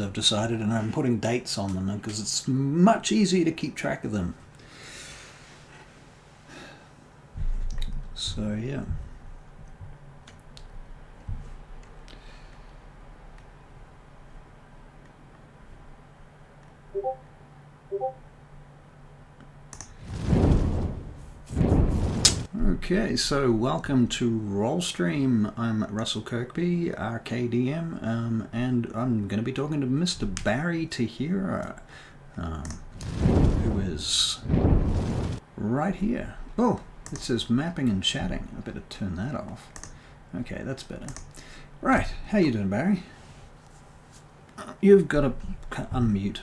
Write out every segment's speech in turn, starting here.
I've decided, and I'm putting dates on them because it's much easier to keep track of them. So yeah. Okay, so welcome to ROLESTREAM. I'm Russell Kirkby, Rkdm, and I'm going to be talking to Mr. Barry Tahira, who is right here. Oh, it says mapping and chatting. I better turn that off. Okay, that's better. Right, how you doing, Barry? You've got to unmute.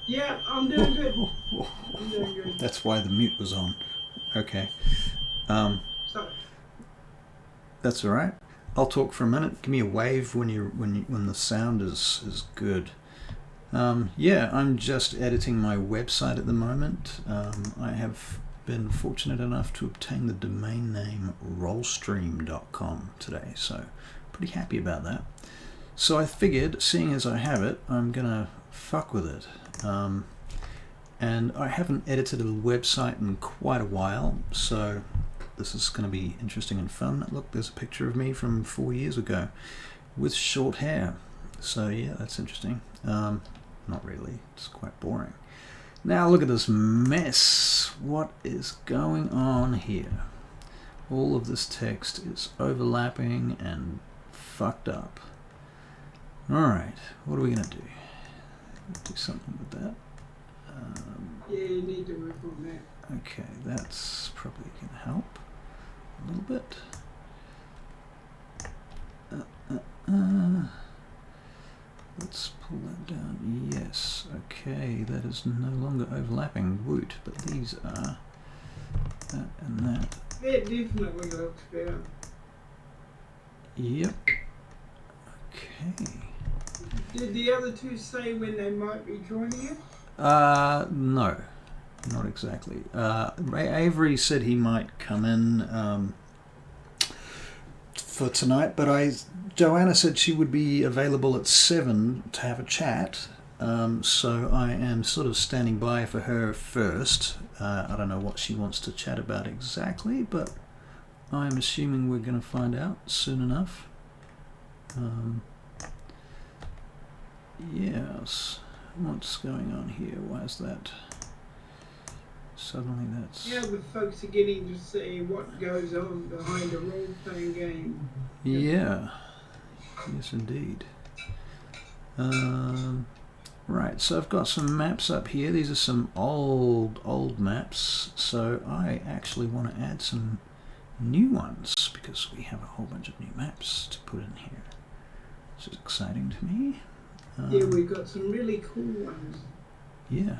Yeah, I'm doing good. I'm doing good. That's why the mute was on. Okay. Sorry. That's all right. I'll talk for a minute. Give me a wave when the sound is good. Yeah, I'm just editing my website at the moment. I have been fortunate enough to obtain the domain name rolestream.com today, so pretty happy about that. So I figured, seeing as I have it, I'm gonna fuck with it. And I haven't edited a website in quite a while, so this is going to be interesting and fun. Look, there's a picture of me from 4 years ago with short hair. So yeah, that's interesting. Not really, it's quite boring. Now look at this mess. What is going on here? All of this text is overlapping and fucked up. Alright, what are we going to do? Do something with that. Yeah, you need to work on that. Okay, that's probably going to help a little bit. Let's pull that down. Yes, okay, that is no longer overlapping. Woot, but these are that and that. It definitely looks better. Yep. Okay. Did the other two say when they might be joining you? No, not exactly. Avery said he might come in for tonight, but Joanna said she would be available at 7 to have a chat. So I am sort of standing by for her first. I don't know what she wants to chat about exactly, but I'm assuming we're going to find out soon enough. Yes. What's going on here? Why is that? Suddenly that's... Yeah, but folks are getting to see what goes on behind a role-playing game. Yeah. Yes, indeed. Right, so I've got some maps up here. These are some old maps. So I actually want to add some new ones because we have a whole bunch of new maps to put in here. This is exciting to me. Yeah, we've got some really cool ones. Yeah.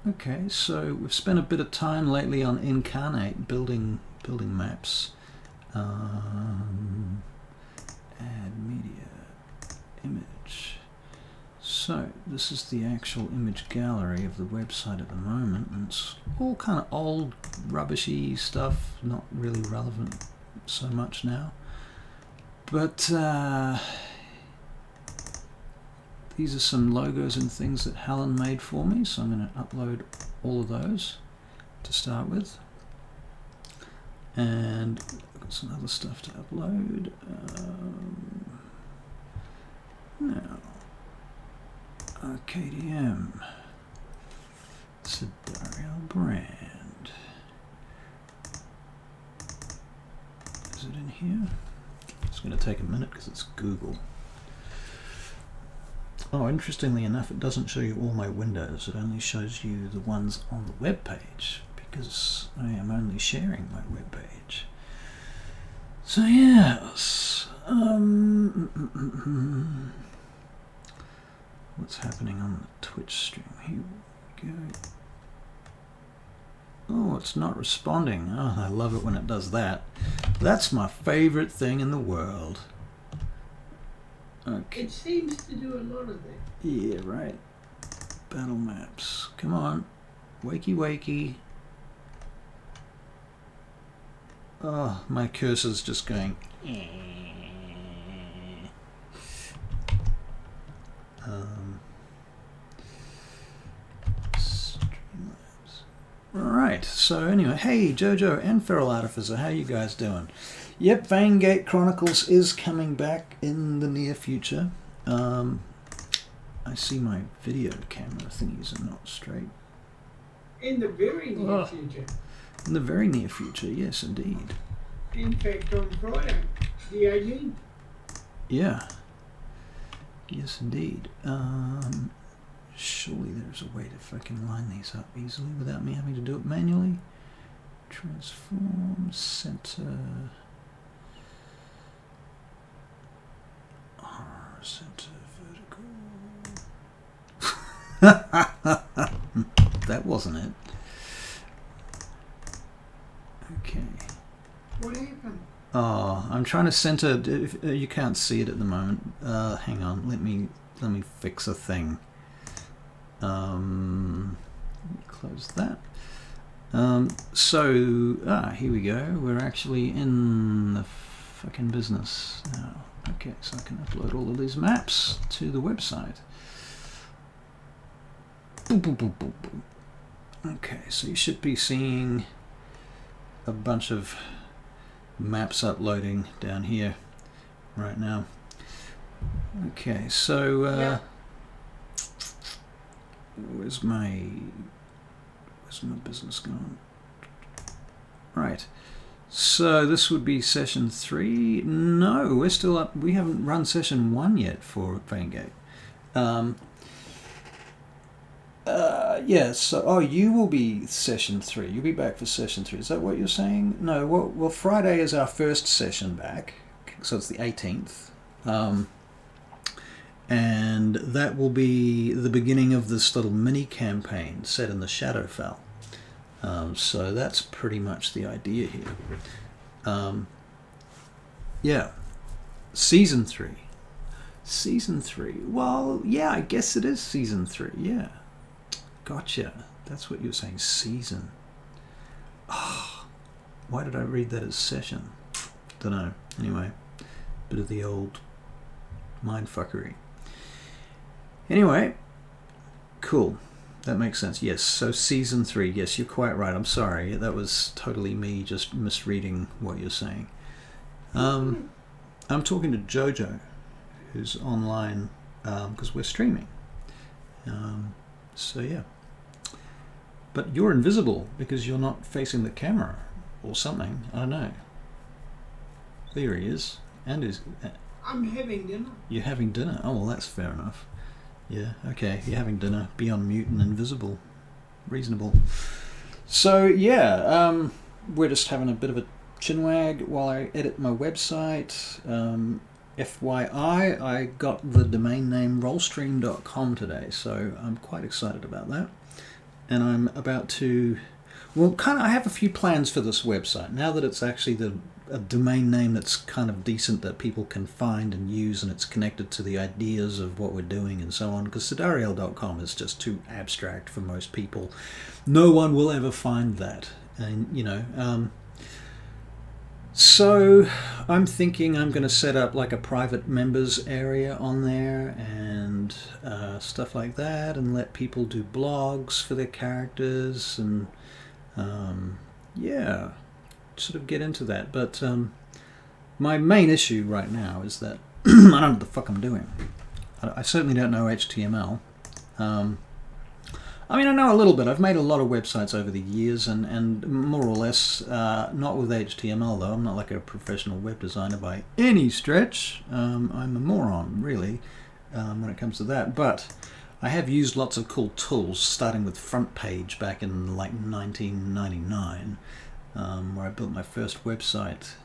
Okay, so we've spent a bit of time lately on Incarnate, building maps. Add media, image. So this is the actual image gallery of the website at the moment, and it's all kind of old, rubbishy stuff, not really relevant so much now. But these are some logos and things that Helen made for me, so I'm going to upload all of those to start with. And I've got some other stuff to upload. Now, Rkdm. Sidario brand. Is it in here? It's going to take a minute because it's Google. Oh, interestingly enough, it doesn't show you all my windows. It only shows you the ones on the web page because I am only sharing my web page. So yes, what's happening on the Twitch stream? Here we go. Oh, it's not responding. Oh, I love it when it does that. That's my favorite thing in the world. Okay. It seems to do a lot of that. Yeah, right. Battle maps. Come on. Wakey wakey. Oh, my cursor's just going. Right, so anyway, hey Jojo and Feral Artificer, how you guys doing? Yep, Veingate Chronicles is coming back in the near future. I see my video camera thingies are not straight. In the very near future. In the very near future, yes indeed. In fact, on Friday, the 18th. Yeah. Yes indeed. Surely there's a way to fucking line these up easily without me having to do it manually. Transform, center, R, center, vertical. That wasn't it. Okay. What happened? Oh, I'm trying to center. You can't see it at the moment. Hang on. Let me fix a thing. Close that. Here we go. We're actually in the fucking business now. Okay, so I can upload all of these maps to the website. Boom, boom, boom, boom, boom. Okay, so you should be seeing a bunch of maps uploading down here right now. Okay, so where's my business gone? Right. So this would be session 3. No, we're still up. We haven't run session 1 yet for Veingate. So you will be session 3. You'll be back for session 3. Is that what you're saying? No. Well, Friday is our first session back, so it's the 18th. And that will be the beginning of this little mini campaign set in the Shadowfell. So that's pretty much the idea here. Yeah. Season 3. Season 3. Well, yeah, I guess it is season 3. Yeah. Gotcha. That's what you're saying. Season. Oh, why did I read that as session? Don't know. Anyway, bit of the old mindfuckery. Anyway, cool. That makes sense. Yes, so season 3. Yes, you're quite right. I'm sorry. That was totally me just misreading what you're saying. I'm talking to Jojo, who's online, because we're streaming. So yeah. But you're invisible because you're not facing the camera or something. I don't know. There he is. And is. I'm having dinner. You're having dinner? Oh, well, that's fair enough. Yeah, okay. You're having dinner. Be on mute and invisible. Reasonable. So, yeah, we're just having a bit of a chinwag while I edit my website. FYI, I got the domain name ROLESTREAM.com today, so I'm quite excited about that. And I'm about to... Well, I have a few plans for this website. Now that it's actually a domain name that's kind of decent that people can find and use, and it's connected to the ideas of what we're doing and so on, because Sidariel.com is just too abstract for most people. No one will ever find that. And, you know... So I'm thinking I'm going to set up like a private members area on there and stuff like that, and let people do blogs for their characters and yeah, sort of get into that. But my main issue right now is that I don't know what the fuck I'm doing. I certainly don't know HTML. I mean, I know a little bit. I've made a lot of websites over the years, and more or less, not with HTML though. I'm not like a professional web designer by any stretch. I'm a moron, really, when it comes to that. But I have used lots of cool tools, starting with Front Page back in like 1999, where I built my first website.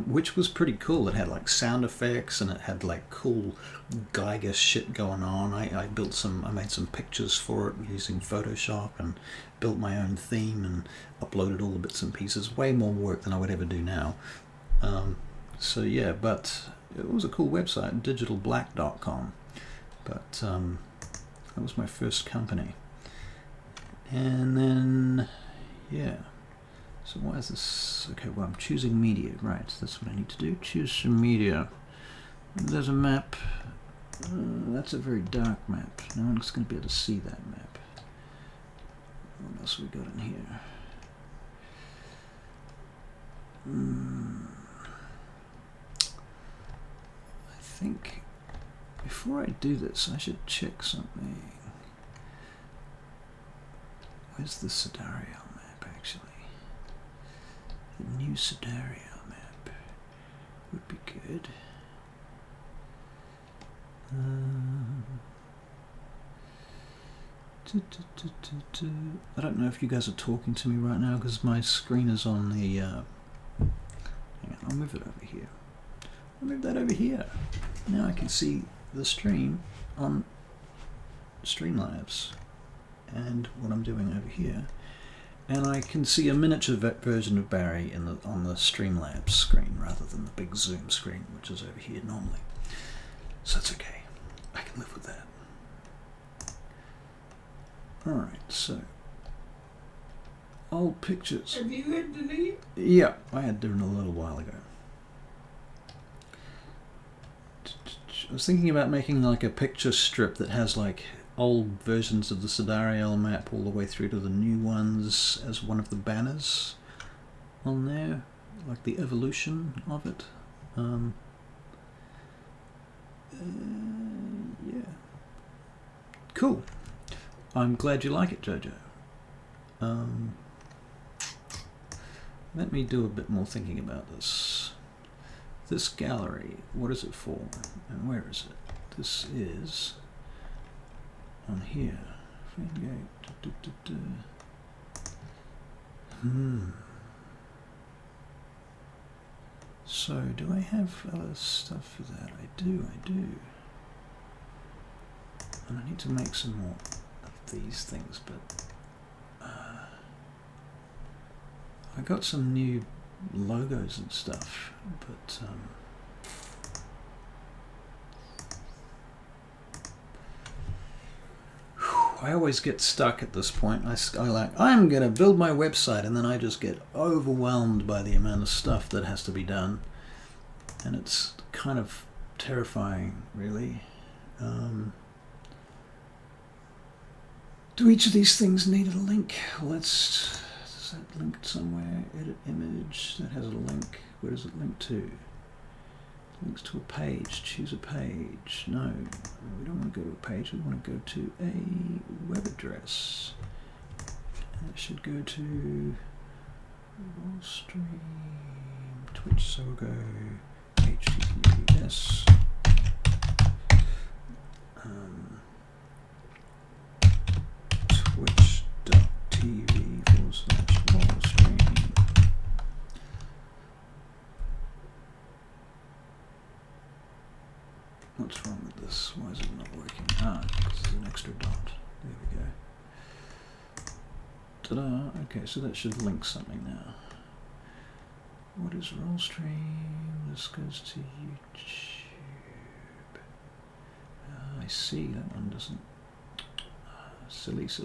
Which was pretty cool. It had like sound effects and it had like cool Geiger shit going on. I made some pictures for it using Photoshop and built my own theme and uploaded all the bits and pieces. Way more work than I would ever do now. So yeah, but it was a cool website, digitalblack.com. But that was my first company. And then, yeah. So why is this? Okay, well, I'm choosing media. Right, that's what I need to do. Choose some media. There's a map. That's a very dark map. No one's going to be able to see that map. What else have we got in here? I think before I do this, I should check something. Where's the Sidario map, actually? The new Sidario map would be good. I don't know if you guys are talking to me right now because my screen is on the... hang on, I'll move it over here. I'll move that over here. Now I can see the stream on Streamlabs and what I'm doing over here. And I can see a miniature version of Barry on the Streamlabs screen rather than the big zoom screen, which is over here normally. So that's okay. I can live with that. Alright, so old pictures. Have you had delete? Yeah, I had done a little while ago. I was thinking about making like a picture strip that has like old versions of the Sidario map all the way through to the new ones as one of the banners on there, like the evolution of it. Yeah. Cool. I'm glad you like it, Jojo. Let me do a bit more thinking about this. This gallery, what is it for? And where is it? This is on here. So, do I have other stuff for that? I do. And I need to make some more of these things, but I got some new logos and stuff, but I always get stuck at this point. I'm gonna build my website, and then I just get overwhelmed by the amount of stuff that has to be done, and it's kind of terrifying, really. Do each of these things need a link? Is that linked somewhere? Edit image, that has a link. Where does it link to? Links to a page. Choose a page. No, we don't want to go to a page. We want to go to a web address. And it should go to ROLESTREAM Twitch. So we'll go HTTPS. Twitch.tv/ROLESTREAM. What's wrong with this? Why is it not working? Because there's an extra dot. There we go. Ta-da! Okay, so that should link something now. What is ROLESTREAM? This goes to YouTube. I see, that one doesn't... silly. So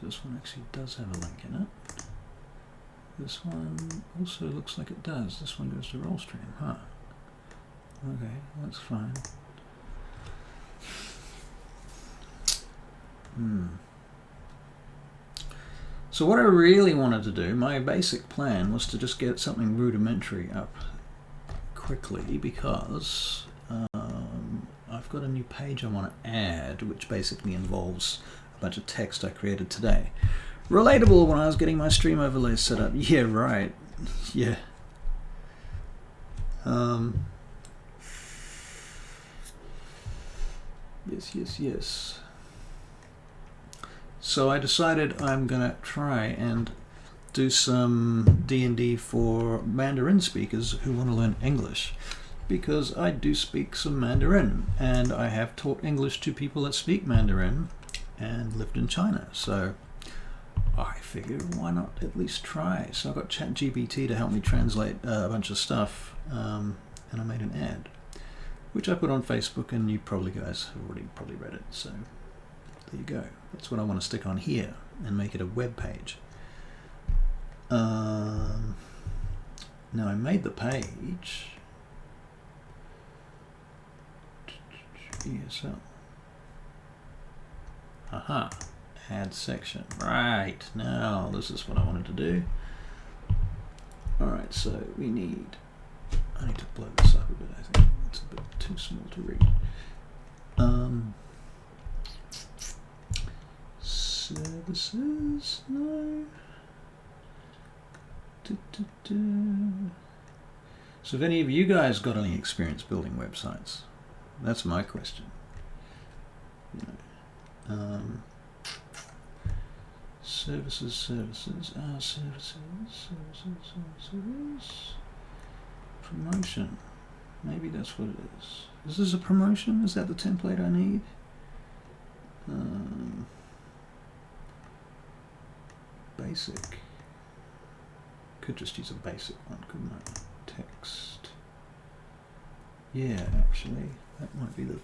this one actually does have a link in it. This one also looks like it does. This one goes to ROLESTREAM, huh? Okay, that's fine. So what I really wanted to do, my basic plan was to just get something rudimentary up quickly, because I've got a new page I want to add, which basically involves a bunch of text I created today. Relatable when I was getting my stream overlays set up. Yeah, right. Yeah. Yes. So I decided I'm gonna try and do some D&D for Mandarin speakers who want to learn English, because I do speak some Mandarin, and I have taught English to people that speak Mandarin and lived in China. So I figured, why not at least try? So I got ChatGPT to help me translate a bunch of stuff, and I made an ad, which I put on Facebook, and you guys have already probably read it. So there you go. That's what I want to stick on here and make it a web page. Now I made the page. ESL. Aha. add section. Right, now this is what I wanted to do. Alright, so we need, I need to blow this up a bit, I think it's a bit too small to read. Services, no. So have any of you guys got any experience building websites? That's my question. You know, services, services. Promotion. Maybe that's what it is. Is this a promotion? Is that the template I need? Basic. Could just use a basic one, couldn't I? Text. Yeah, actually, that might be the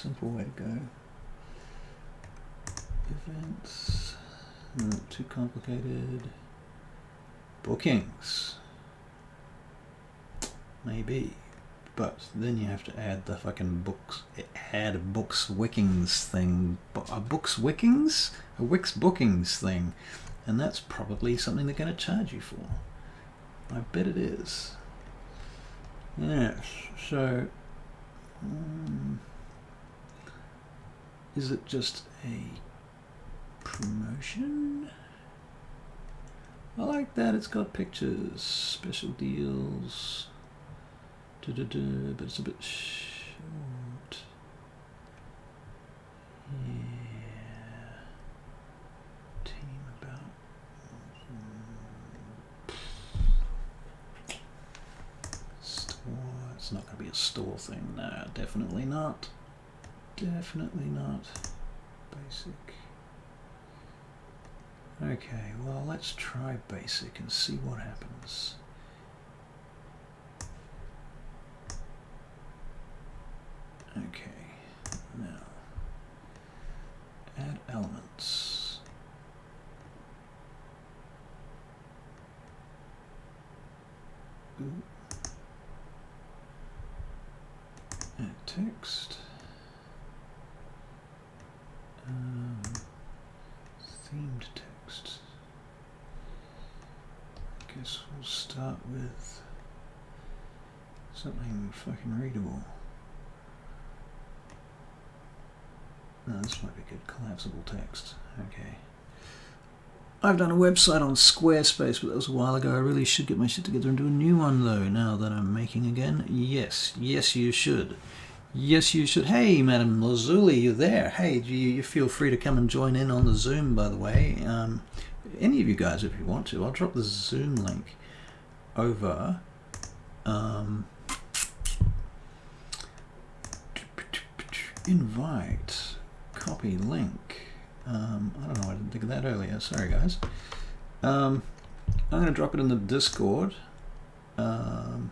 simple way to go. Events. Not too complicated. Bookings. Maybe. But then you have to add the fucking books. Add a books wickings thing. A books wickings? A Wix bookings thing. And that's probably something they're going to charge you for. I bet it is. Yes, so is it just a promotion? I like that, it's got pictures, special deals, but it's a bit short. Yeah. Team about. It's not going to be a store thing. No, definitely not. Definitely not. Basic. Okay, well, let's try basic and see what happens. Okay, now add elements. Ooh. Add text. Themed text. I guess we'll start with something fucking readable. No, this might be good. Collapsible text. Okay. I've done a website on Squarespace, but that was a while ago. I really should get my shit together and do a new one, though, now that I'm making again. Yes. Yes, you should. Yes, you should. Hey, Madam Lazuli, you there? Hey, you feel free to come and join in on the Zoom, by the way. Any of you guys, if you want to. I'll drop the Zoom link over. Invite. Copy link. I don't know, I didn't think of that earlier. Sorry, guys. I'm going to drop it in the Discord. You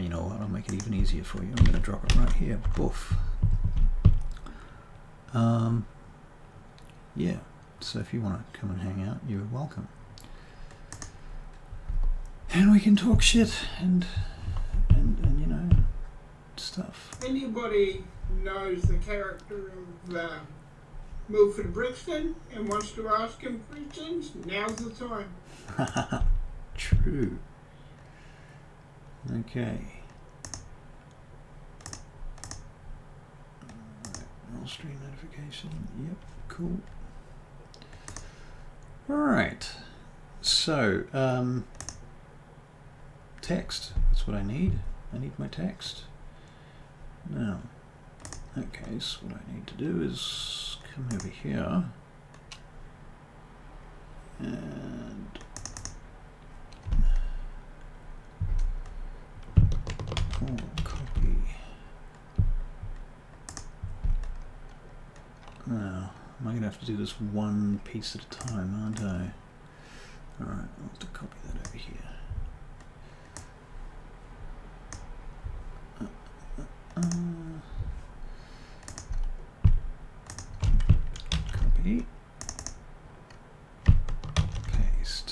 know what, I'll make it even easier for you. I'm going to drop it right here. Boof. Yeah, so if you want to come and hang out, you're welcome. And we can talk shit and you know, stuff. Anybody knows the character of Milford Brixton and wants to ask him questions, now's the time. True. Okay. ROLESTREAM notification. Yep, cool. Alright. So, text. That's what I need. I need my text. Now, in that case, what I need to do is come over here and copy. Now, am I going to have to do this one piece at a time, aren't I? Alright, I'll have to copy that over here. Copy. Paste.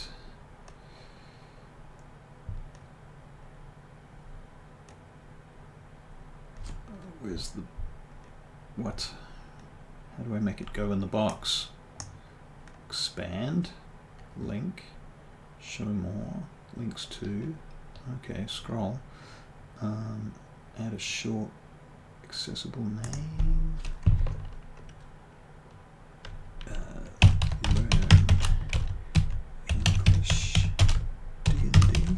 Where's the... what? How do I make it go in the box? Expand, link, show more, links to, okay, scroll, add a short accessible name, learn English D&D,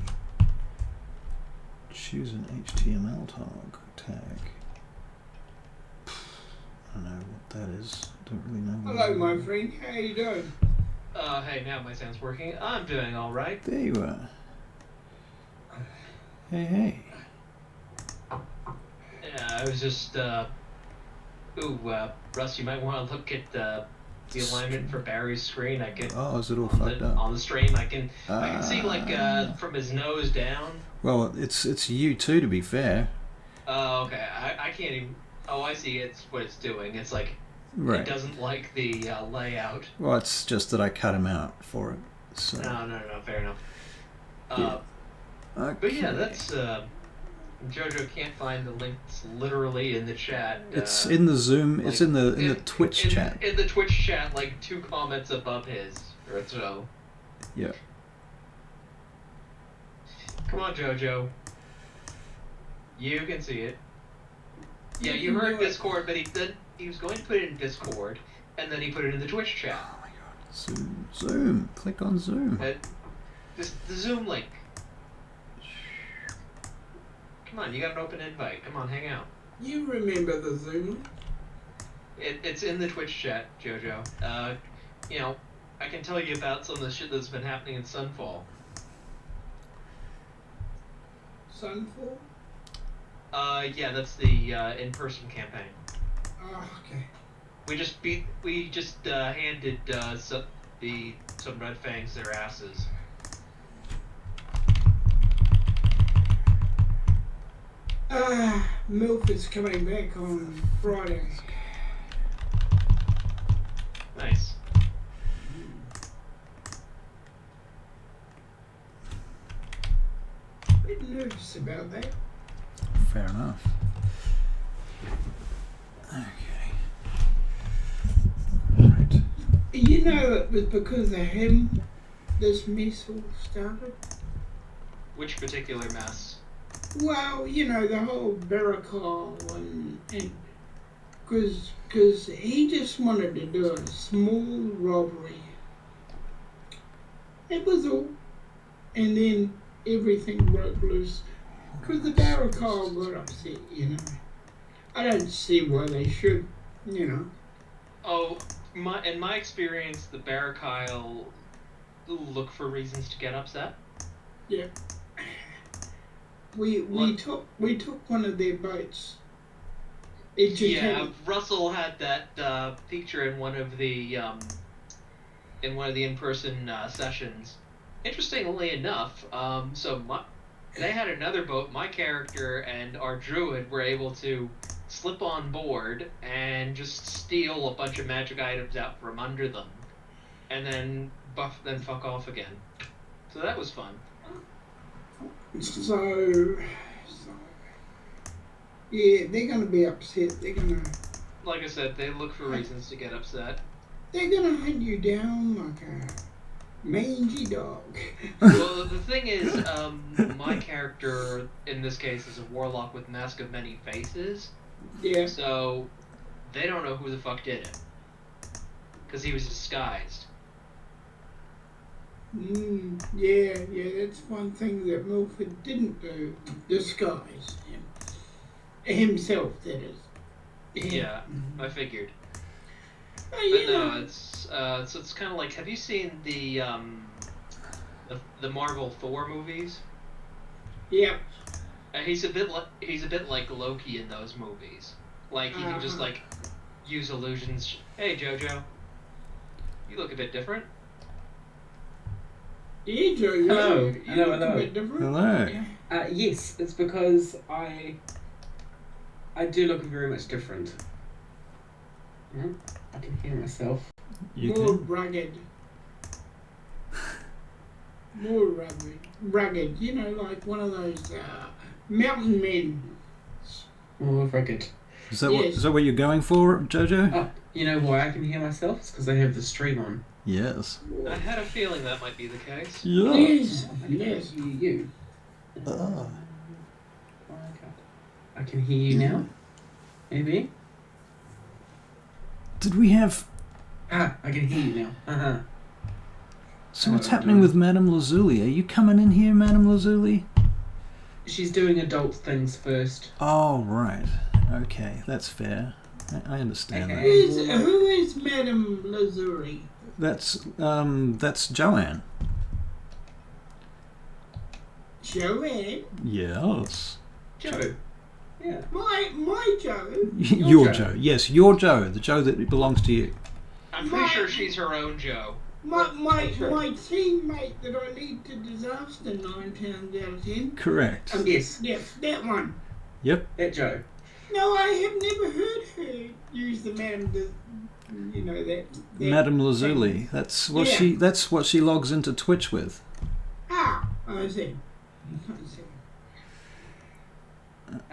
choose an HTML tag. I don't know what that is. Don't really know. Hello, my friend. How you doing? Hey, now my sound's working. I'm doing all right. There you are. Hey. Yeah, I was just, Russ, you might want to look at the alignment for Barry's screen. I can. Oh, is it all fucked up? On the stream, I can see like from his nose down. Well, it's you too, to be fair. Oh, okay. I can't even. Oh, I see. It's what it's doing. It's like it doesn't like the layout. Well, it's just that I cut him out for it. So. No. Fair enough. Yeah. Okay. But yeah, that's Jojo can't find the links literally in the chat. It's in the Zoom. Like, it's in the Twitch chat. In the Twitch chat, like 2 comments above his or so. Yeah. Come on, Jojo. You can see it. Yeah, you heard Discord, but he was going to put it in Discord, and then he put it in the Twitch chat. Oh my god. Zoom. Click on Zoom. The Zoom link. Come on, you got an open invite. Come on, hang out. You remember the Zoom? It's in the Twitch chat, Jojo. I can tell you about some of the shit that's been happening in Sunfall. Sunfall? Yeah, that's the in-person campaign. Oh, okay. We just handed some Red Fangs their asses. Milford's coming back on Friday. Nice. A bit nervous about that. Fair enough. Okay. Right. You know, it was because of him this mess all started. Which particular mess? Well, you know, the whole Barakal and because he just wanted to do a small robbery. It was all. And then everything broke loose because the Barakal got upset, you know. I don't see why they should, you know. Oh, in my experience, the Barakyle look for reasons to get upset. Yeah. We took one of their boats. Russell had that feature in one of the in-person sessions. Interestingly enough, they had another boat. My character and our druid were able to slip on board and just steal a bunch of magic items out from under them, and then fuck off again. So that was fun. So yeah, they're gonna be upset. They're gonna. Like I said, they look for reasons to get upset. They're gonna hunt you down like a mangy dog. Well, the thing is, my character in this case is a warlock with Mask of Many Faces. Yeah. So they don't know who the fuck did it because he was disguised. Yeah, that's one thing that Milford didn't do. Disguise him. Himself, that is. Yeah, I figured. But no, it's kind of like, have you seen the Marvel Thor movies? Yeah. He's a bit like Loki in those movies. Like he can just like use illusions. Hey Jojo, you look a bit different. Yeah, Jojo. Hello. You look a bit different. Hello. Yeah. Yes, it's because I do look very much different. I can hear myself. More rugged. More rugged. You know, like one of those mountain men. More rugged. Is that what you're going for, Jojo? You know why I can hear myself? It's because I have the stream on. Yes. I had a feeling that might be the case. Yes. I can hear you. Ah. I can hear you now. Maybe. Did we have... I can hear you now. So what's happening with Madame Lazuli? Are you coming in here, Madame Lazuli? She's doing adult things first. Oh, right. Okay, that's fair. I understand that. Who is Madame Lazuli? That's Joanne. Joanne? Yes. Joe. Yeah. My Joe? Your Joe. Yes, your Joe. The Joe that belongs to you. I'm pretty sure she's her own Joe. My teammate that I lead to disaster 9 times out of 10. Correct. Yes. Yes, that one. Yep. That Joe. No, I have never heard her use the that Madame Lazuli. That's what That's what she logs into Twitch with. I see.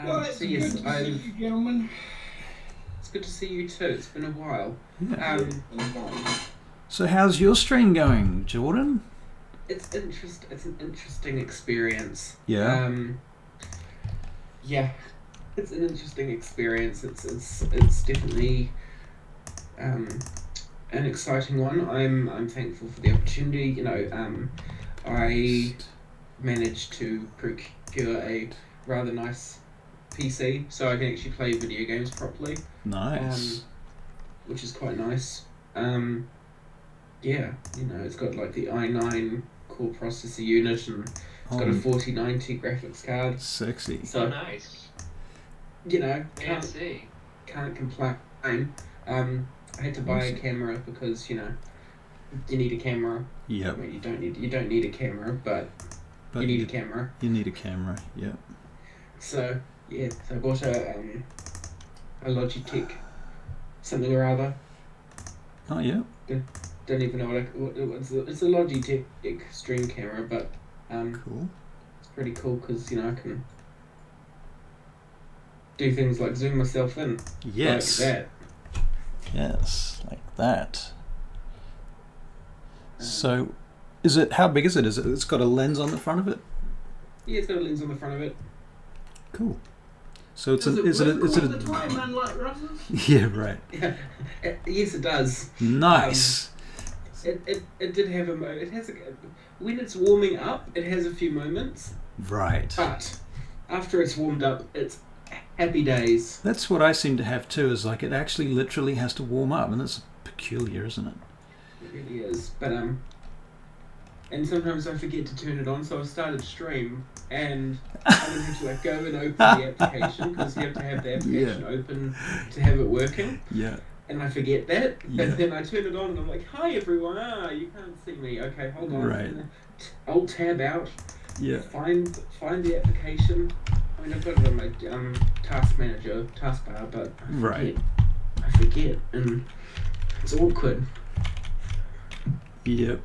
Well, it's so good yes, to see you, gentlemen. It's good to see you too. It's been a while. Yeah. So how's your stream going, Jordan? It's an interesting experience. Yeah. Yeah. It's an interesting experience. It's definitely an exciting one. I'm thankful for the opportunity. You know, I managed to procure a rather nice PC, so I can actually play video games properly. Nice. Which is quite nice. Yeah, you know, it's got like the i9 core processor unit, and it's got a 4090 graphics card. Sexy. So nice. You know, can't complain. I had to buy a camera because, you know, you need a camera. Yep. I mean, you don't need a camera, but you need a camera. You need a camera. Yep. So yeah, so I bought a Logitech something or other. Oh yeah. Don't even know what it's a Logitech stream camera, but cool. It's pretty cool because, you know, I can do things like zoom myself in. Yes. Like that. Yes, like that. So, how big is it? It's got a lens on the front of it? Yeah, it's got a lens on the front of it. Cool. So is it a the time, unlike Russell's? Yeah, right. Yeah. Yes, it does. Nice. It did have it has when it's warming up, it has a few moments. Right. But after it's warmed up, it's happy days. That's what I seem to have too, is like it actually literally has to warm up, and that's peculiar, isn't it? It really is. But and sometimes I forget to turn it on, so I started stream, and I didn't have to like go and open the application, because you have to have the application open to have it working. Yeah. And I forget that, Yeah. and then I turn it on and I'm like, hi everyone, you can't see me. Okay, hold on. Right. Alt tab out. Yeah. Find the application. I mean, I've got it on my task manager, taskbar, but I forget, and it's awkward. Yep.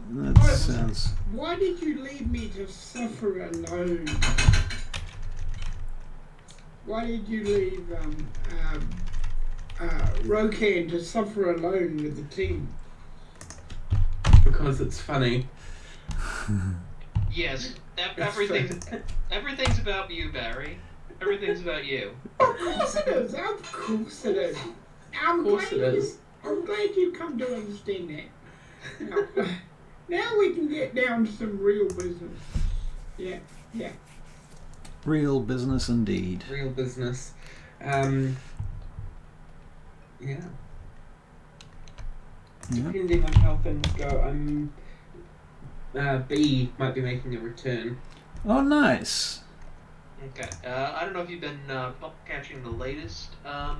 That sounds... Why did you leave me to suffer alone? Why did you leave Rokan to suffer alone with the team? Because it's funny. Yes, everything's about you, Barry. Everything's about you. Of course it is. Of course it is. I'm glad you come to understand that. Now we can get down to some real business. Yeah. Real business indeed. Real business. Yeah. Depending on how things go, B might be making a return. Oh, nice. Okay. I don't know if you've been catching the latest. I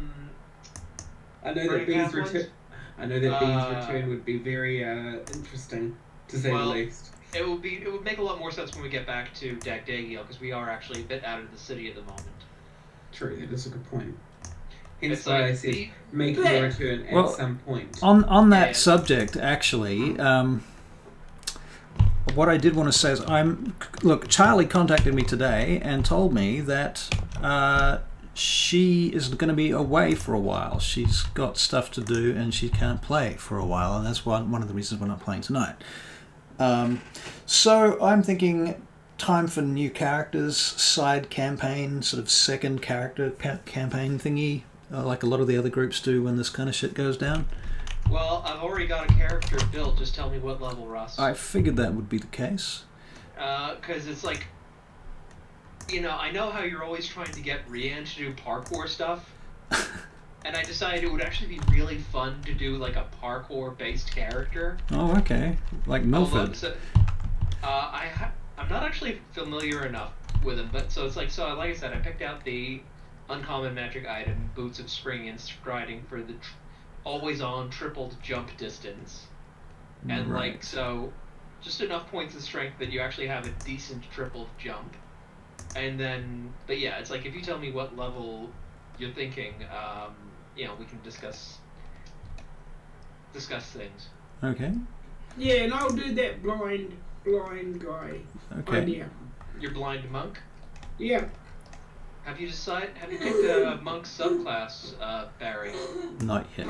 know that B's return. I know that B's return would be very interesting, to say the least. It would make a lot more sense when we get back to Dagdagiel, because we are actually a bit out of the city at the moment. True, that is a good point. Hence It's why like I said making a return at some point. On that subject, actually, what I did want to say is, Charlie contacted me today and told me that she is going to be away for a while. She's got stuff to do and she can't play for a while, and that's one of the reasons we're not playing tonight. So I'm thinking time for new characters, side campaign, sort of second character campaign thingy, like a lot of the other groups do when this kind of shit goes down. Well, I've already got a character built. Just tell me what level, Russ. I figured that would be the case. Because it's like, I know how you're always trying to get Rian to do parkour stuff. And I decided it would actually be really fun to do like a parkour-based character. Oh, okay. Like Milford. I'm not actually familiar enough with him, but so like I said, I picked out the uncommon magic item, Boots of Spring and Striding, for the always-on tripled jump distance. And right. so just enough points of strength that you actually have a decent triple jump. And then, but yeah, it's like if you tell me what level you're thinking, we can discuss things. Okay. Yeah, and I'll do that blind guy idea. Your blind monk? Yeah. Have you picked a monk subclass, Barry? Not yet.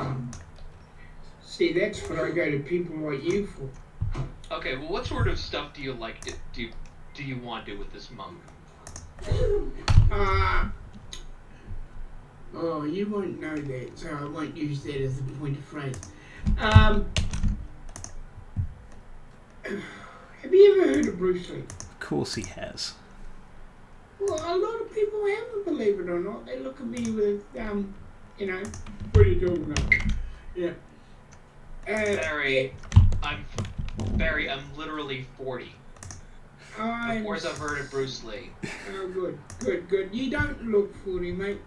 See, that's what I go to people like you for. Okay, well, what sort of stuff do you like? Do you want to do with this monk? Oh, you won't know that, so I won't use that as a point of phrase. Have you ever heard of Bruce Lee? Of course he has. Well, a lot of people haven't, believe it or not. They look at me with, what are you talking about? Yeah. Barry, I'm literally 40. Of course I've heard of Bruce Lee. Oh, good. You don't look 40, mate.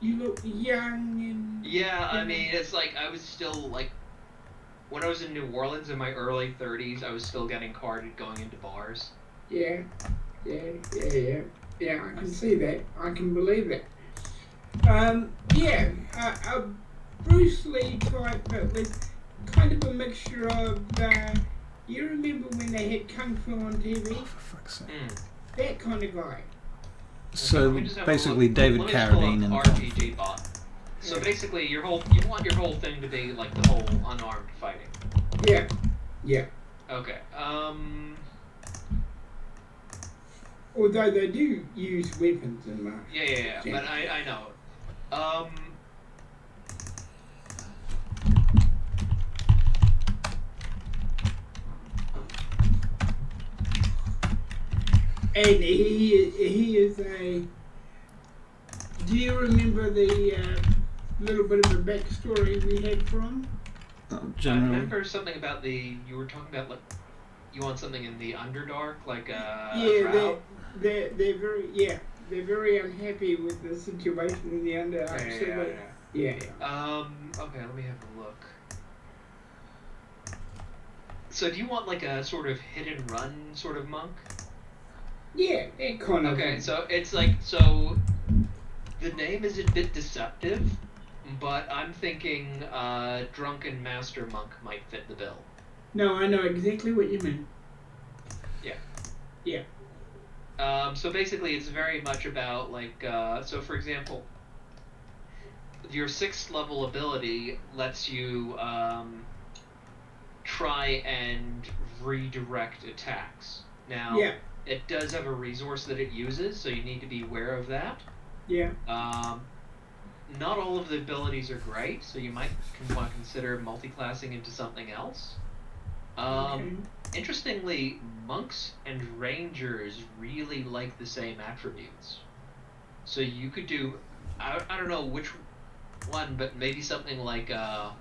You look young and... Yeah, I mean, it's like I was still, like, when I was in New Orleans in my early 30s, I was still getting carded going into bars. Yeah, I can see that. I can believe that. A Bruce Lee type, but with kind of a mixture of, you remember when they had Kung Fu on TV? Oh, for fuck's sake. That kind of guy. So basically David Carradine and RPG bot. So basically you want your whole thing to be like the whole unarmed fighting. Yeah. Okay. Although they do use weapons in March. Yeah. But I know. And he is a... Do you remember the little bit of a backstory we had for him? I remember something about you were talking about, like, you want something in the Underdark, like a drought? They're very unhappy with the situation in the Underdark. Yeah. Okay, let me have a look. So do you want like a sort of hit and run sort of monk? Yeah, that kind of... Okay, so it's like, the name is a bit deceptive, but I'm thinking Drunken Master Monk might fit the bill. No, I know exactly what you mean. Yeah. So basically it's very much about, like, so for example, your 6th level ability lets you try and redirect attacks. Now, it does have a resource that it uses, so you need to be aware of that. Yeah. Not all of the abilities are great, so you might want to consider multi-classing into something else. Interestingly, monks and rangers really like the same attributes. So you could do, I don't know which one, but maybe something like a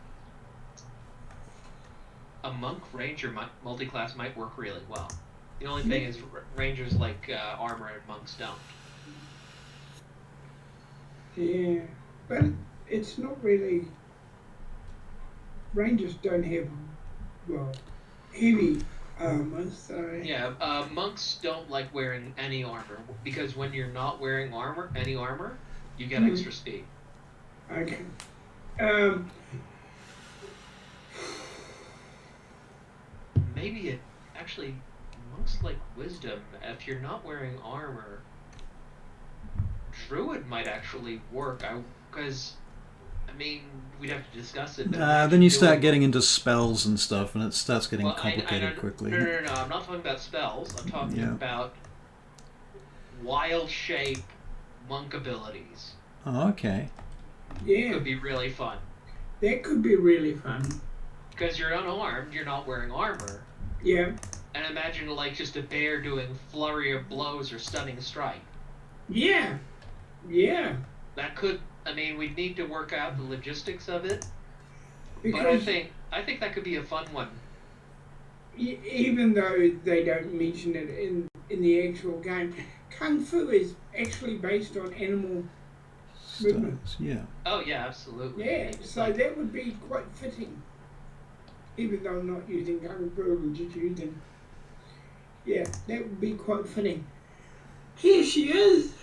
monk ranger multi-class might work really well. The only thing is rangers like armor and monks don't. Yeah, but it's not really... Rangers don't have, heavy armor, so... Yeah, monks don't like wearing any armor, because when you're not wearing any armor, you get extra speed. Okay. Maybe it actually... Monks like wisdom. If you're not wearing armor, druid might actually work. Because I mean, we'd have to discuss it. But Then you start getting into spells and stuff, and it starts getting complicated quickly. No. I'm not talking about spells. I'm talking about wild shape monk abilities. Oh, okay. Yeah. Could be really fun. That could be really fun. Because you're unarmed, you're not wearing armor. Yeah. And imagine like just a bear doing flurry of blows or stunning strike. Yeah. Yeah. That could. I mean, we'd need to work out the logistics of it. Because but I think that could be a fun one. Even though they don't mention it in the actual game, Kung Fu is actually based on animal movements. Yeah. Oh yeah, absolutely. Yeah, so that would be quite fitting. Even though I'm not using Kung Fu, I'm just using... Yeah, that would be quite fitting. Here she is!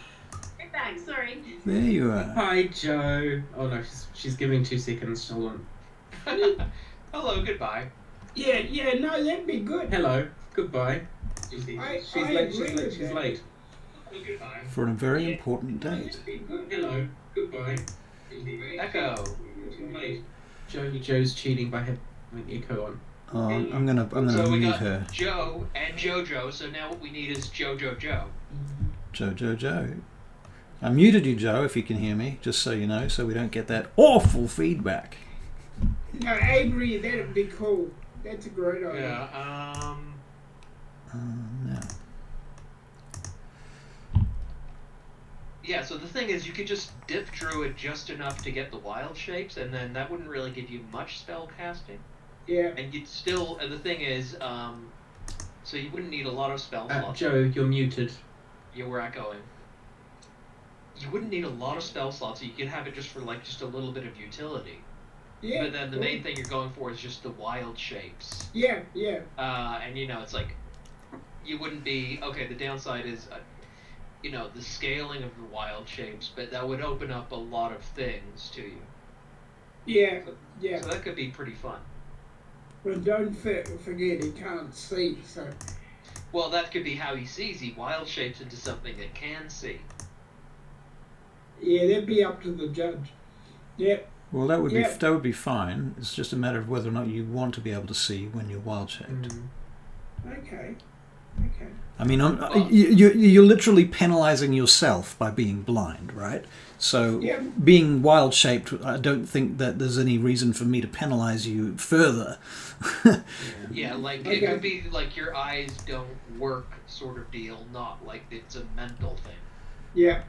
Right back, sorry. There you are. Hi, Joe. Oh no, she's giving 2 seconds. Hold on. Hello, goodbye. Yeah, no, that'd be good. Hello, goodbye. She's I late. agree with She's that. late. Goodbye. For a very important date. That'd be good. Hello, goodbye. Echo. Late. Joe's cheating by having echo on. Oh, I'm gonna So we mute got her. Joe and JoJo. So now what we need is Joe. Joe. I muted you, Joe, if you can hear me, just so you know, so we don't get that awful feedback. No, I agree, that'd be cool. That's a great idea. Yeah. Now. Yeah. So the thing is, you could just dip Druid just enough to get the wild shapes, and then that wouldn't really give you much spell casting. Yeah. And you'd still. And the thing is, so you wouldn't need a lot of spell slots. Joe, you're muted. You were echoing. You wouldn't need a lot of spell slots, so you could have it just for like just a little bit of utility. Yeah. But then the main thing you're going for is just the wild shapes. Yeah. And it's like, you wouldn't be, okay, the downside is, the scaling of the wild shapes, but that would open up a lot of things to you. Yeah. So that could be pretty fun. But don't forget he can't see, so... Well, that could be how he sees. He wild shapes into something that can see. Yeah, that'd be up to the judge. Yep. Well, that would be fine. It's just a matter of whether or not you want to be able to see when you're wild shaped. Okay. I mean, you're literally penalising yourself by being blind, right? So being wild shaped, I don't think that there's any reason for me to penalise you further. Yeah, like it could be like your eyes don't work sort of deal, not like it's a mental thing. Yeah.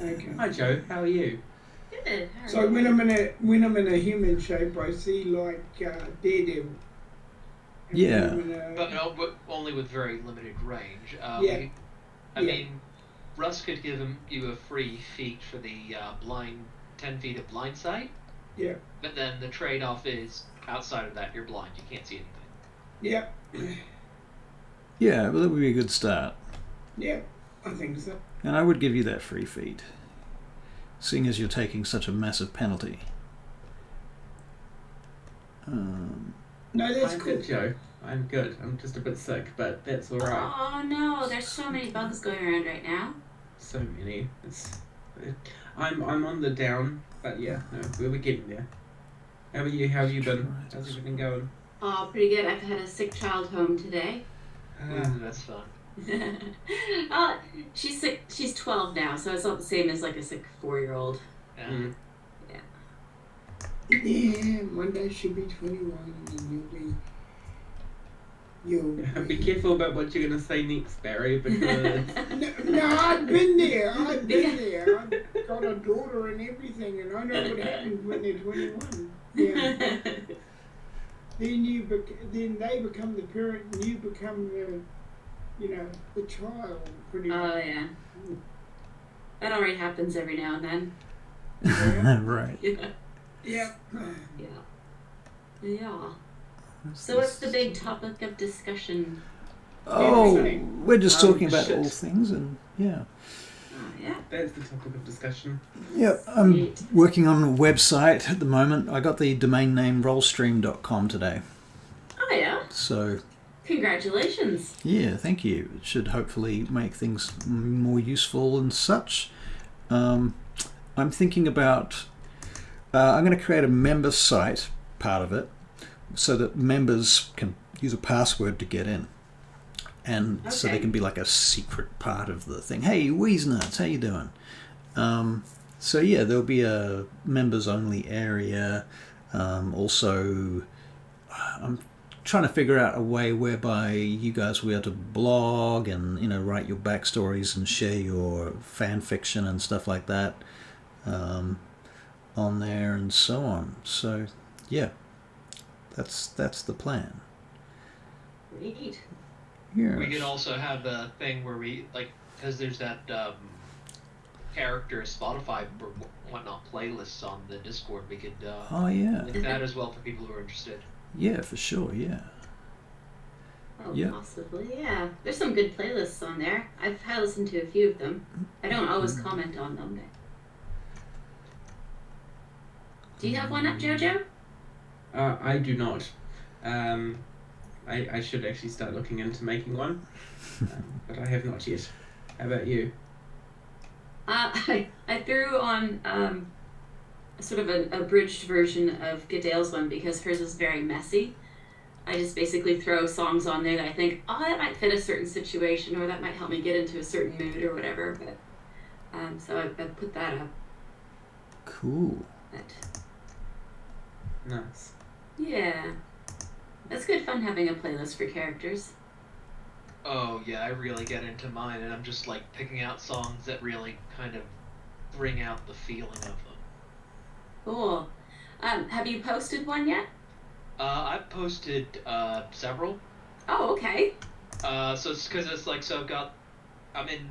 Okay. Hi, Joe. How are you? Good. So when I'm in a human shape, I see like Daredevil. And Yeah. when I'm in a- But only with very limited range. Yeah. I mean, Russ could give you a free feat for the 10 feet of blind sight. Yeah. But then the trade-off is, outside of that, you're blind. You can't see anything. Yeah. Yeah, well, that would be a good start. Yeah. I think so. And I would give you that free feed, seeing as you're taking such a massive penalty. No, that's I'm cool. good, Joe. I'm good. I'm just a bit sick, but that's all right. Oh no, there's so many bugs going around right now. So many. I'm on the down, but yeah, no, we're getting there. How are you? How have you been? How's everything going? Oh, pretty good. I've had a sick child home today. Ooh, that's fun. She's sick. She's 12 now, so it's not the same as like a sick 4-year-old. Yeah. Yeah, one day she'll be 21 and you'll Be careful about what you're gonna say next, Barry, because No, I've been there. I've got a daughter and everything, and I know what happens when they're 21. Yeah. Then they become the parent, and you become the child. Pretty much. Oh yeah. That already happens every now and then. Right. Yeah. Yeah. So what's the big topic of discussion? Oh, Everything. we're just talking about shit. all things, and yeah. Oh yeah. that's the topic of discussion. Yep, I'm Sweet. working on a website at the moment. I got the domain name ROLESTREAM.com today. Oh yeah. So Congratulations. Yeah, thank you. It should hopefully make things more useful and such. I'm thinking about... I'm going to create a member site, part of it, so that members can use a password to get in. And so they can be like a secret part of the thing. Hey, Wheezenuts, how you doing? So yeah, there'll be a members-only area. Also, I'm trying to figure out a way whereby you guys will be able to blog and, you know, write your backstories and share your fan fiction and stuff like that on there and so on. So yeah, that's the plan. Neat. Yeah. We could also have a thing where we, like, because there's that character Spotify or whatnot playlists on the Discord. We could Oh yeah. link that as well for people who are interested. Yeah, for sure. Yeah. Oh, Yeah. possibly, yeah. There's some good playlists on there. I've had listened to a few of them. I don't always comment on them. But... Do you have one up, Jojo? I do not. I should actually start looking into making one, but I have not yet. How about you? I threw on sort of an abridged version of Goodale's one because hers is very messy. I just basically throw songs on there that I think, oh, that might fit a certain situation or that might help me get into a certain mood or whatever. But so I put that up. Cool. But Nice. yeah, it's good fun having a playlist for characters. Oh yeah, I really get into mine, and I'm just like picking out songs that really kind of bring out the feeling of them. Cool. Have you posted one yet? I've posted several. Oh, okay. So it's because it's like, so I'm in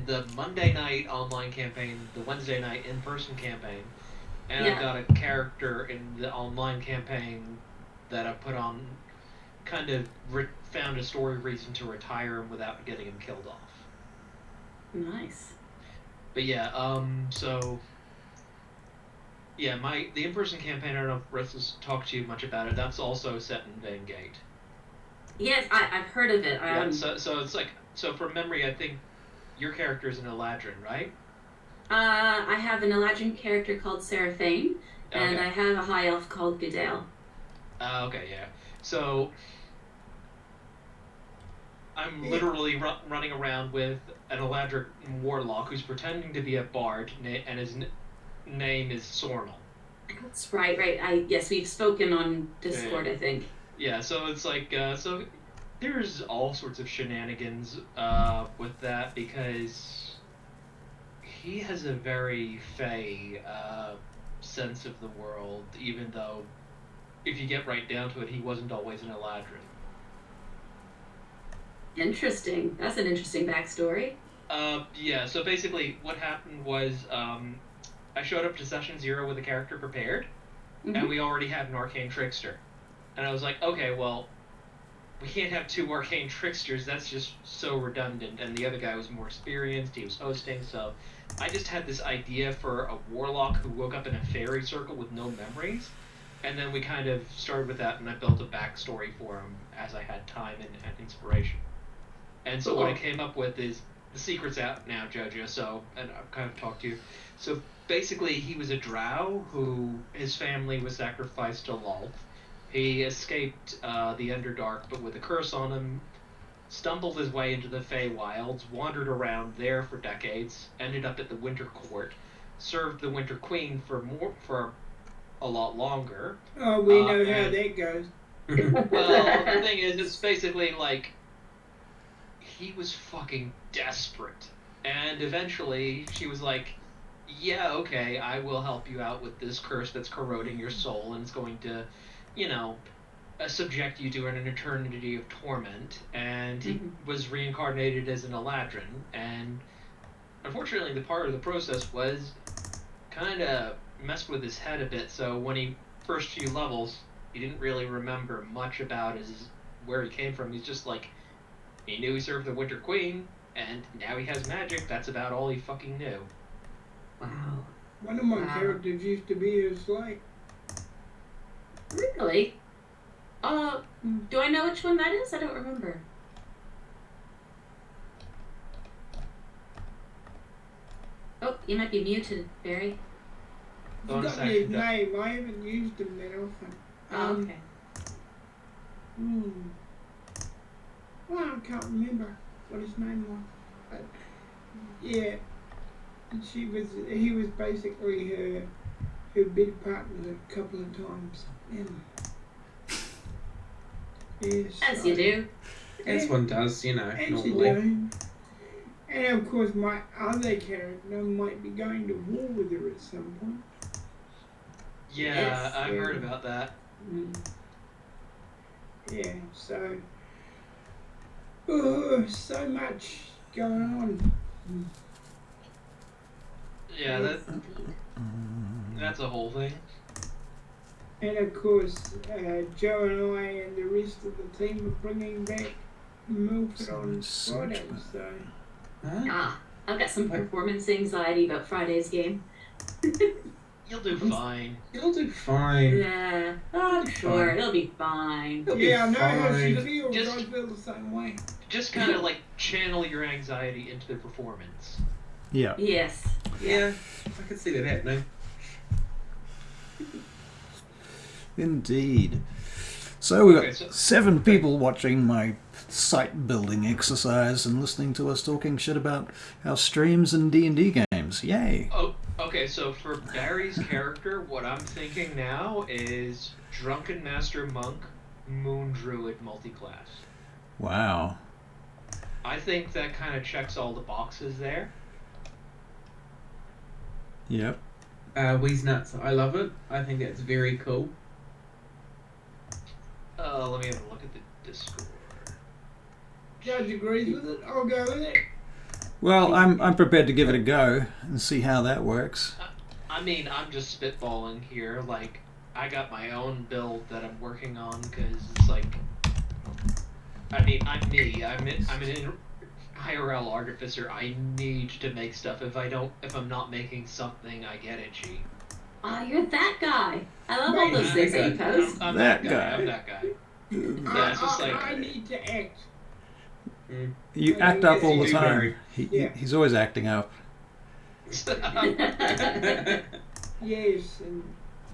the Monday night online campaign, the Wednesday night in-person campaign, and Yeah. I've got a character in the online campaign that I put on, kind of found a story reason to retire him without getting him killed off. Nice. But yeah, so yeah, the in-person campaign, I don't know if Russ has talked to you much about it. That's also set in Van Gate. Yes, I've heard of it. Yeah, so it's like, so from memory, I think your character is an Eladrin, right? I have an Eladrin character called Seraphine, and Okay. I have a high elf called Goodale. Okay, yeah. So I'm literally running around with an Eladrin warlock who's pretending to be a bard, and his name is Sornal. That's right. Yes, we've spoken on Discord, Yeah. I think. Yeah, so it's like, so there's all sorts of shenanigans with that, because he has a very fey sense of the world, even though, if you get right down to it, he wasn't always an Eladrin. Interesting. That's an interesting backstory. Yeah, so basically what happened was, I showed up to session 0 with a character prepared, and we already had an arcane trickster. And I was like, okay, well, we can't have 2 arcane tricksters, that's just so redundant, and the other guy was more experienced, he was hosting, so I just had this idea for a warlock who woke up in a fairy circle with no memories, and then we kind of started with that, and I built a backstory for him as I had time and inspiration. And so what I came up with is, the secret's out now, Jojo, so, and I've kind of talked to you, so basically he was a drow who, his family was sacrificed to Lolth. He escaped the Underdark, but with a curse on him, stumbled his way into the Feywilds, wandered around there for decades, ended up at the Winter Court, served the Winter Queen for a lot longer. Oh, we know how that goes. Well, the thing is, it's basically like, he was fucking desperate. And eventually, she was like, yeah, okay, I will help you out with this curse that's corroding your soul, and it's going to, you know, subject you to an eternity of torment. And he was reincarnated as an Eladrin, and unfortunately the part of the process was kind of messed with his head a bit, so when he first few levels, he didn't really remember much about where he came from. He's just like, he knew he served the Winter Queen, and now he has magic. That's about all he fucking knew. Wow. One of my characters used to be his slave. Really? Do I know which one that is? I don't remember. Oh, you might be muted, Barry. I've Bonus forgotten his action die. name. I haven't used him that often. Oh, okay. Well, I can't remember what his name was. But yeah, he was basically her bed partner a couple of times. And yes, As you do. As one does, you know, as you normally. do. And of course, my other character might be going to war with her at some point. Yeah, Yes. I've heard about that. Yeah, so so much going on. Yeah, Yes, indeed. that's a whole thing. And of course, Joe and I and the rest of the team are bringing back Milford on Friday, so Huh? I've got some performance anxiety about Friday's game. You'll do fine. It'll do fine. Yeah, I'm sure fine. it'll be fine. It'll yeah, I be know how she fine. feels. Just- I feel the same way. Just kind of like channel your anxiety into the performance. Yeah. Yes. Yeah, I can see that happening. Indeed. So we've got Okay, so- 7 people watching my site building exercise and listening to us talking shit about our streams and D&D games. Yay. Oh, okay. So for Barry's character, what I'm thinking now is Drunken Master Monk, Moon Druid multi-class. Wow. I think that kind of checks all the boxes there. Yep. Wheeze Nuts, I love it. I think that's very cool. Let me have a look at the Discord. Judge agrees with it. I'll go with it. Well, I'm prepared to give it a go and see how that works. I mean, I'm just spitballing here. Like, I got my own build that I'm working on because it's like, I mean, I'm me. I'm an IRL artificer. I need to make stuff. If I'm not making something, I get itchy. Oh, you're that guy. I love all those things that you post. I'm That that guy. guy. I'm that guy. Yeah, it's just like I need to act. You act up all the you do, time. Barry. He's always acting up. Yes, and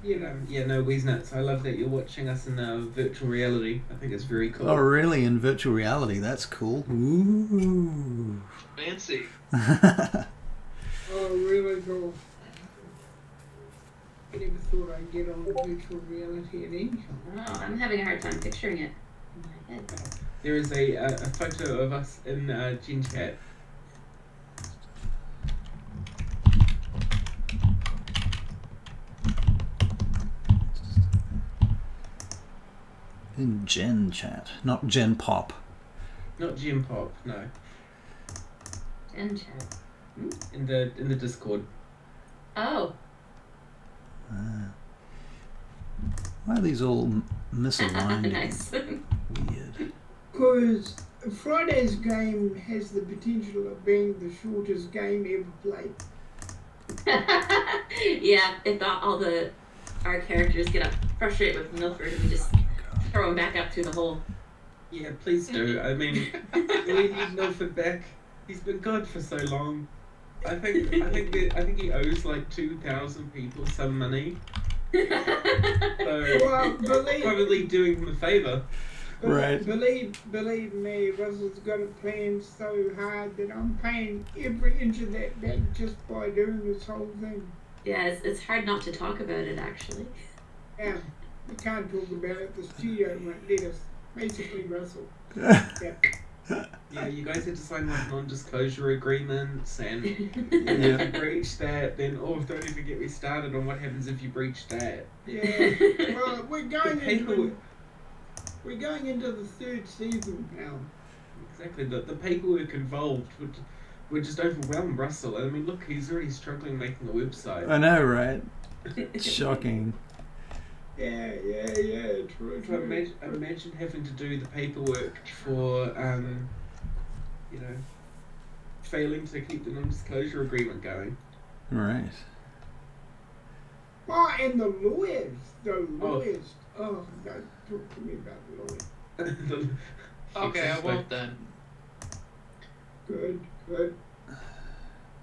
you know. Yeah, no, Wheeze Nuts, I love that you're watching us in virtual reality. I think it's very cool. Oh, really? In virtual reality? That's cool. Ooh. fancy. Oh, really cool. I never thought I'd get on virtual reality at any time. Oh, I'm having a hard time picturing it in my head. There is a photo of us in Gen Chat. In Gen Chat, not Gen Pop. Not Gen Pop, no. And chat. In the Discord. Oh. Why are these all misaligned? Nice. Weird. Because Friday's game has the potential of being the shortest game ever played. Yeah, if our characters get frustrated with Milford and we just throw him back up through the hole. Yeah, please do. I mean, we need Milford back. He's been gone for so long. I think he owes like 2,000 people some money. So Well, probably doing him a favour. Right. Believe me, Russell's got it planned so hard that I'm paying every inch of that back just by doing this whole thing. Yeah, it's hard not to talk about it, actually. Yeah, we can't talk about it. The studio won't let us. Basically, Russell. Yeah. Yeah, you guys had to sign like non-disclosure agreements, and if you breach that, then don't even get me started on what happens if you breach that. Yeah. Well, we're going into the third season now. Exactly, the paperwork involved would just overwhelm Russell. I mean, look, he's already struggling making a website. I know, right? It's shocking. Yeah, true. So imagine having to do the paperwork for, failing to keep the non-disclosure agreement going. Right. Oh, and the lawyers. Oh, don't talk to me about the lawyers. Okay, I won't then. Good. So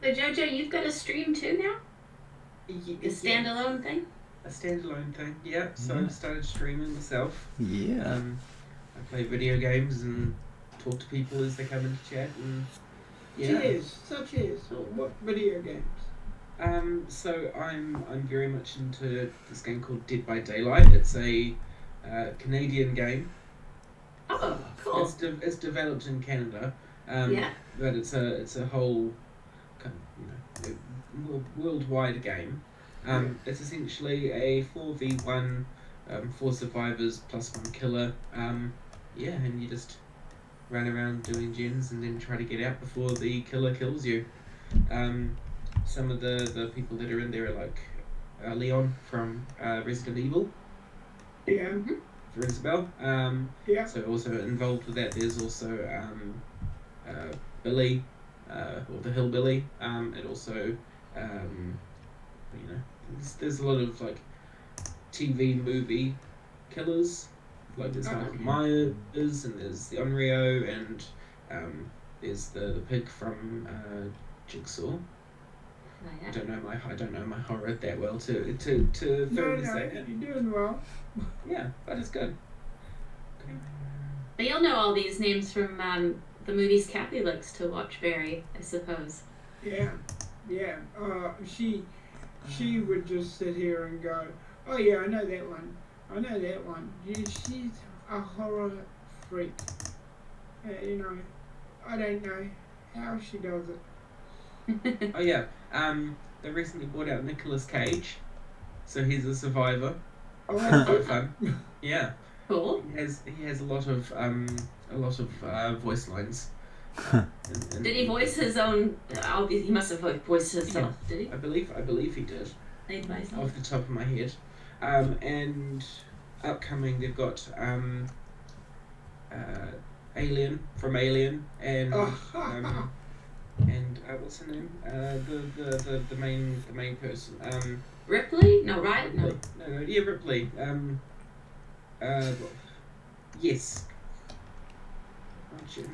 Jojo, you've got a stream too now? A standalone thing? A standalone thing, yeah. So I've started streaming myself. Yeah. I play video games and talk to people as they come into chat, and Such as what video games? So I'm very much into this game called Dead by Daylight. It's a Canadian game. Oh, cool. It's developed in Canada. Yeah. But it's a whole kind of, worldwide game. It's essentially a 4v1, 4 survivors plus 1 killer. And you just run around doing gens and then try to get out before the killer kills you. Some of the people that are in there are like Leon from Resident Evil. Yeah. For Isabel. Yeah. So also involved with that, there's also Billy, or the Hillbilly, and also there's a lot of like TV movie killers. Like there's Michael Myers, and there's the Onryo, and there's the pig from Jigsaw. Oh, yeah. I don't know my horror that well to film this that. You're doing well. Yeah, but it's good. But you'll know all these names from the movies Kathy likes to watch, Barry, I suppose. Yeah. She would just sit here and go, "Oh yeah, I know that one. She's a horror freak. I don't know how she does it." Oh yeah, they recently brought out Nicolas Cage, so he's a survivor. Oh, That's quite fun. Yeah, Cool. he has a lot of voice lines. Did he voice his own? He must have voiced himself, did he? I believe he did. Played by himself. Off the top of my head. And upcoming they've got Alien from Alien, and what's her name? The main person. Ripley? No, right? No. No, yeah, Ripley. Yes.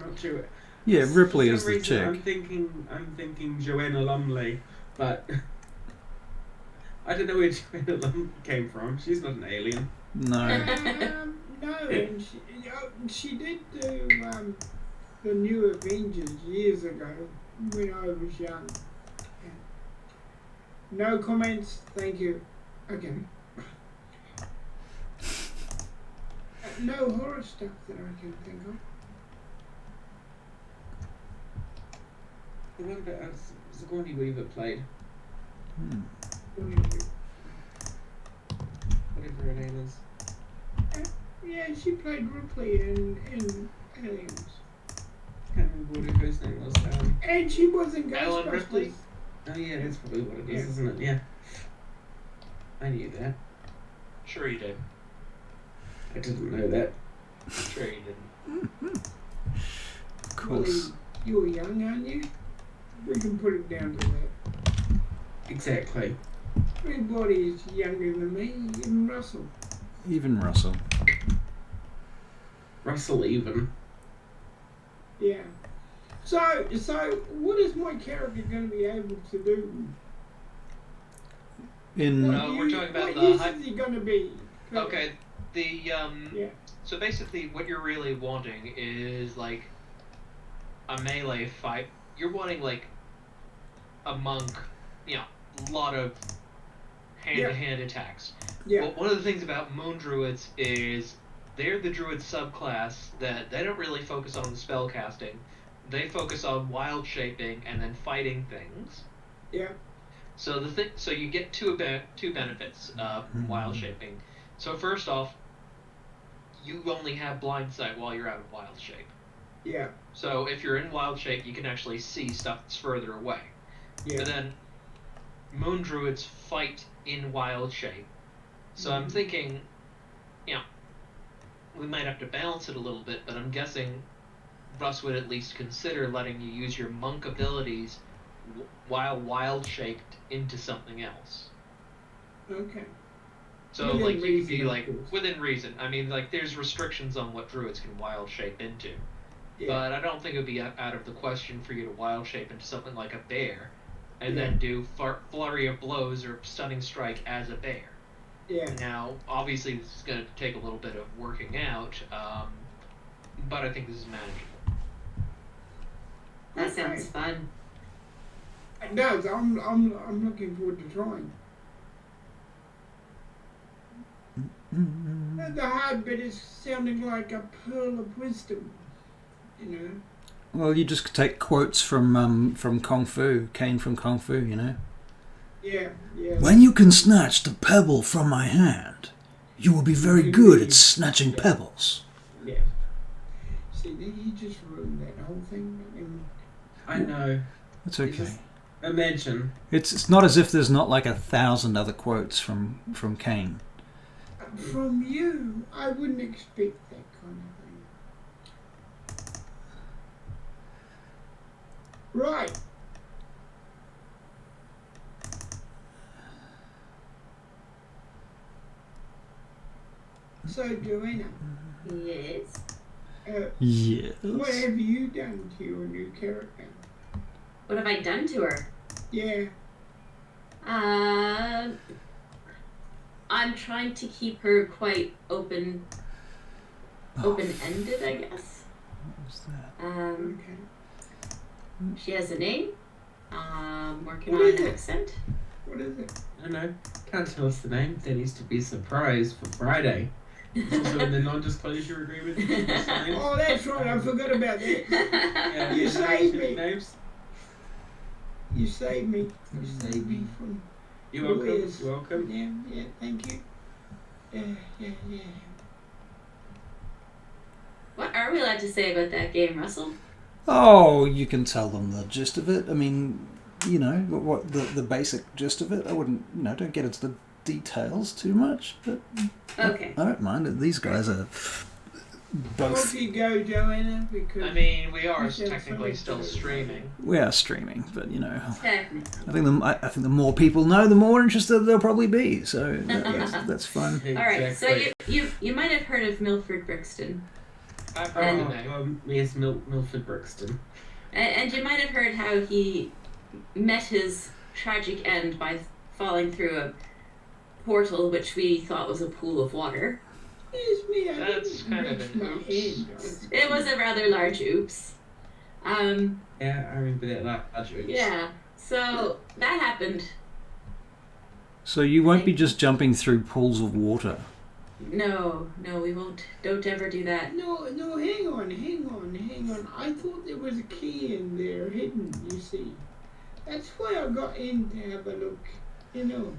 Not sure. Yeah, Ripley For is some the reason, chick. I'm thinking Joanna Lumley, but I don't know where Joanna Lumley came from. She's not an alien. No. No, and she did do the New Avengers years ago when I was young. Yeah. No comments, thank you. Okay. No horror stuff that I can think of. The one that Sigourney Weaver played, whatever her name is. Yeah, she played Ripley in Aliens. Can't remember what her first name was. And she was in Ellen Ripley? Ghostbusters. Oh yeah, that's probably what it is, Yeah. isn't it? Yeah. I knew that. Sure you did. I didn't know that. Sure you didn't. Of course. Well, you're young, aren't you? We can put it down to that. Exactly. Everybody's younger than me, even Russell. Even Russell. Russell even. Yeah. So what is my character going to be able to do? In No, we're talking about what the use high- is he going to be? Okay, Yeah. So basically, what you're really wanting is like a melee fight. You're wanting like a monk, a lot of hand-to-hand attacks. Yeah. Well, one of the things about moon druids is they're the druid subclass that they don't really focus on the spell casting. They focus on wild shaping and then fighting things. Yeah. So so you get two benefits of wild shaping. So first off, you only have blind sight while you're out of wild shape. Yeah. So if you're in wild shape, you can actually see stuff that's further away. Yeah. But then moon druids fight in wild shape. So I'm thinking, we might have to balance it a little bit, but I'm guessing Russ would at least consider letting you use your monk abilities while wild shaped into something else. Okay. So, Within like, you could reason, be, of like, course. within reason. I mean, like, there's restrictions on what druids can wild shape into. Yeah. But I don't think it would be out of the question for you to wild shape into something like a bear, and Yeah. then do flurry of blows or stunning strike as a bear. Yeah. Now, obviously, this is going to take a little bit of working out, but I think this is manageable. That sounds fun. It does. I'm looking forward to trying. The hard bit is sounding like a pearl of wisdom, you know. Well, you just take quotes from Kung Fu, Kane from Kung Fu, you know. Yeah, yeah. When you can snatch the pebble from my hand, you will be very good at snatching pebbles. Yeah. See, you just ruined that whole thing. I know. That's okay. Just imagine. It's not as if there's not like 1,000 other quotes from Kane. From you, I wouldn't expect that kind of thing. Right. So, Joanna. Yes. Yes. What have you done to your new character? What have I done to her? Yeah. I'm trying to keep her quite open-ended, I guess. What was that? Okay. She has a name. Working What on is an it? accent. What is it? I don't know. Can't tell us the name. That needs to be a surprise for Friday. It's also in the non-disclosure agreement. Oh, that's right. I forgot about that. Yeah, You saved me. names. You saved me. You saved me from. You're welcome. lawyers. You're welcome. Yeah. Thank you. Yeah. What are we allowed to say about that game, Russell? Oh, you can tell them the gist of it. I mean, you know, what the basic gist of it. I wouldn't, don't get into the details too much, but Okay. I don't mind. These guys are both. Off you go, Joanna, because I mean, we are You said technically something still to- streaming. We are streaming, but Technically. I think the more people know, the more interested they'll probably be. So that's fun. All right. So you might have heard of Milford Brixton, I've heard the name. Yes, Milford Brixton. and you might have heard how he met his tragic end by falling through a portal, which we thought was a pool of water. Excuse me, I That's didn't kind of reach an my oops. head. It was a rather large oops. Yeah, I remember that large oops. Yeah. So that happened. So you won't be just jumping through pools of water. No, we won't. Don't ever do that. No, hang on. I thought there was a key in there hidden, you see. That's why I got in to have a look, you know.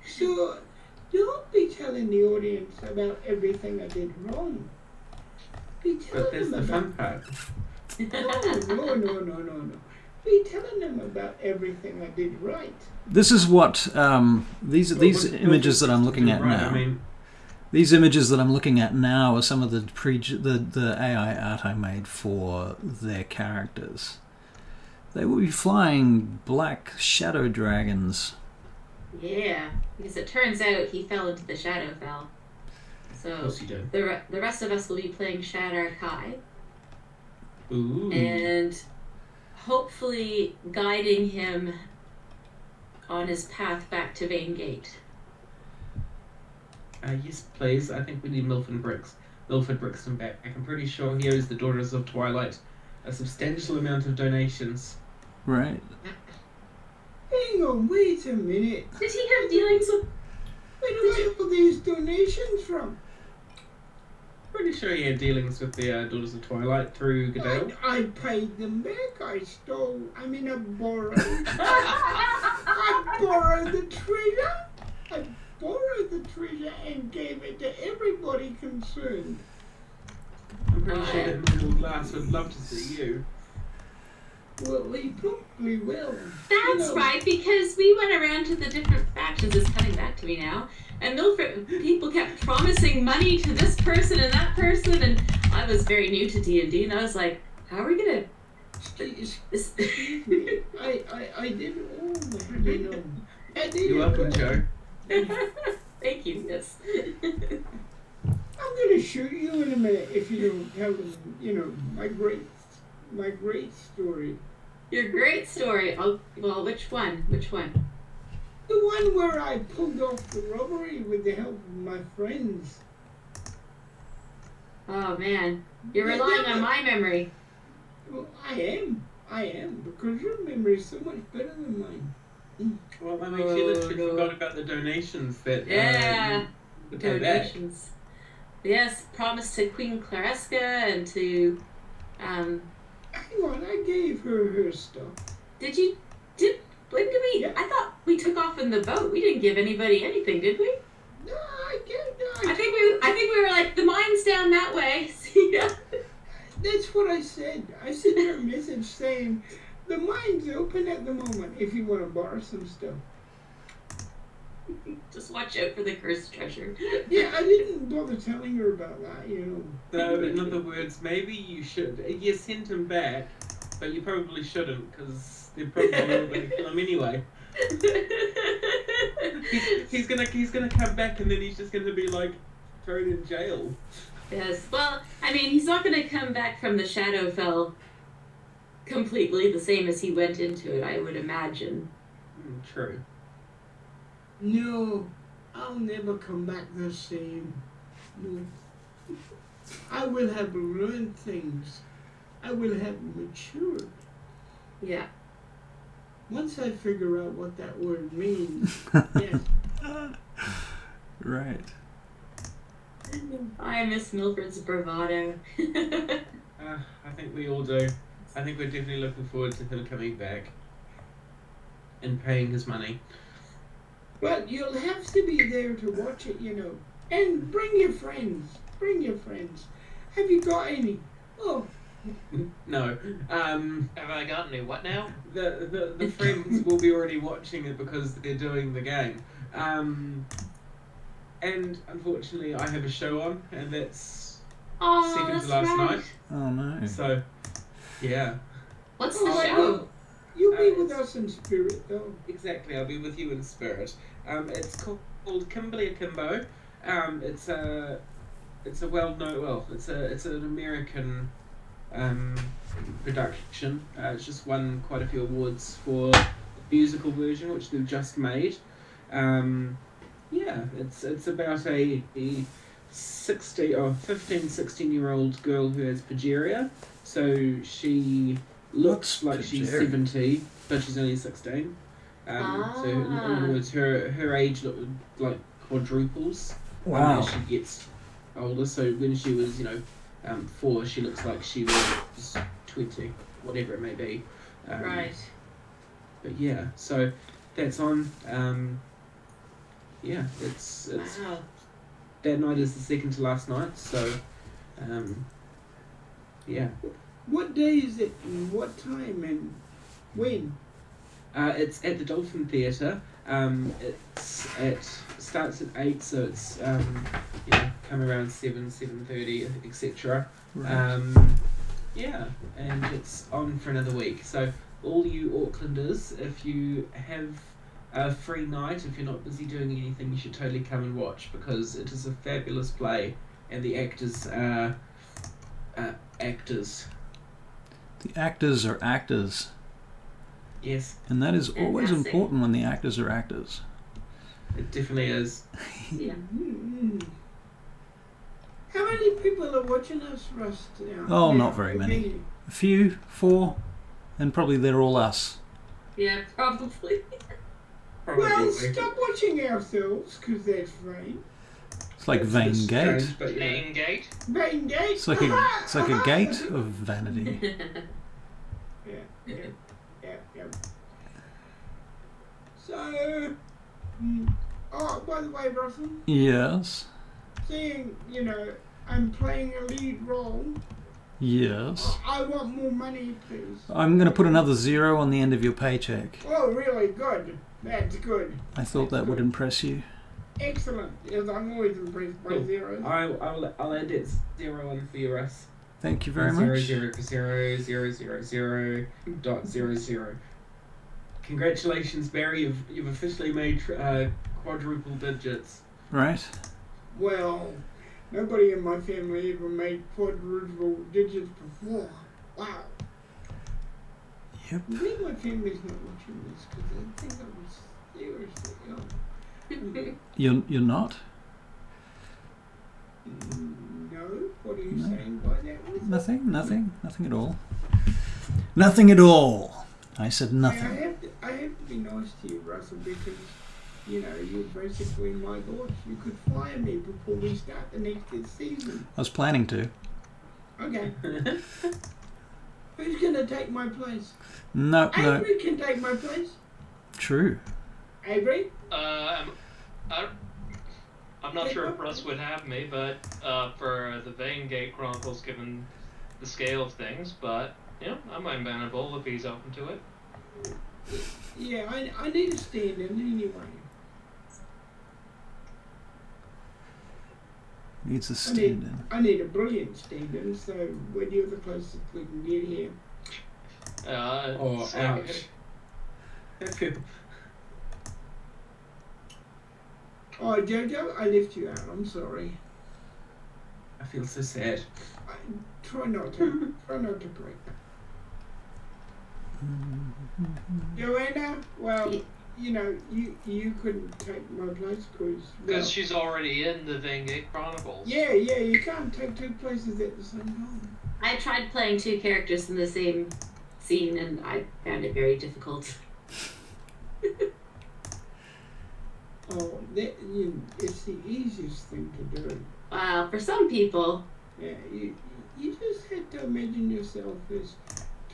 So, don't be telling the audience about everything I did wrong. Be telling But there's them the fun about... part. No. Be telling them about everything I did right. This is what these images that I'm looking at now. I mean, these images that I'm looking at now are some of the AI art I made for their characters. They will be flying black shadow dragons. Yeah, because it turns out he fell into the Shadowfell. of So course you do. the rest of us will be playing Shadar Kai Ooh. and hopefully guiding him on his path back to Vaingate. Yes, please. I think we need Milford Brixton back. I'm pretty sure he owes the Daughters of Twilight a substantial amount of donations. Right. Hang on, wait a minute. Did he have dealings with... Where do I get all these donations from? Pretty sure he had dealings with the Daughters of Twilight through Goodale. I paid them back. I borrowed. I borrowed the treasure. I borrowed the treasure and gave it to everybody concerned. I'm pretty sure that Middle Glass would love to see you. Well, he probably will. That's right, because we went around to the different factions. It's coming back to me now. And Milford, people kept promising money to this person and that person, and I was very new to D&D, and I was like, how are we gonna... Excuse me. I did all that, you know. I did. You're welcome, Joe. Thank you. Yes. I'm gonna shoot you in a minute if you don't tell them, my great story. Your great story. Oh, well, which one? Which one? The one where I pulled off the robbery with the help of my friends. Oh man, you're relying on my memory. Well, I am, because your memory is so much better than mine. Well, that makes you literally forgot about the donations that Yeah, you pay back. donations. Yes, promise to Queen Claresca and to Hang on, I gave her stuff. When did we? Yeah. I thought we took off in the boat. We didn't give anybody anything, did we? No, I can't. I think we were like, the mine's down that way. See ya. That's what I said. I sent her a message saying, the mine's open at the moment if you want to borrow some stuff. Just watch out for the cursed treasure. Yeah, I didn't bother telling her about that, So, in other words, maybe you should. You sent him back, but you probably shouldn't, because they're probably all going to kill him anyway. He's gonna come back, and then he's just gonna be like thrown in jail. Yes. Well, I mean, he's not going to come back from the Shadowfell completely the same as he went into it, I would imagine. True. No, I'll never come back the same. No. I will have learned things. I will have matured. Yeah. Once I figure out what that word means, yes. Right. I miss Milford's bravado. I think we all do. I think we're definitely looking forward to him coming back and paying his money. But you'll have to be there to watch it, And bring your friends. Bring your friends. Have you got any? Oh. No. Have I got any what now? The friends will be already watching it because they're doing the game. And unfortunately, I have a show on, and that's second That's to last right. night. Oh no. So, yeah. What's the Oh, show? You'll be with us in spirit, though. Exactly, I'll be with you in spirit. It's called Kimberly Akimbo. It's a well-known. Well, it's an American production. It's just won quite a few awards for the musical version, which they've just made. Yeah, it's about a 16-year-old girl who has progeria. So she looks like she's 70, but she's only 16. So in other words, her age like quadruples Wow. as she gets older. So when she was 4, she looks like she was 20, whatever it may be. Right. But yeah, so that's on. Yeah, it's Wow. that night is the second to last night. So, yeah. What day is it, and what time, and when? It's at the Dolphin Theatre. It starts at 8, so it's come around 7:30, etc. Right. Yeah, and it's on for another week. So all you Aucklanders, if you have a free night, if you're not busy doing anything, you should totally come and watch, because it is a fabulous play, and the actors are actors. The actors are actors. Yes, And that is always Fantastic. important when the actors are actors. it definitely is. Yeah. Mm-hmm. How many people are watching us, Rust? Oh, not very many. A few, 4, and probably they're all us. Yeah, probably. Well, Probably. stop watching ourselves, because that's right. It's like It's Vain Gate. strange, but, Main gate. Bang gate. It's like a gate of vanity. Yeah. So, oh, by the way, Russell, Yes. seeing, I'm playing a lead role, Yes. I want more money, please. I'm going to put another 0 on the end of your paycheck. Oh, really? Good. That's good. I thought that would impress you. Excellent. Yes, I'm always impressed by Cool. zeros. I'll add that 0 on for you, Russ. Thank you very much. 0.0000. Congratulations, Barry. You've officially made quadruple digits. Right? Well, nobody in my family ever made quadruple digits before. Wow. Yep. I think my family's not watching this because I think I was seriously ill. You're not? No? What are you No. saying by that? Nothing at all. Nothing at all. I said nothing. I have to be nice to you, Russell, because, you know, you're basically my boss. You could fire me before we start the next season. I was planning to. Okay. Who's going to take my place? No. Avery can take my place. True. Avery? I'm not sure if Russ would have me, but for the Vangate Chronicles, given the scale of things, but you know, I'm amenable if he's open to it. Yeah, I need a stand-in anyway. Needs a stand-in. I need a brilliant stand-in, so when you're the closest we can get here. Oh, ouch. Oh, Jojo, I left you out. I'm sorry. I feel so sad. Try not to. Try not to break. Joanna, well, you know, you couldn't take my place because she's already in the Vangate Chronicles. Yeah, you can't take two places at the same time. I tried playing two characters in the same scene, and I found it very difficult. Oh, it's the easiest thing to do. Wow, for some people. Yeah, you just have to imagine yourself as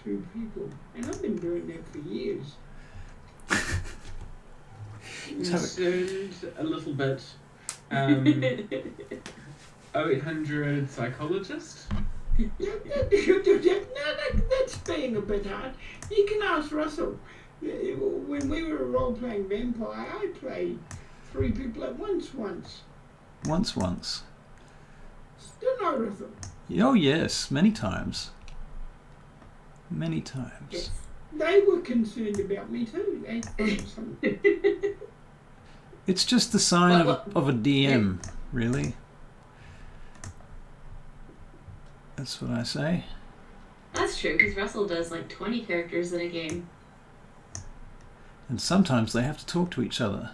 two people, and I've been doing that for years. Concerned a little bit. 0800 psychologist? No, that's being a bit hard. You can ask Russell. When we were role-playing Vampire, I played 3 people at once. Once. Didn't I, Russell? Oh, yes. Many times. Yes. They were concerned about me too. It's just the sign of a DM, really. That's what I say. That's true, because Russell does like 20 characters in a game. And sometimes they have to talk to each other.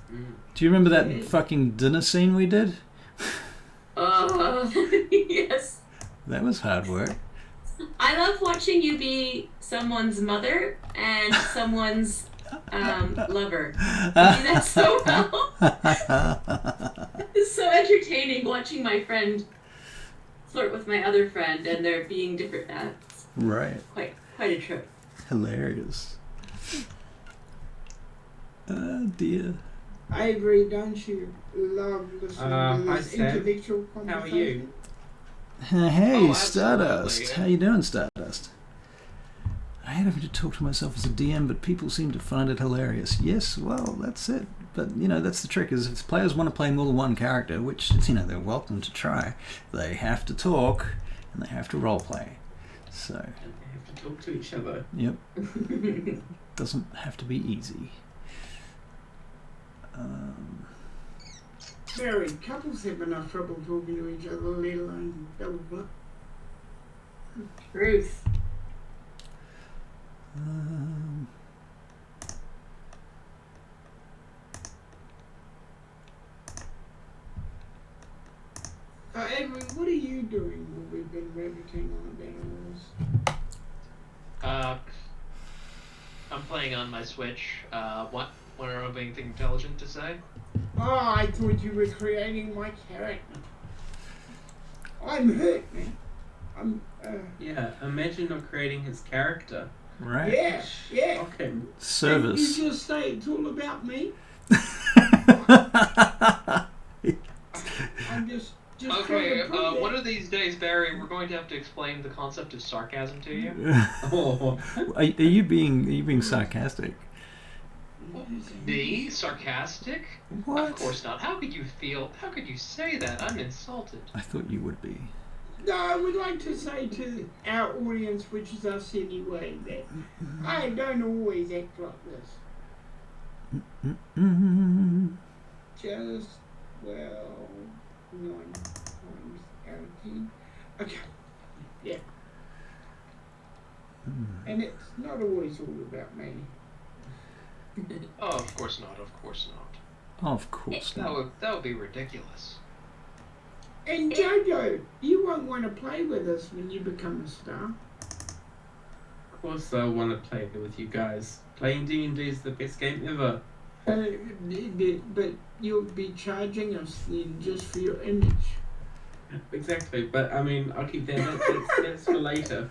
Do you remember that fucking dinner scene we did? Yes. That was hard work. I love watching you be someone's mother and someone's lover. You do that so well. It's so entertaining watching my friend flirt with my other friend, and they're being different. Right. Quite a trip. Hilarious. Oh dear. Avery, don't you love listening to this intellectual conversation? How are you? Hey, Stardust. How you doing, Stardust? I hate having to talk to myself as a DM, but people seem to find it hilarious. Yes, well, that's it. But, you know, that's the trick, is if players want to play more than one character, which, you know, they're welcome to try, they have to talk, and they have to roleplay. So... And they have to talk to each other. Yep. Doesn't have to be easy. Barry, couples have enough trouble talking to each other, let alone double bluff. Truth. Avery, what are you doing while we've been rabbiting on about all this? I'm playing on my Switch. What I don't have anything intelligent to say. Oh, I thought you were creating my character. I'm hurt, man. Yeah, imagine not creating his character. Right. Yeah. Okay. Service. You just say it's all about me. I'm just okay, one of these days, Barry, we're going to have to explain the concept of sarcasm to you. Oh. Are you being sarcastic? Me? Sarcastic? What? Of course not. How could you say that? I'm insulted. I thought you would be. No, I would like to say to our audience, which is us anyway, that I don't always act like this. Just, well, 9 times out of 10. Okay, yeah. And it's not always all about me. Oh, of course not. Of course not. Of course not. That would be ridiculous. And Jojo, you won't want to play with us when you become a star. Of course I want to play with you guys. Playing D&D is the best game ever. But you'll be charging us then just for your image. Exactly, but I mean, I'll keep that. That's for later.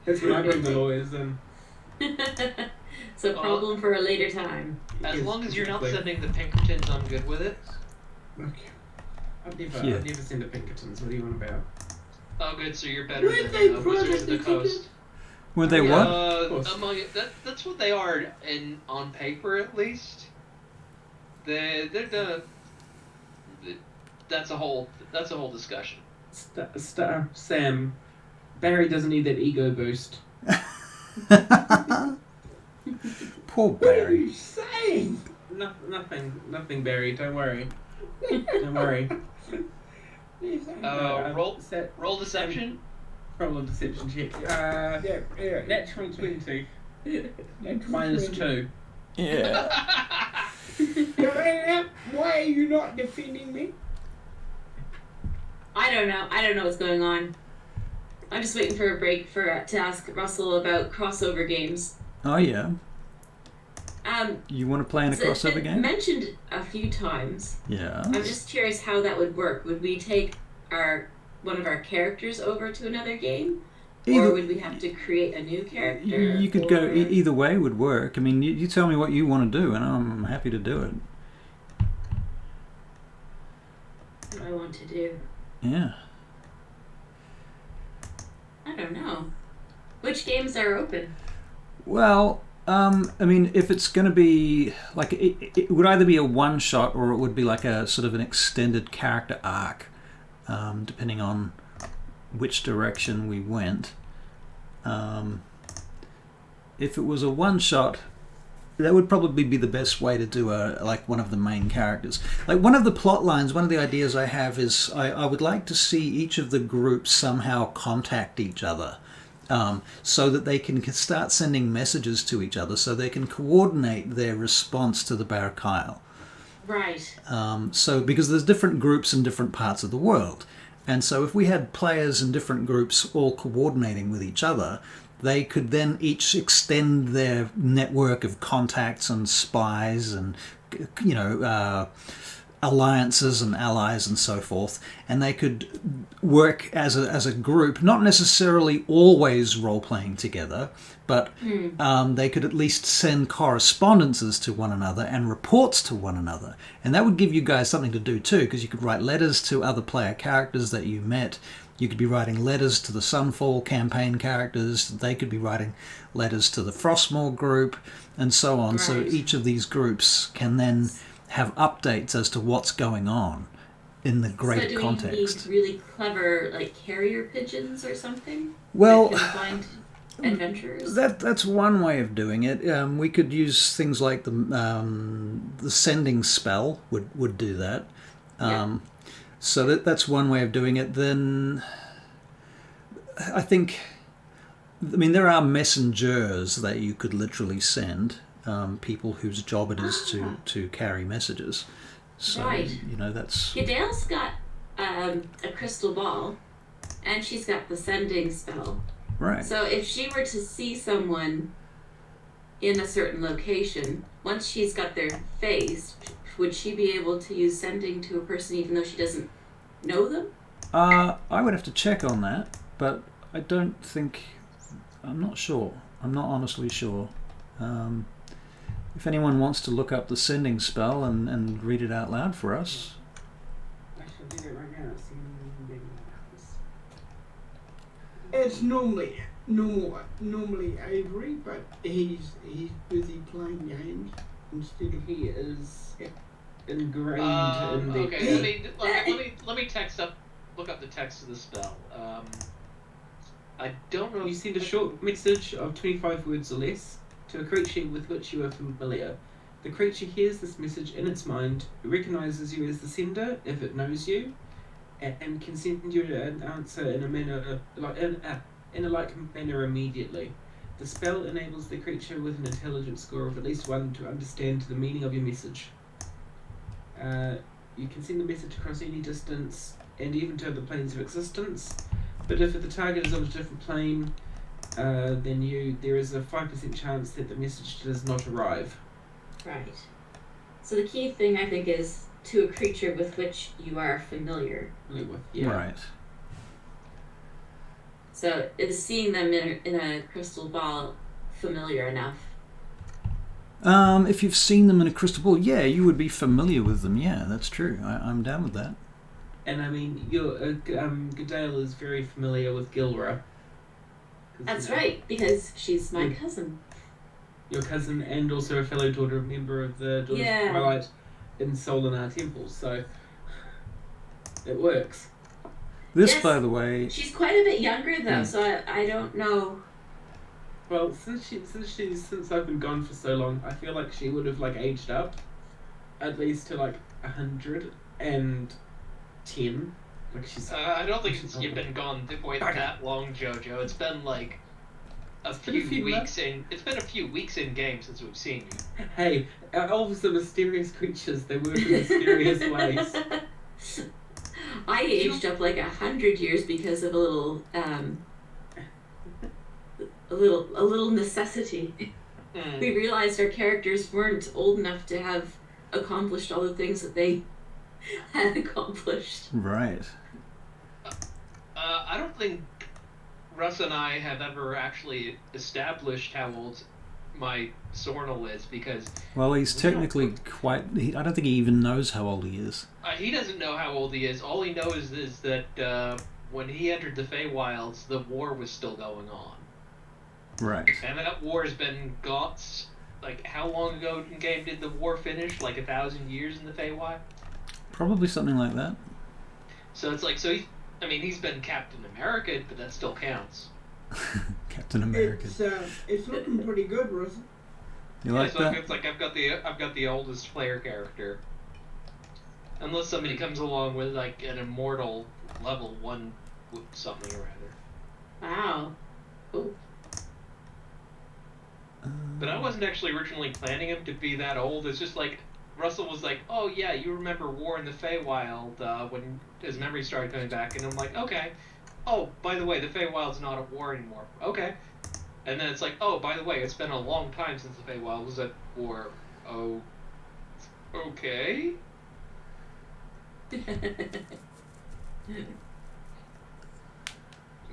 That's when I bring the lawyers in. It's a problem for a later time. As long as you're not exactly. sending the Pinkertons, I'm good with it. Okay. I'd never send the Pinkertons. What do you want about? Oh, good. So you're better Weren't they than Wizards of the privately Coast. Were they what? That's what they are on paper, at least. That's a whole discussion. Sam, Barry doesn't need that ego boost. Poor What are Barry. you saying? Nothing, Barry. Don't worry. Don't worry. Roll deception. Roll a deception check. Yeah. Natural 20. Natural Minus 20. 2. Yeah. Why are you not defending me? I don't know what's going on. I'm just waiting for a break to ask Russell about crossover games. Oh yeah. You want to play in a crossover game? Mentioned a few times. Yeah. I'm just curious how that would work. Would we take one of our characters over to another game? Or would we have to create a new character? You could go either way would work. I mean, you tell me what you want to do, and I'm happy to do it. What do I want to do? Yeah. I don't know. Which games are open? Well, I mean, if it's going to be like it would either be a one shot or it would be like a sort of an extended character arc, depending on which direction we went. If it was a one shot, that would probably be the best way to do like one of the main characters. Like one of the plot lines, one of the ideas I have is I would like to see each of the groups somehow contact each other, so that they can start sending messages to each other, so they can coordinate their response to the Barkyle. Right. So because there's different groups in different parts of the world. And so if we had players in different groups all coordinating with each other, they could then each extend their network of contacts and spies and, alliances and allies and so forth. And they could work as a group, not necessarily always role-playing together, but they could at least send correspondences to one another and reports to one another. And that would give you guys something to do too, because you could write letters to other player characters that you met. You could be writing letters to the Sunfall campaign characters. They could be writing letters to the Frostmoor group, and so on. Right. So each of these groups can then have updates as to what's going on in the great context. So do we need really clever, like, carrier pigeons or something? Well, that can find adventurers? That's one way of doing it. We could use things like the sending spell would do that. So that's one way of doing it. Then I think, there are messengers that you could literally send, people whose job it is to carry messages. So, right. That's... Gadale's got a crystal ball, and she's got the sending spell. Right. So if she were to see someone in a certain location, once she's got their face, would she be able to use sending to a person even though she doesn't know them? I would have to check on that, but I don't think... I'm not sure. I'm not honestly sure. If anyone wants to look up the sending spell and read it out loud for us... I shall do it right now. It's normally Avery, but he's busy playing games instead of... He is ingrained in the... Okay, let me text up look up the text of the spell. I don't know. You send a short message of 25 words or less to a creature with which you are familiar. The creature hears this message in its mind, recognizes you as the sender if it knows you, and can send you an answer in a manner in a like manner immediately. The spell enables the creature with an intelligence score of at least 1 to understand the meaning of your message. You can send the message across any distance and even to other planes of existence. But if the target is on a different plane, then there is a 5% chance that the message does not arrive. Right. So the key thing, I think, is to a creature with which you are familiar. Yeah. Right. So is seeing them in a crystal ball familiar enough? If you've seen them in a crystal ball, yeah, you would be familiar with them. Yeah, that's true. I'm down with that. And I mean, Goodale is very familiar with Gilra. That's right, because she's my cousin. Your cousin, and also a fellow daughter, member of the Daughters of Twilight in Solinar Temple, so it works. This, Yes. by the way... She's quite a bit younger, though, so I don't know. Well, since I've been gone for so long, I feel like she would have aged up, at least to 110. I don't think you've been gone quite that long, JoJo. It's been a few weeks in. It's been a few weeks in game since we've seen you. Hey, elves are mysterious creatures. They work in mysterious ways. I aged up 100 years because of a little necessity. We realized our characters weren't old enough to have accomplished all the things that they had accomplished. Right. I don't think Russ and I have ever actually established how old my Sornal is, because... Well, he's technically quite... I don't think he even knows how old he is. He doesn't know how old he is. All he knows is that when he entered the Feywilds, the war was still going on. Right. And that war's been got... how long ago in game did the war finish? 1,000 years in the Feywild? Probably something like that. So it's he's been Captain America, but that still counts. Captain America. It's looking pretty good, Russell. You like that? It's I've got the oldest player character. Unless somebody comes along with an immortal level 1 something or other. Wow. Cool. But I wasn't actually originally planning him to be that old. It's just Russell was oh yeah, you remember War in the Feywild when his memory started coming back, and I'm okay. Oh, by the way, the Feywild's not at war anymore. Okay. And then it's oh, by the way, it's been a long time since the Feywild was at war. Oh, okay.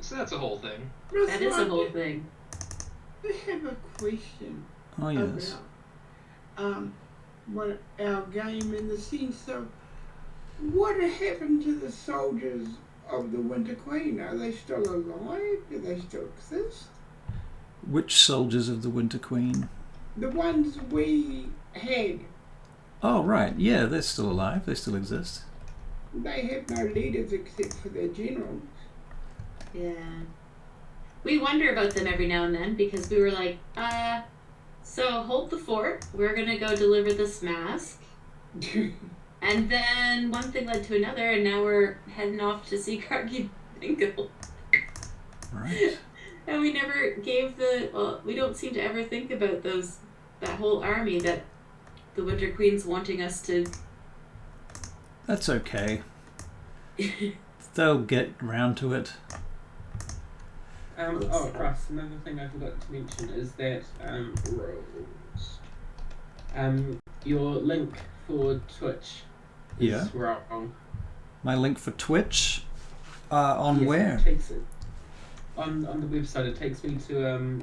So that's a whole thing. Russell, That is a whole thing. I have a question. Oh, yes. About, what our game in the sense of what happened to the soldiers of the Winter Queen? Are they still alive? Do they still exist? Which soldiers of the Winter Queen? The ones we had. Oh, right. Yeah, they're still alive. They still exist. They have no leaders except for their generals. Yeah. We wonder about them every now and then because we were so hold the fort. We're going to go deliver this mask. And then one thing led to another, and now we're heading off to see KIRKBY Bingle. Right. And we never gave we don't seem to ever think about that whole army that the Winter Queen's wanting us to... That's okay. They'll get round to it. Russ, another thing I forgot to mention is that, your link for Twitch is wrong. My link for Twitch? On where? On the website, it takes me to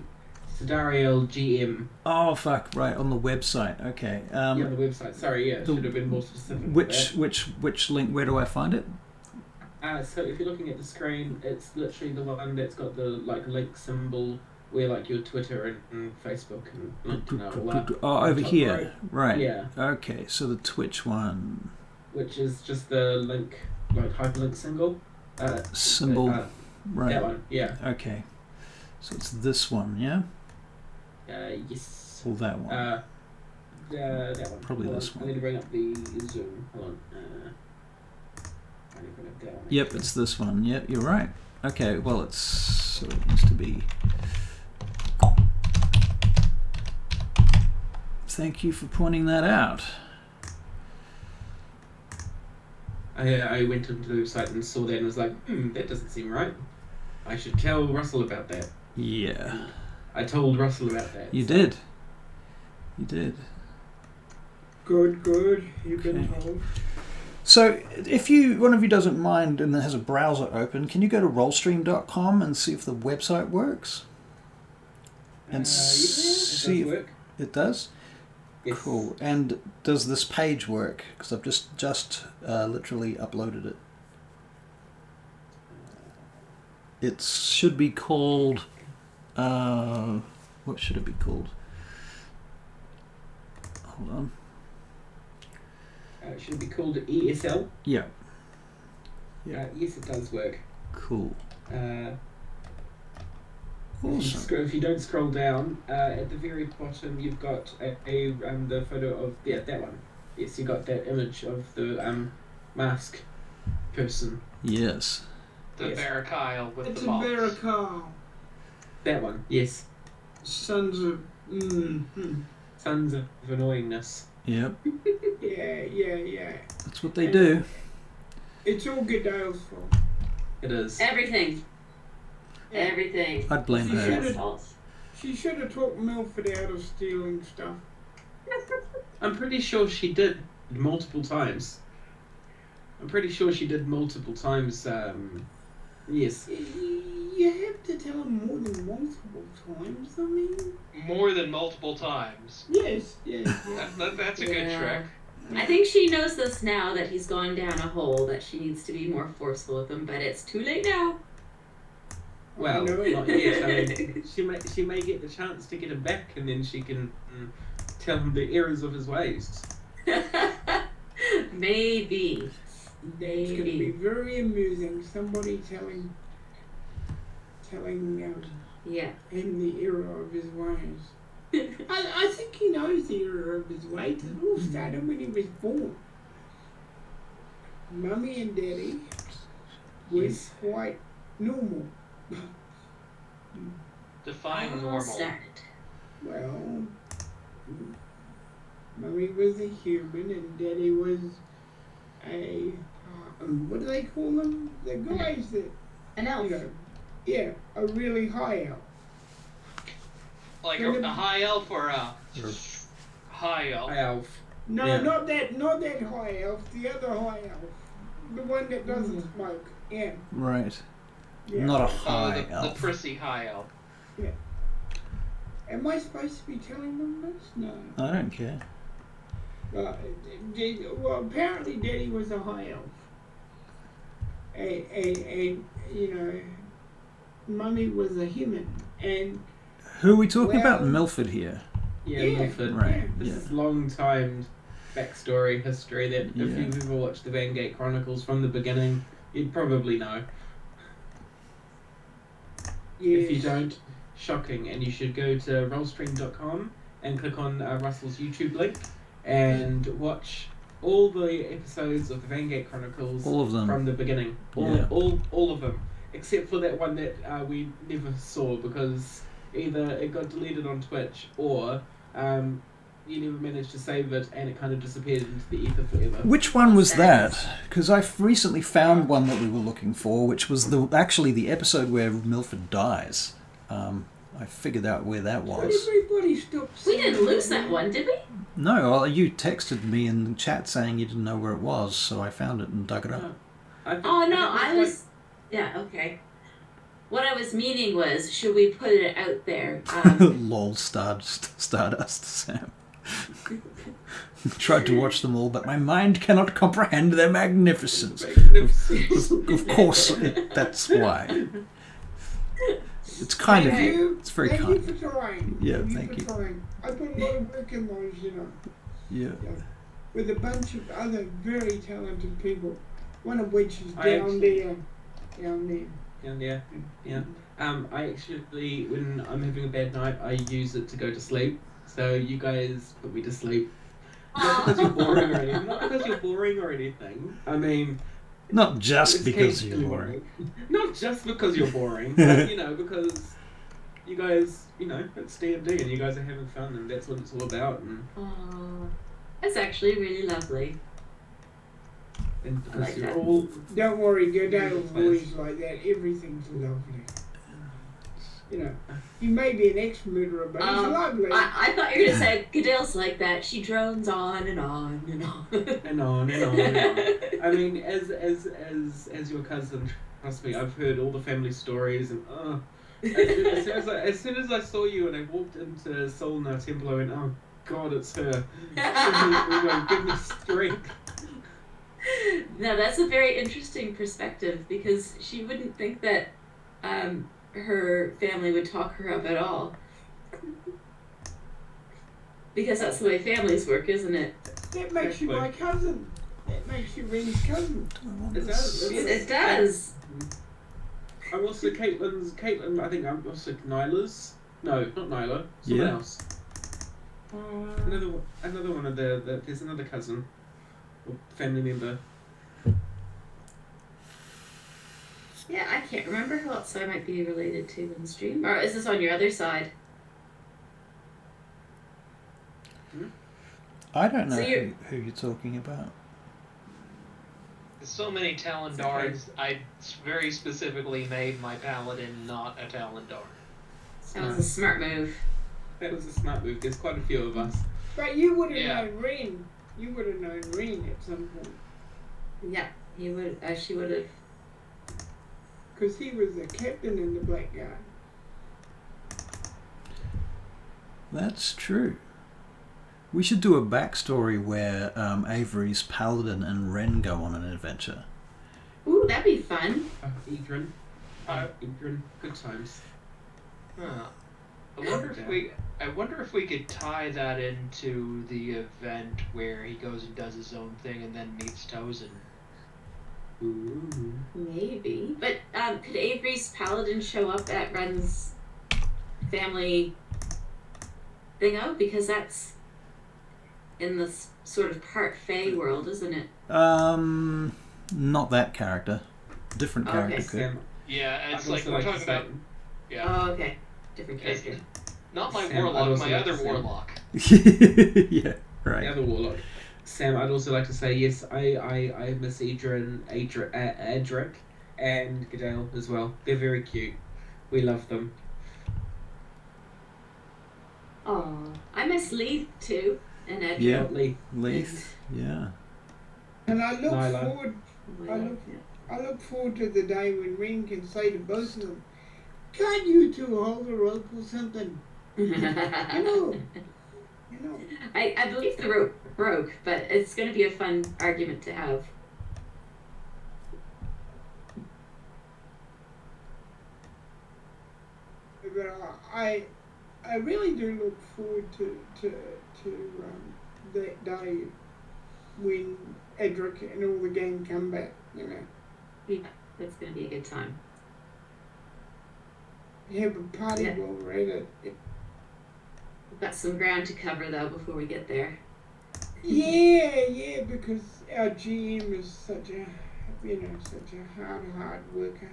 Dariel GM. Oh, fuck, right, on the website, okay. On the website, sorry, should have been more specific. Which link, where do I find it? So if you're looking at the screen, it's literally the one that's got the link symbol where your Twitter and Facebook and LinkedIn are all up. Oh, over here, right. Yeah. Okay, so the Twitch one. Which is just the link, hyperlink symbol. symbol. Right. That one, yeah. Okay. So it's this one, yeah? Yes. Or that one? That one. Probably Hold this on. one. I need to bring up the Zoom. Hold on. I need to bring up that one. Yep, it's this one. Yep, you're right. Okay, well, so it needs to be. Thank you for pointing that out. I went into the website and saw that and was like, that doesn't seem right. I should tell Russell about that. Yeah. I told Russell about that. You did. You did. Good. You've been told. So, if one of you doesn't mind and has a browser open, can you go to ROLESTREAM.com and see if the website works? And see it does work. It does? Yes. Cool. And does this page work? Because I've just literally uploaded it. It should be called... what should it be called? Hold on. Should it be called ESL? Yeah. Yes, it does work. Cool. Awesome. Awesome. If you don't scroll down, at the very bottom you've got the photo of that one. Yes, you got that image of the mask person. Yes. The Barakyle with It's the a box. Barakyle. That one, yes. Sons of... Sons of annoyingness. Yep. Yeah. That's what they do. It's all Goodale's fault. It is. Everything. Everything. I'd blame She her. should've- Fault. She should have talked Milford out of stealing stuff. I'm pretty sure she did multiple times. Yes. You have to tell him more than multiple times, I mean. More than multiple times. Yes. That's a good Yeah. trick. I think she knows this now that he's gone down a hole, that she needs to be more forceful with him, but it's too late now. Well, I know. not yet. I mean, she may get the chance to get him back, and then she can tell him the errors of his ways. Maybe. It's going to be very amusing. Somebody telling Yeah. him the error of his ways. I think he knows the error of his ways. It all started when he was born. Mummy and Daddy was quite normal. Define All normal. started. Well, Mummy was a human and Daddy was a... what do they call them? The guys that... An elf. Yeah, a really high elf. Like a high elf or a high elf? Hi, Alf. No, Yeah. not that high elf. The other high elf, the one that doesn't smoke. Yeah. Right. Yeah. Not a Oh, high the elf. prissy high elf. Am I supposed to be telling them this? No. I don't care. Well, apparently Daddy was a high elf. And Mummy was a human. And Who are we talking Well- about? Milford here. Yeah, Yeah. Milford. Right. This Yeah. is long-time backstory, history that if Yeah. you've ever watched the Vangate Chronicles from the beginning, you'd probably know. If you don't, shocking. And you should go to RollStream.com and click on Russell's YouTube link and watch all the episodes of the Vangate Chronicles All of them. from the beginning. Yeah. All of them. Except for that one that we never saw because either it got deleted on Twitch or you never managed to save it and it kind of disappeared into the ether forever. Which one was that? Because I've recently found one that we were looking for, which was actually the episode where Milford dies. I figured out where that was. Everybody stopped We saying didn't lose that one, did we? No, well, you texted me in the chat saying you didn't know where it was, so I found it and dug it up. Oh, no, I was... Yeah, okay. What I was meaning was, should we put it out there? Lol, Stardust, Sam. Tried to watch them all, but my mind cannot comprehend their magnificence. Of course, that's why. It's kind of you. It's very thank kind. you for trying. Yeah, thank you. Trying. I put a lot of work in those, Yeah. with a bunch of other very talented people. One of which is I down there. down there. Down there. Yeah. I actually, when I'm having a bad night, I use it to go to sleep. So you guys put me to sleep. Not because you're boring or anything. Not because you're boring or anything. I mean, Not just it's because occasionally you're boring. Not just because you're boring, but because you guys, it's D&D and you guys are having fun, and that's what it's all about. And That's actually really lovely. because like you're that. all Don't worry, Godale's Yes. always like that. Everything's lovely. He may be an ex-murderer, but he's lovely. I thought you were going to say Goodale's like that. She drones on and on and on. and on and on and on. I mean, as your cousin, trust me, I've heard all the family stories, and as soon as I saw you and I walked into Solna Temple, I went, oh God, it's her. Give me strength. Now that's a very interesting perspective, because she wouldn't think that her family would talk her up at all. Because that's the way families work, isn't it? That makes you my cousin. That makes you Ren's cousin. It does. It does. I'm also Caitlin, I think I'm also Nyla's. No, not Nyla. Someone else. Another one of there's another cousin or family member. Yeah, I can't remember who else I might be related to in the stream. Or is this on your other side? I don't know So who you're talking about. There's so many Talendards. I very specifically made my paladin not a Talendar. That was a smart move. That was a smart move. There's quite a few of us. But you would have known Ren. You would have known Ren at some point. Yeah, he would. She would have. Because he was the captain in the Blackguard. That's true. We should do a backstory where Avery's paladin and Ren go on an adventure. Ooh, that'd be fun. Idrin. Idrin. Good times. Huh. I wonder if we could tie that into the event where he goes and does his own thing and then meets Tozen. Ooh. Maybe. But could Avery's paladin show up at Ren's family thingo? Because that's in the sort of part Fae world, isn't it? Not that character. Different character Okay. could. Sam, Yeah, it's I'd like also we're to talking say- about. Yeah. Oh, okay. Different character. Not my Sam, I'd warlock, also my like to other say- warlock. Yeah, the right. other warlock. Sam, I'd also like to say yes. I miss Adric, and Godale as well. They're very cute. We love them. Oh, I miss Leith too, and Edric. Yeah. Lee. Leith, yeah. And I look Nyla. forward. I look forward to the day when Ren can say to both of them, "Can't you two hold a rope or something?" You know. I believe the rope broke, but it's going to be a fun argument to have. But I really do look forward to that day when Edric and all the gang come back. Yeah, that's going to be a good time. Have a party Yeah. while we're at it. We've got some ground to cover though before we get there. Yeah, because our GM is such a hard worker.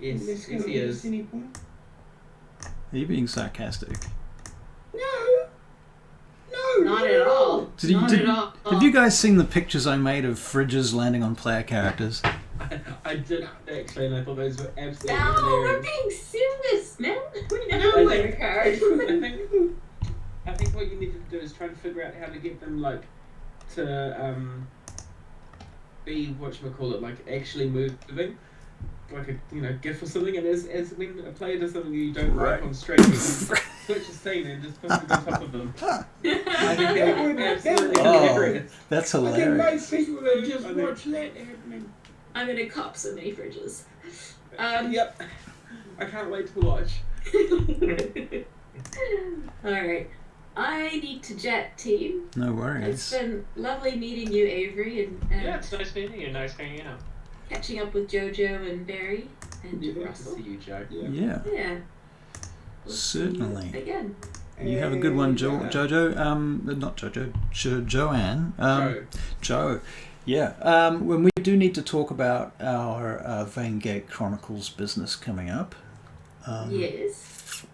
Yes, That's yes gonna he give us is. any point. Are you being sarcastic? No, Not at all. Did you- Not did- at all. Have you guys seen the pictures I made of fridges landing on player characters? I did actually, and I thought those were absolutely No, we're hilarious. being serious, man. We know I your card. I think what you need to do is try and figure out how to get them to be whatchamacallit, like actually moving, like a GIF or something. And as when a player does something you don't like on stream, you can switch a scene and just put it on top of them. I think that would be absolutely Oh. hilarious. That's I think hilarious. most people that just I think- watch that happening. I'm going to cop so many fridges. Yep. I can't wait to watch. Alright. I need to jet, team. No It's worries. been lovely meeting you, Avery, and Yeah, it's nice meeting you. Nice hanging out. catching up with JoJo and Barry and Yeah. Good to Russell. see you, Joe. Yeah, Yeah. We'll see you certainly. again. You have a good one, And, Jojo. Not Jojo, Joanne. Joe. Joe. Yeah. When we do need to talk about our Veingate Chronicles business coming up. Yes.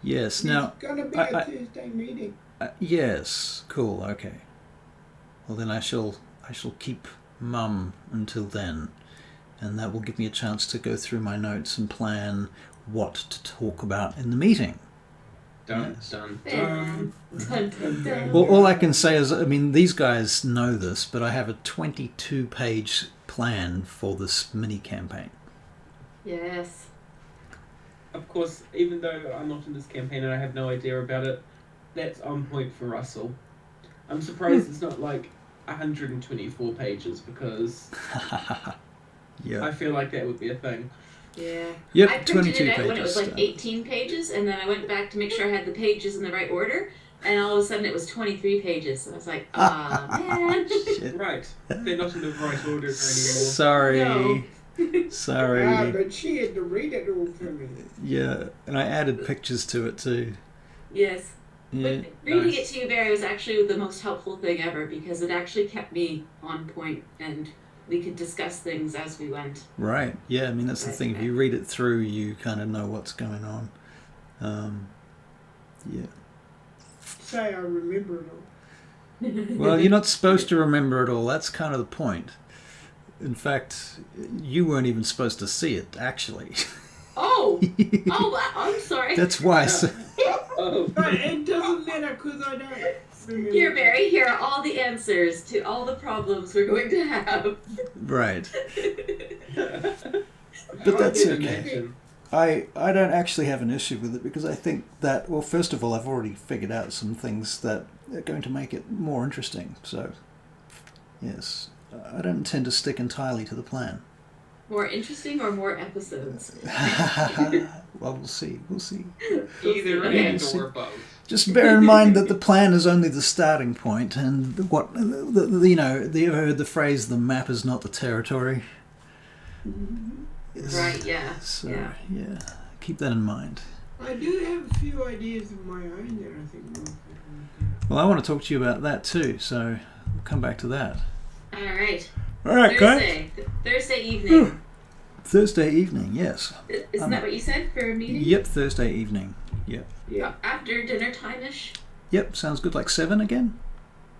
Yes. Now. It's gonna be I- a Tuesday meeting. Yes. Cool. Okay. Well, then I shall keep mum until then, and that will give me a chance to go through my notes and plan what to talk about in the meeting. Dun, Yes. dun, Dun, dun. dun, dun, dun. Well, all I can say is, I mean, these guys know this, but I have a 22-page plan for this mini campaign. Yes. Of course, even though I'm not in this campaign and I have no idea about it, that's on point for Russell. I'm surprised it's not like 124 pages because Yeah. I feel like that would be a thing. Yeah. Yep. I printed 22 it out pages. when it was like 18 pages, and then I went back to make sure I had the pages in the right order, and all of a sudden it was 23 pages. And I was like, oh man. Shit. Right. They're not in the right order anymore. Sorry. No. Sorry. But she had to read it all for me. Yeah, and I added pictures to it too. Yes. Yeah. But reading Nice. it to you, Barry, was actually the most helpful thing ever because it actually kept me on point and we could discuss things as we went. Right. Yeah. I mean, that's the thing. If you read it through, you kind of know what's going on. Yeah. Say I remember it all. Well, you're not supposed to remember it all. That's kind of the point. In fact, you weren't even supposed to see it, actually. Oh! I'm sorry. That's why. Oh. But it doesn't matter because I don't remember. Here, Barry, here are all the answers to all the problems we're going to have. Right. But I that's didn't okay. Imagine. I don't actually have an issue with it because I think that, well, first of all, I've already figured out some things that are going to make it more interesting. So, yes, I don't intend to stick entirely to the plan. More interesting or more episodes? Well, we'll see. We'll see. Either Okay. and or both. Just bear in mind that the plan is only the starting point, and what you know. You ever heard the phrase "the map is not the territory"? Yes. Right, yeah. So Yeah. keep that in mind. I do have a few ideas of my own that I think will. Well, I want to talk to you about that too, so we'll come back to that. All right. All right, guys. Thursday evening. Thursday evening, yes. Isn't that what you said for a meeting? Yep, Thursday evening. Yep. Yeah. After dinner time-ish? Yep, sounds good. Like 7 again?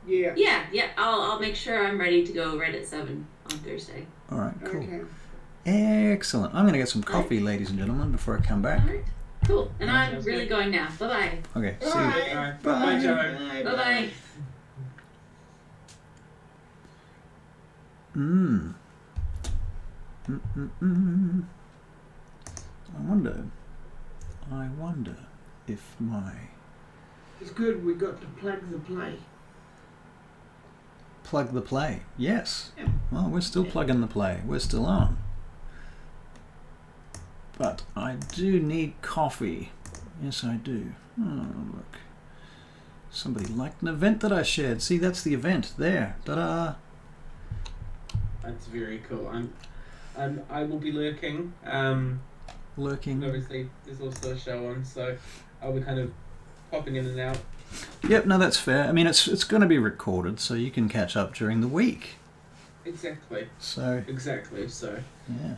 Yeah. Yeah. I'll make sure I'm ready to go right at 7 on Thursday. All right, cool. Okay. Excellent. I'm going to get some coffee, ladies and gentlemen, before I come back. All right. Cool. And I'm Sounds really good. going now. Bye-bye. Okay, see you. Bye. Alright. Bye. Bye, Joe. Bye-bye. Mm. Mm-mm-mm. I wonder if my It's good we got to plug the play. plug the play. Yes. Yeah. Well, we're still plugging the play. We're still on. But I do need coffee. Yes, I do. Oh, look. Somebody liked an event that I shared. See, that's the event. There. Ta-da. That's very cool. I will be lurking. Lurking. Obviously, there's also a show on, so I'll be kind of popping in and out. Yep, no, that's fair. I mean, it's going to be recorded, so you can catch up during the week. Exactly. So, So, yeah.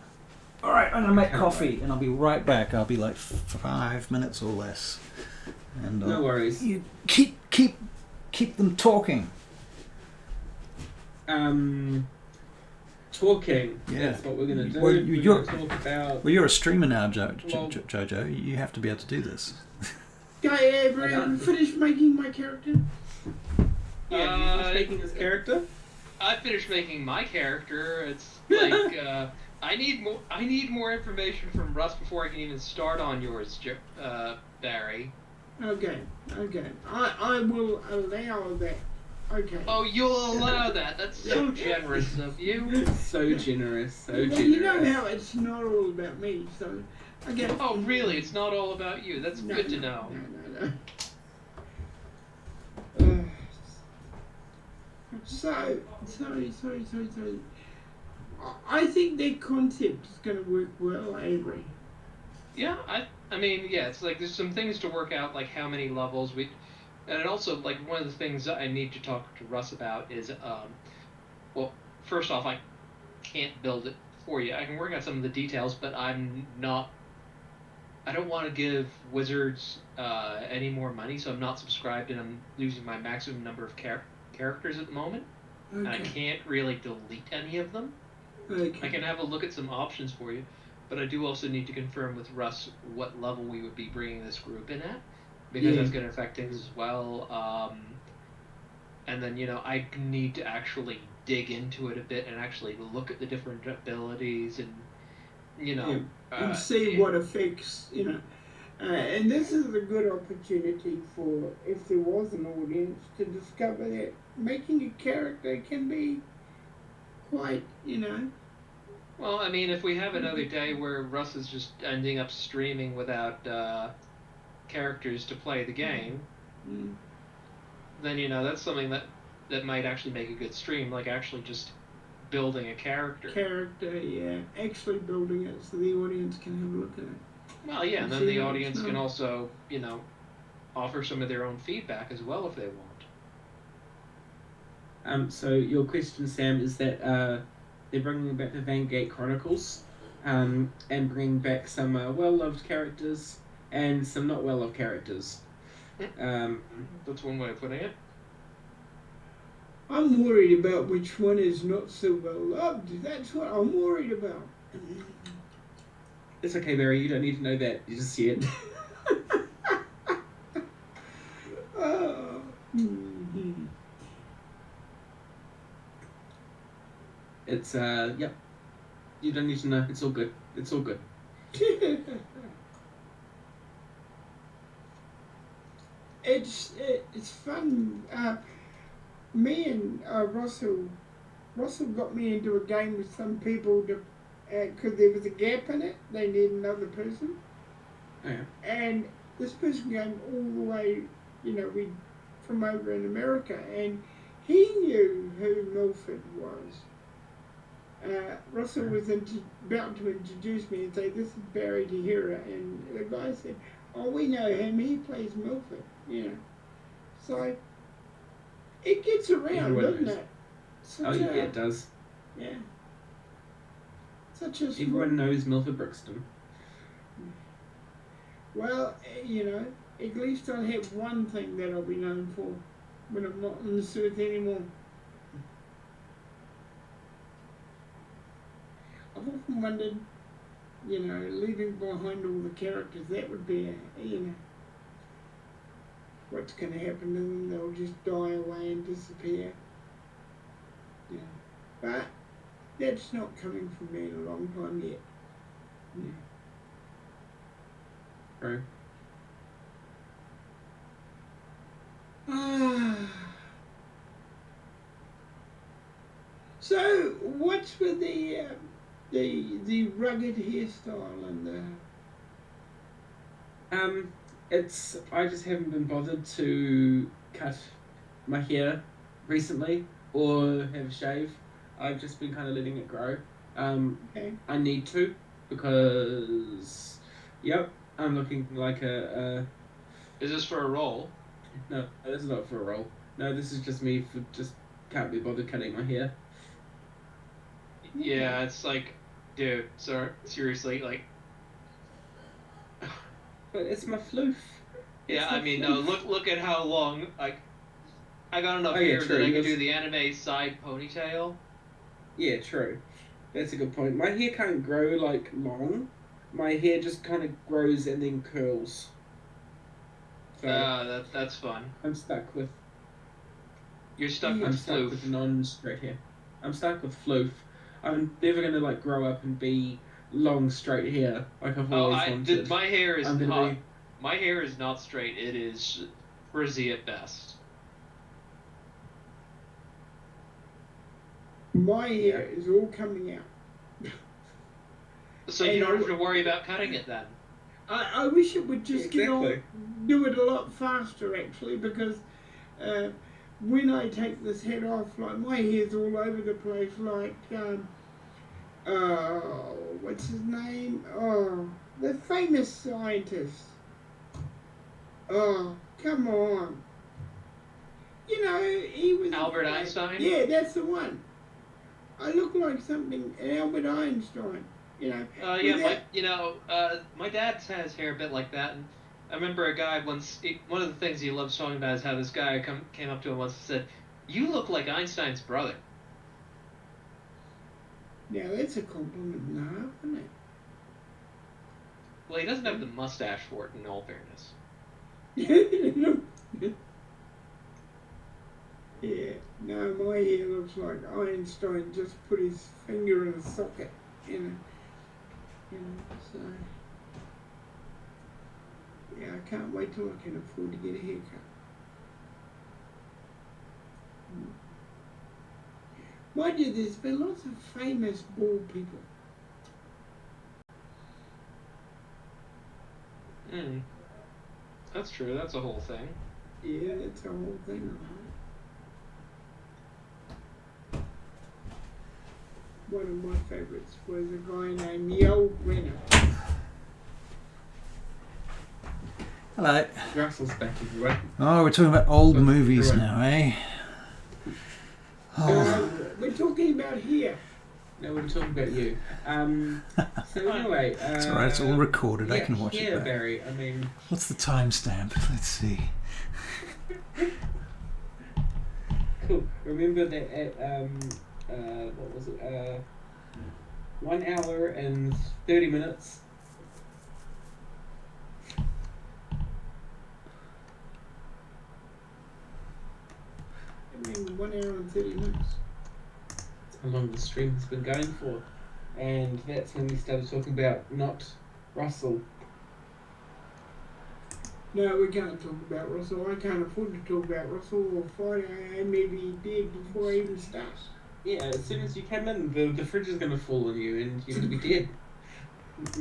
All right, I'm going to make Can't coffee, and I'll be right back. I'll be like 5 minutes or less. And no worries. you keep them talking. Talking. Yeah. That's what we're gonna do. Well, we're you're- gonna talk about. Well, you're a streamer now, Well- Jojo. You have to be able to do this. Okay, everyone finished making my character? Yeah, he's making his character. I finished making my character. It's like I need more information from Russ before I can even start on yours, Barry. Okay. I will allow that. Okay. Oh, you'll allow that? That's so generous of you. So generous. So Well, generous. you know how it's not all about me, so I get. Oh, really? It's not all about you. That's good to know. No. Sorry. I think their concept is going to work well, Avery. Yeah, I mean, yeah, it's like there's some things to work out, like how many levels we, and it also like one of the things I need to talk to Russ about is, well, first off, I can't build it for you. I can work out some of the details, but I'm not. I don't want to give Wizards any more money, so I'm not subscribed, and I'm losing my maximum number of characters at the moment, and I can't really delete any of them. I can have a look at some options for you, but I do also need to confirm with Russ what level we would be bringing this group in at, because that's going to affect things as well. And then, I need to actually dig into it a bit and actually look at the different abilities and, and see what effects, and this is a good opportunity for, if there was an audience, to discover that making a character can be quite, Well, I mean, if we have another day where Russ is just ending up streaming without characters to play the game, then, that's something that might actually make a good stream, like actually just building a character. Actually building it so the audience can have a look at it. Well, yeah, and then the audience can also, offer some of their own feedback as well if they want. So your question, Sam, is that they're bringing back the Vanguard Chronicles, and bringing back some well-loved characters and some not well-loved characters. That's one way of putting it. I'm worried about which one is not so well-loved. That's what I'm worried about. It's okay, Barry. You don't need to know that. You just see it. It's yep. You don't need to know. It's all good. It's all good. It's fun. Me and Russell got me into a game with some people because there was a gap in it. They need another person. Oh, yeah. And this person came all the way, we from over in America, and he knew who Milford was. Russell was about to introduce me and say, "This is Barry Tahira," and the guy said, "Oh, we know him. He plays Milford." So it gets around, doesn't it? Yeah, it does. Yeah. Everyone knows Milford Brixton. Well, at least I'll have one thing that I'll be known for when I'm not on this earth anymore. I've often wondered, leaving behind all the characters, that would be, what's going to happen to them? They'll just die away and disappear. But that's not coming from me in a long time yet. Right. So, what's with the rugged hairstyle and the? I just haven't been bothered to cut my hair recently or have a shave. I've just been kind of letting it grow. Okay. I need to because, I'm looking like a. Is this for a role? No, this is not for a role. No, this is just me for just can't be bothered cutting my hair. Yeah, it's like, dude, seriously, like. But it's my floof. Yeah, I mean, no. Look at how long. Like, I got enough hair that I can do the anime side ponytail. Yeah, true. That's a good point. My hair can't grow like long. My hair just kind of grows and then curls. So that's fun. I'm stuck with. You're stuck with I'm stuck with non-straight hair. I'm stuck with floof. I'm never gonna like grow up and be long straight hair like I've always wanted. My hair is not. My hair is not straight. It is frizzy at best. My hair is all coming out. So you don't have to worry about cutting it then. I wish it would just do it a lot faster actually, because when I take this head off, like my hair's all over the place, like What's his name? Oh, the famous scientist. Oh, come on. You know, he was Albert Einstein? Yeah, that's the one. I look like something, Albert Einstein. You know. My dad has hair a bit like that, and I remember a guy once. One of the things he loves talking about is how this guy came up to him once and said, "You look like Einstein's brother." Now that's a compliment and a half, isn't it? Well, he doesn't have the mustache for it, in all fairness. Yeah, no, my hair looks like Einstein just put his finger in a socket, so yeah, I can't wait till I can afford to get a haircut. Mind you, there's been lots of famous bald people. That's true, that's a whole thing. Yeah, that's a whole thing, right? One of my favourites was a guy named Yul Brynner. Hello. Russell's back everywhere. Oh, we're talking about old movies now, eh? Oh. We're talking about here. No, we're talking about you. So anyway, it's alright, it's all recorded. I can watch it back. Barry, I mean... What's the timestamp? Let's see. Cool. Remember that at, what was it? 1 hour and 30 minutes. I mean, 1 hour and 30 minutes. How long the stream has been going for. And that's when we started talking about not Russell. No, we can't talk about Russell. I can't afford to talk about Russell or Friday. I may be dead before I even start. Yeah, as soon as you come in, the fridge is going to fall on you and you're going to be dead.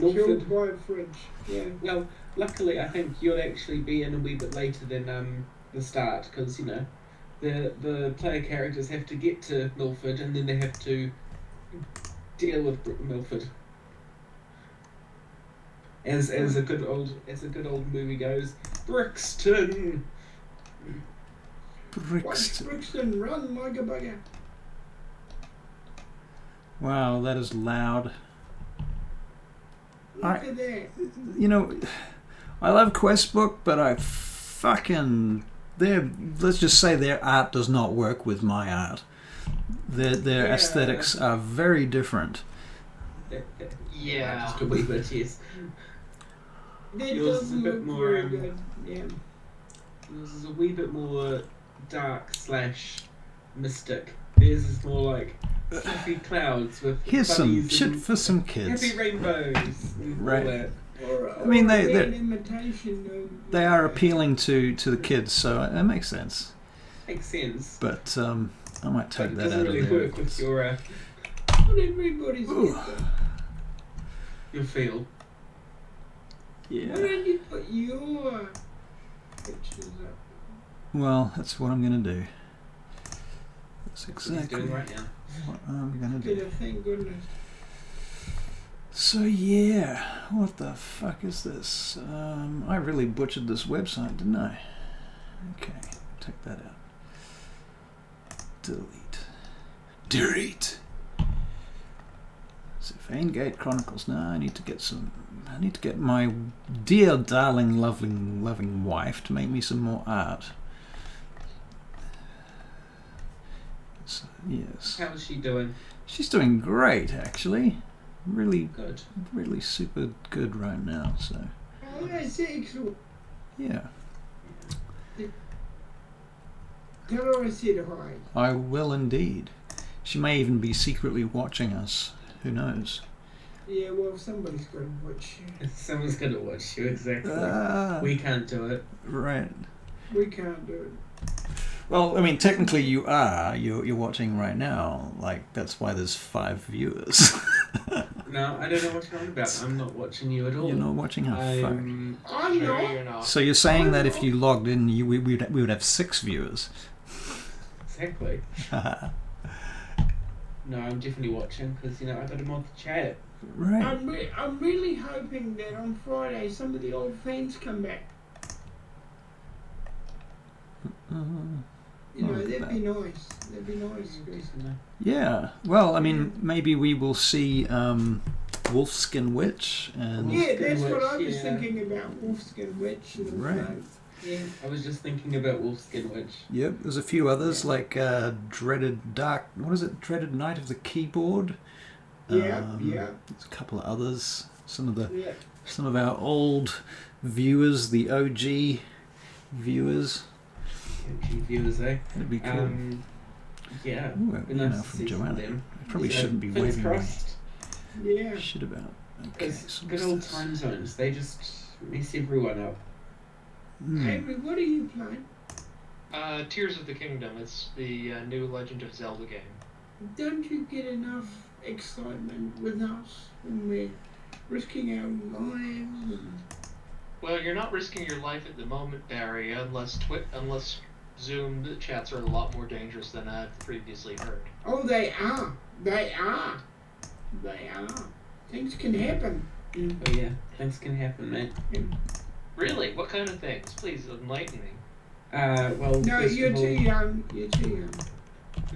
Killed by a fridge, yeah. Well, luckily I think you'll actually be in a wee bit later than the start, because, you know, the player characters have to get to Milford and then they have to deal with Milford. As a good old movie goes, Brixton. Brixton, run like a bugger. Wow, that is loud. Look at that. You know, I love Questbook, but I fucking... let's just say their art does not work with my art. Their aesthetics are very different. Yeah. Just a wee bit, yes. That Yours is a doesn't bit look more, very good. Yeah. Yours is a wee bit more dark / mystic. Theirs is more like fluffy clouds with here's some shit and for some kids. happy rainbows and Right. all that. Or I mean, an imitation of, they are appealing to the kids, so that makes sense. Makes sense. But I might But take it that doesn't out of really there. work with your Not everybody's your feel. Why Yeah. don't you put your pictures up? Well, that's what I'm going to do. That's That's what he's exactly doing right now. what I'm going to do. Better, thank goodness. So yeah, what the fuck is this? I really butchered this website, didn't I? Okay, take that out. Delete. So Vanegate Chronicles. Now I need to get my dear, darling, loving wife to make me some more art. So, yes. How's she doing? She's doing great, actually. Really Good. really super good right now, so Oh, that's excellent. yeah. Tell her I said hi. I will indeed. She may even be secretly watching us. Who knows? Yeah, well, somebody's got to watch you. Someone's gonna watch you, exactly. Ah, We can't do it. right. We can't do it. Well, I mean, technically you are. You're watching right now. Like, that's why there's 5 viewers. No, I don't know what you're on about. I'm not watching you at all. You're not watching our fuck. I'm Sure, not. you're not. So you're saying that if you logged in, we would have 6 viewers. Exactly. No, I'm definitely watching because I got him on the chat. Right. I'm really hoping that on Friday some of the old fans come back. That'd be nice. That'd be nice. Yeah. Well, I mean, maybe we will see Wolfskin Witch and. Yeah, that's what I was thinking about. Wolfskin Witch. Right. Yeah, I was just thinking about Wolfskin Witch. Yep. There's a few others like Dreaded Dark. What is it? Dreaded Night of the Keyboard. Yeah. There's a couple of others. Some of our old viewers, the OG viewers. OG viewers, eh? That'd be cool. Yeah. Ooh, email from Joanna. I probably shouldn't be waving my shit about. Okay, so good old time zones. They just mess everyone up. Henry, what are you playing? Tears of the Kingdom. It's the new Legend of Zelda game. Don't you get enough excitement with us when we're risking our lives? Well, you're not risking your life at the moment, Barry, unless Zoom chats are a lot more dangerous than I've previously heard. Oh, they are. Things can happen. Oh yeah, things can happen, mate. Really? What kind of things? Please enlighten me. Well, no, you're too young. You're too young.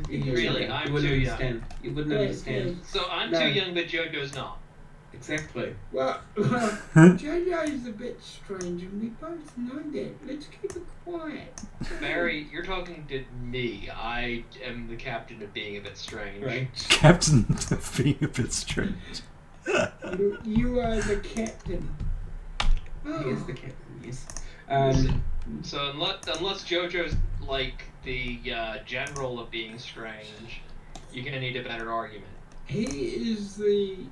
Really, I'm too young. You wouldn't understand. So I'm too young, but JoJo's not. Exactly. Well, JoJo's a bit strange, and we both know that. Let's keep it quiet. Barry, you're talking to me. I am the captain of being a bit strange. Right. Captain of being a bit strange. You are the captain. Oh. He is the captain, yes. So unless JoJo's like the general of being strange, you're gonna need a better argument. He is the...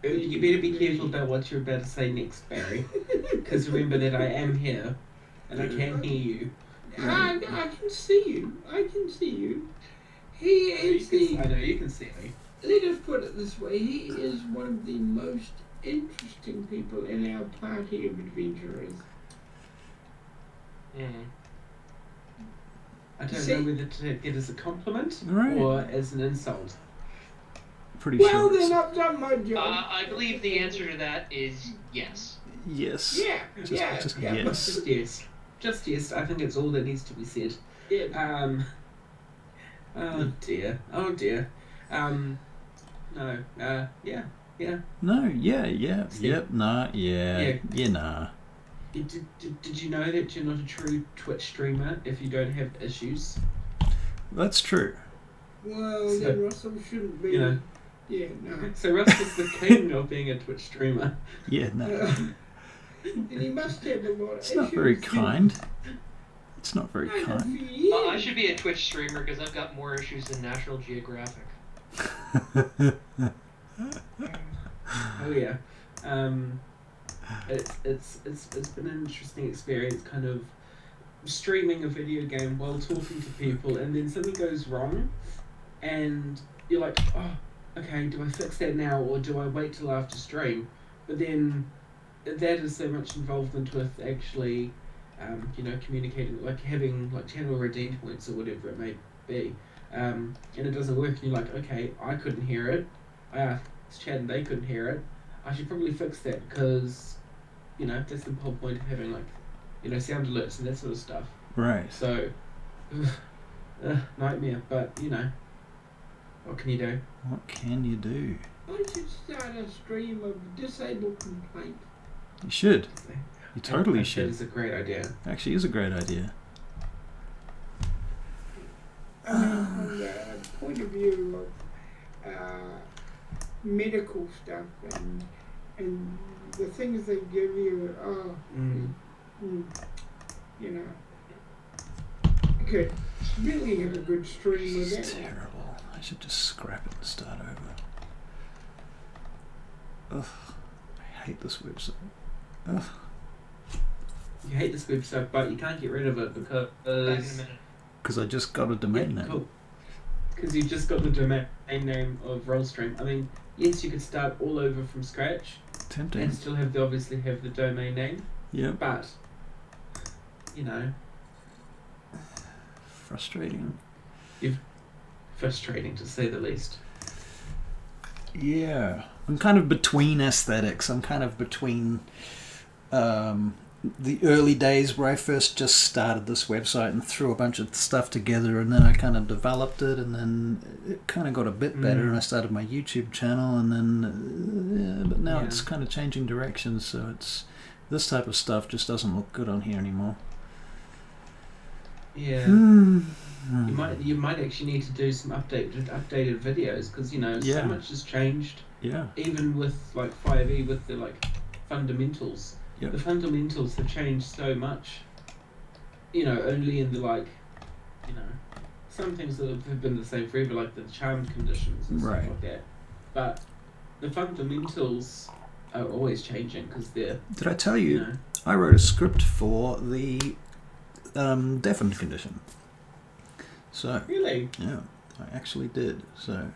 You better be careful about what you're about to say next, Barry. Because remember that I am here, and I can hear you. I can see you. He is the... I know, you can see me. Let us put it this way. He is one of the most interesting people in our party of adventurers. I don't know whether to take it as a compliment or as an insult. Pretty well, sure. Then I've done my job. I believe the answer to that is yes. Yes. Just yes. Just yes. I think it's all that needs to be said. Yeah. Oh dear. No. Yeah. No. Yeah. Yep. Nah. Yeah. Nah. Did you know that you're not a true Twitch streamer if you don't have issues? That's true. Well, then Russell shouldn't be. Yeah, no. So Russell's the king of being a Twitch streamer. Yeah, no. And he must have a lot of It's issues. not very kind. It's not very kind. I should be a Twitch streamer because I've got more issues than National Geographic. Oh yeah. It's been an interesting experience, kind of streaming a video game while talking to people, and then something goes wrong, and you're like, oh, okay, do I fix that now or do I wait till after stream? But then that is so much involvement with actually, communicating, like having like channel redeem points or whatever it may be, and it doesn't work. And you're like, okay, I couldn't hear it. I asked Chad and they couldn't hear it. I should probably fix that because, that's the whole point of having like, sound alerts and that sort of stuff. Right. So, nightmare. But what can you do? What can you do? I should start a stream of disabled complaint. You should. You totally should. It's a great idea. Actually, is a great idea. From the point of view of medical stuff and the things they give you, you could really have a good stream with that. It's terrible. I should just scrap it and start over. Ugh. I hate this website. Ugh. You hate this website, but you can't get rid of it because I just got a domain name. Cool. Because you just got the domain name of ROLESTREAM. I mean, yes, you could start all over from scratch. Tempting. And still obviously have the domain name. Yeah. But, frustrating. Frustrating to say the least. Yeah, I'm kind of between aesthetics. I'm kind of between the early days where I first just started this website and threw a bunch of stuff together, and then I kind of developed it, and then it kind of got a bit better, and I started my YouTube channel, and then but now it's kind of changing directions, so it's this type of stuff just doesn't look good on here anymore. Yeah. You might actually need to do some updated videos, because so much has changed. Yeah. Even with like 5e, with the like fundamentals. Yep. The fundamentals have changed so much. Only in the like, some things that have been the same forever, like the charm conditions and stuff like that. But the fundamentals are always changing, because they're. Did I tell you? I wrote a script for the deafened condition. So really? Yeah, I actually did. So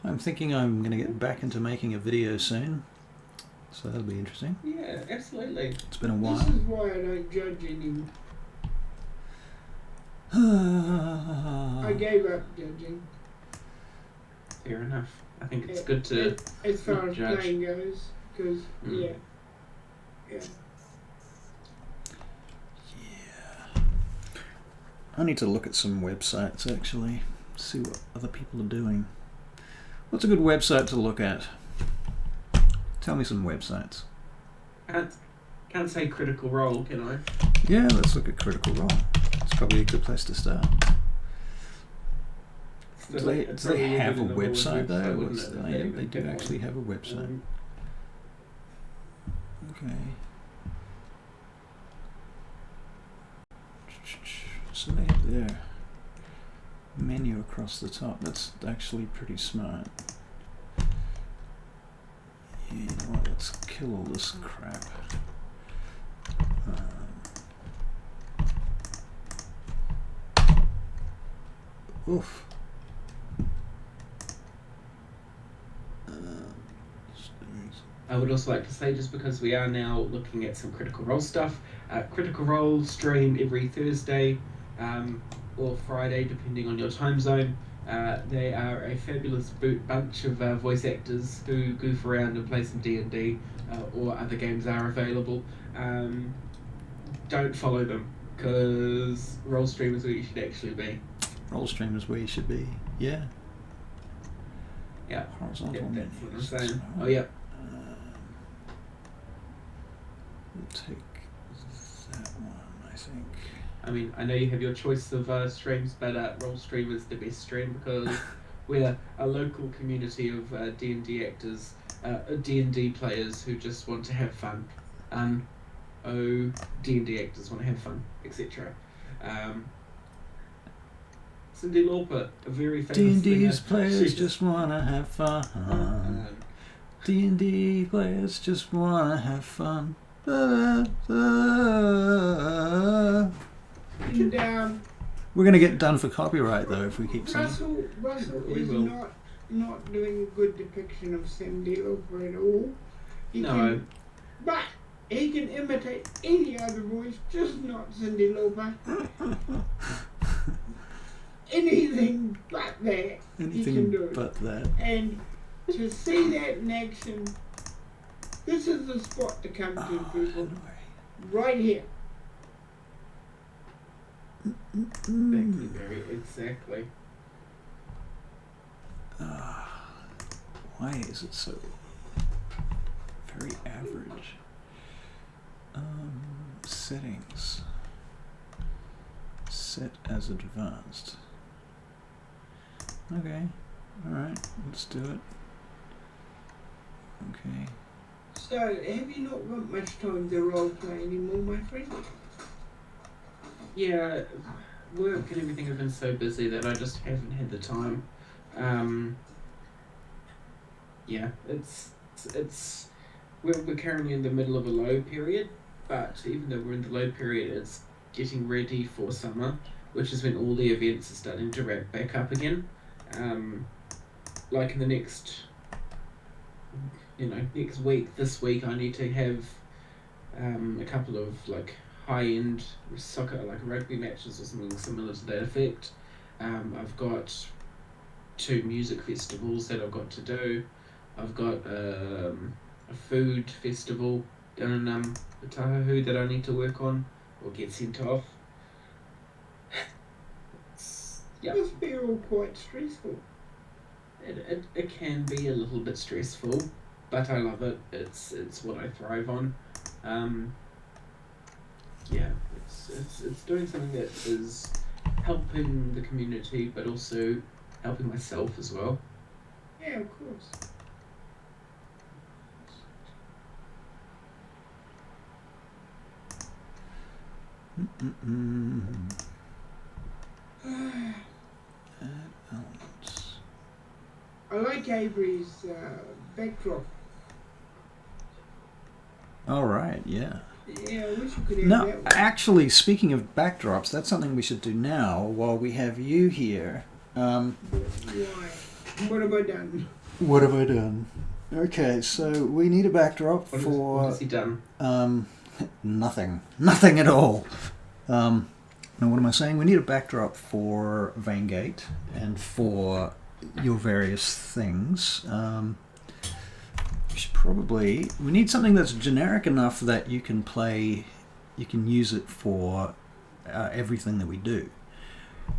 I'm thinking I'm going to get back into making a video soon. So that'll be interesting. Yeah, absolutely. It's been a while. This is why I don't judge anymore. I gave up judging. Fair enough. I think it's good to as far as judge. playing goes, because yeah. I need to look at some websites actually, see what other people are doing. What's a good website to look at? Tell me some websites. Can't say Critical Role, can I? Yeah, let's look at Critical Role. It's probably a good place to start. Do they have a website though? Yeah, they do actually have a website. Okay. So they have their menu across the top. That's actually pretty smart. Yeah, you know what? Let's kill all this crap. Oof. I would also like to say, just because we are now looking at some Critical Role stuff, Critical Role stream every Thursday or Friday, depending on your time zone. They are a fabulous bunch of voice actors who goof around and play some D&D, or other games are available. Don't follow them, because ROLESTREAM is where you should actually be. ROLESTREAM is where you should be. Yeah. Yeah. Horizontal that's what I'm menus. saying. Oh yeah. We'll take that one, I think. I mean, I know you have your choice of streams, but ROLESTREAM is the best stream, because we're a local community of D&D actors, D&D players who just want to have fun. D&D actors want to have fun, etc. Cyndi Lauper, a very famous D&D's singer. players just wanna have fun. D&D players just wanna have fun. And We're gonna get done for copyright though if we keep saying. Russell is not doing a good depiction of Cyndi Lauper at all. But he can imitate any other voice, just not Cyndi Lauper. Anything but that. He can do it. But that. And to see that in action, this is the spot to come to, people. Right here. Exactly. Why is it so very average? Settings. Set as advanced. Okay. Alright, let's do it. Okay. So, have you not got much time to role play anymore, my friend? Yeah, work and everything have been so busy that I just haven't had the time. Yeah, it's we're currently in the middle of a low period, but even though we're in the low period, it's getting ready for summer, which is when all the events are starting to ramp back up again. Like in the next week, this week, I need to have a couple of like high-end soccer, like rugby matches or something similar to that effect. I've got 2 music festivals that I've got to do. I've got a food festival down in Otahu that I need to work on or get sent off. It must be all quite stressful. It can be a little bit stressful, but I love it. It's what I thrive on. Yeah, it's doing something that is helping the community, but also helping myself as well. Yeah, of course. Elements. I like Avery's backdrop. All right, yeah. Yeah, I wish you could have No, that one. actually, speaking of backdrops, that's something we should do now while we have you here. Why? What have I done? What have I done? Okay, so we need a backdrop What has for he done? nothing. Nothing at all. Now, what am I saying? We need a backdrop for Vaingate and for your various things. We need something that's generic enough that you can use it for everything that we do.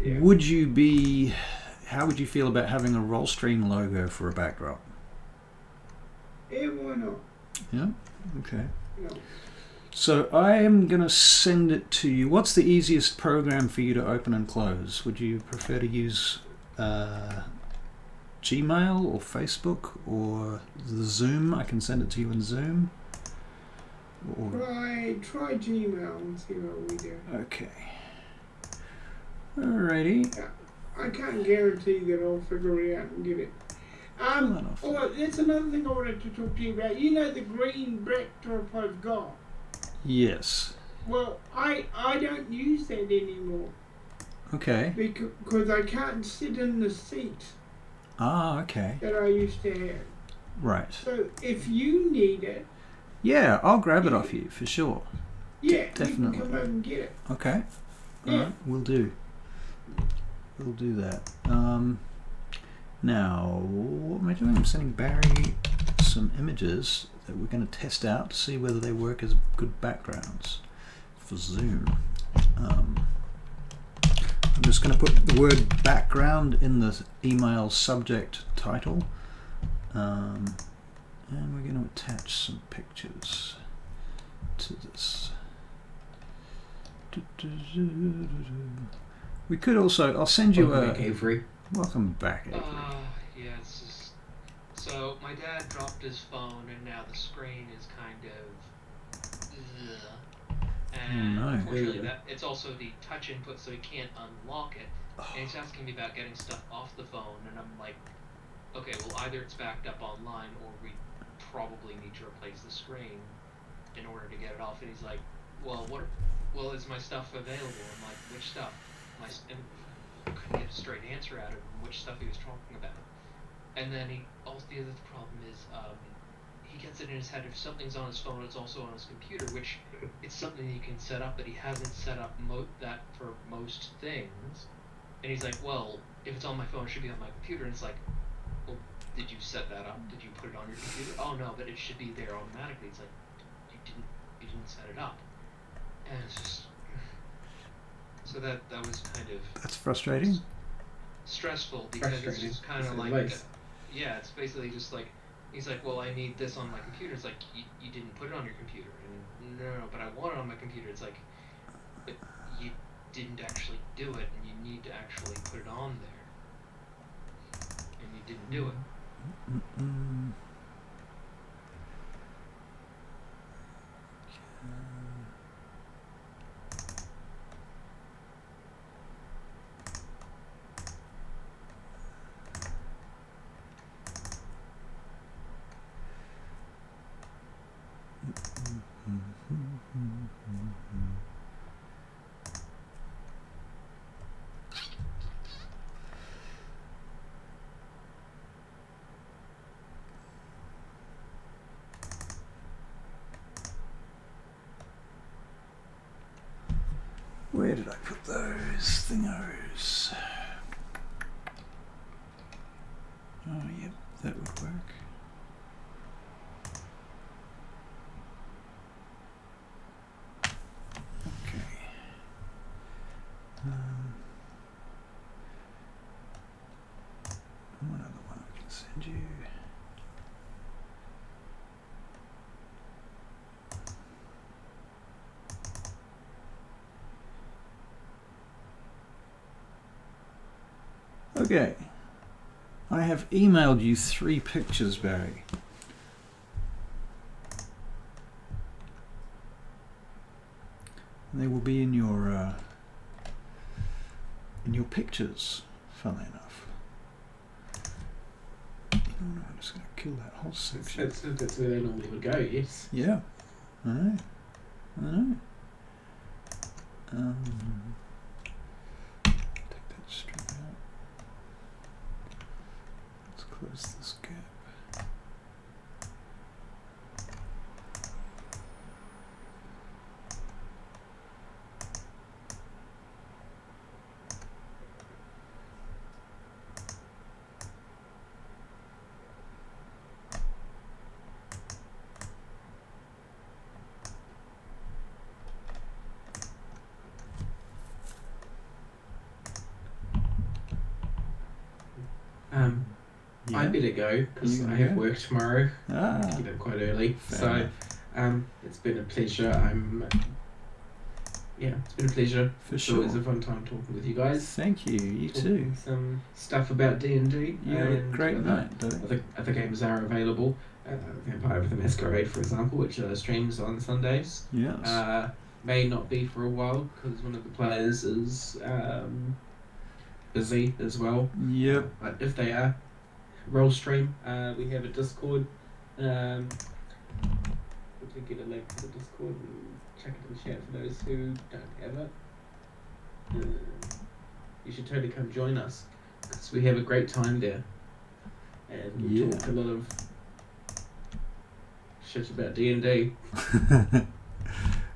Yeah. How would you feel about having a ROLESTREAM logo for a backdrop? Yeah, why not? Yeah? Okay. No. So I am going to send it to you. What's the easiest program for you to open and close? Would you prefer to use Gmail or Facebook or the Zoom? I can send it to you in Zoom. Or... Try Gmail and see what we do. Okay. Alrighty. Yeah, I can't guarantee that I'll figure it out and get it. That's another thing I wanted to talk to you about. You know the green backdrop I've got? Yes. Well, I don't use that anymore. Okay. Because I can't sit in the seat Ah, okay. that I used to have. Right. So if you need it, Yeah, I'll grab it off you for sure. yeah, Definitely. you can come over and get it. Okay. Yeah. Alright, we'll do. We'll do that. Now, what am I doing? I'm sending Barry some images that we're going to test out to see whether they work as good backgrounds for Zoom. I'm just going to put the word background in the email subject title. And we're going to attach some pictures to this. We could also, I'll send you Welcome back, Avery. Welcome back, Avery. Yeah, it's just... So, my dad dropped his phone, and now the screen is kind of... And no. unfortunately, it's also the touch input, so he can't unlock it. And he's asking me about getting stuff off the phone, and I'm like, okay, well, either it's backed up online, or we probably need to replace the screen in order to get it off. And he's like, well, is my stuff available? I'm like, which stuff? And I couldn't get a straight answer out of him which stuff he was talking about. And then the other problem is he gets it in his head if something's on his phone, it's also on his computer, which it's something he can set up, but he hasn't set up that for most things. And he's like, well, if it's on my phone, it should be on my computer. And it's like, well, did you set that up? Did you put it on your computer? Oh no, but it should be there automatically. It's like, you didn't set it up. And it's just... So that was kind of... That's frustrating. Stressful, because it's just kind of like... Yeah, it's basically just like... He's like, well, I need this on my computer. It's like, you didn't put it on your computer. And no, but I want it on my computer. It's like, but you didn't actually do it, and you need to actually put it on there. And you didn't do it. Where did I put those thingos? Oh, yep, that would work. you. Okay, I have emailed you 3 pictures, Barry. They will be in your pictures, funnily enough. You know, I'm just going to kill that whole section. That's where they normally would go, yes. Yeah, I know. Take that strip out. Let's close this gap. Yeah. I better go because You I have go? work tomorrow. Ah, Get up quite early. fair enough. It's been a pleasure. It's been a pleasure. For It's sure. always a fun time talking with you guys. Thank you. You too. Talking some stuff about D&D. You have a and great night, though. Other games are available. Vampire of the Masquerade, for example, which streams on Sundays. Yes. May not be for a while because one of the players is busy as well. Yep. But if they are, ROLESTREAM, we have a Discord. We'll get a link to the Discord and check it in the chat for those who don't have it. You should totally come join us because we have a great time there. And we talk a lot of shit about D&D.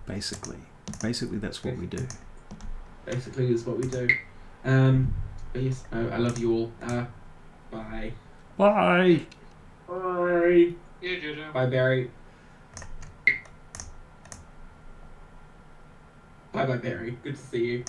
Basically that's what we do. Basically is what we do. But yes, I love you all. Bye. Bye. Bye. Yeah, Jojo. Bye, Barry. Bye, Barry. Good to see you.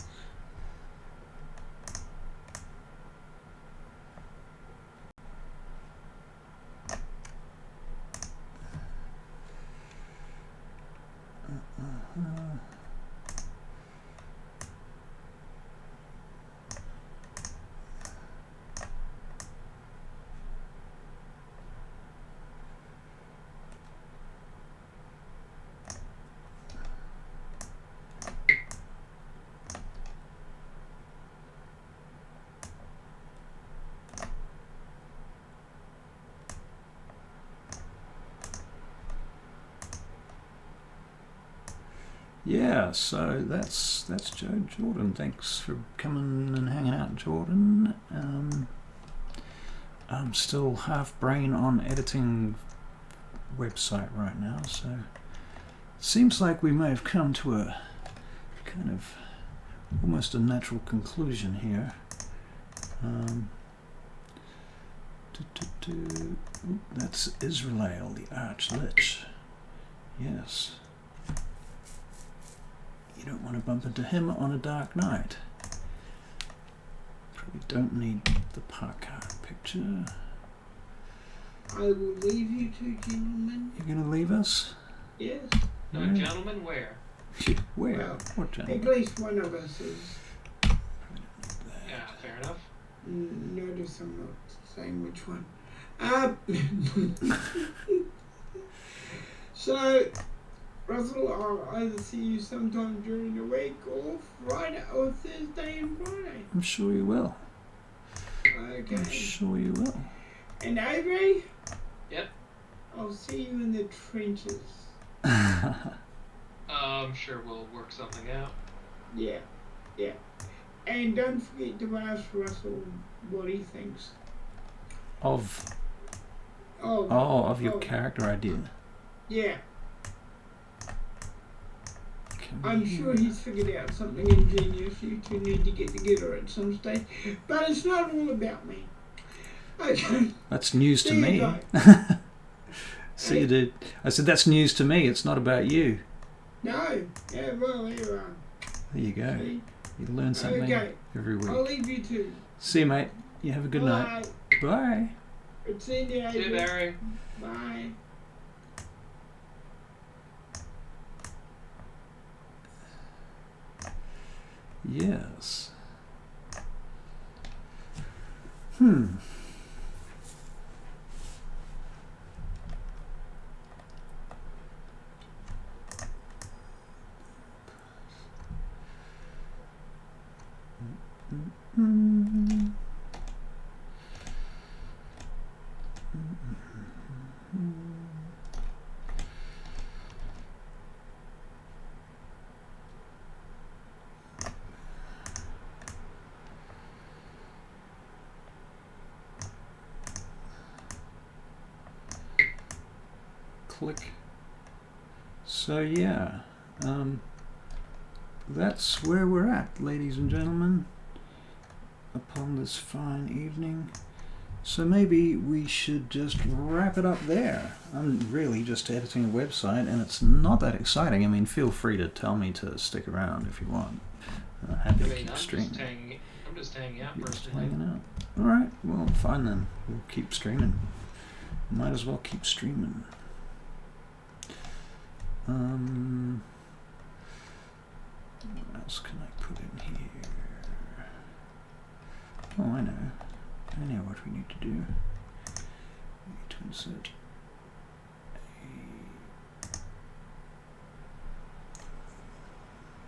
Yeah, so that's Joe Jordan. Thanks for coming and hanging out, Jordan. I'm still half brain on editing website right now, so seems like we may have come to a kind of almost a natural conclusion here. That's Israel, the Arch-Lich. Yes. You don't want to bump into him on a dark night. Probably don't need the Parkard picture. I will leave you two gentlemen. You're going to leave us? Yes. No, Yeah. gentlemen, where? Where? Well, What At gentleman? least one of us is. Yeah, fair enough. Notice I'm not saying which one. So, Russell, I'll either see you sometime during the week or Friday or Thursday and Friday. I'm sure you will. I'm Okay. sure you will. And Avery? Yep. I'll see you in the trenches. I'm sure we'll work something out. Yeah. And don't forget to ask Russell what he thinks. of Of your character idea. Yeah. Can I'm we- sure he's figured out something ingenious. You two need to get together at some stage. But it's not all about me. Okay. That's news to There me. you go. See you, dude. I said that's news to me. It's not about you. No. Yeah, well, there you are. There you go. See? You learn something Okay. every week. I'll leave you two. See you, mate. You have a good night. Bye. Bye. Good seeing you, See you, Adrian. Barry. Bye. Yes. Click. So yeah, that's where we're at, ladies and gentlemen, upon this fine evening. So maybe we should just wrap it up there. I'm really just editing a website, and it's not that exciting. I mean, feel free to tell me to stick around if you want. I'm happy to keep streaming. I'm just hanging out You're just personally. hanging out. Alright, well, fine then. We'll keep streaming. Might as well keep streaming. What else can I put in here? Oh, I know. I know what we need to do. We need to insert a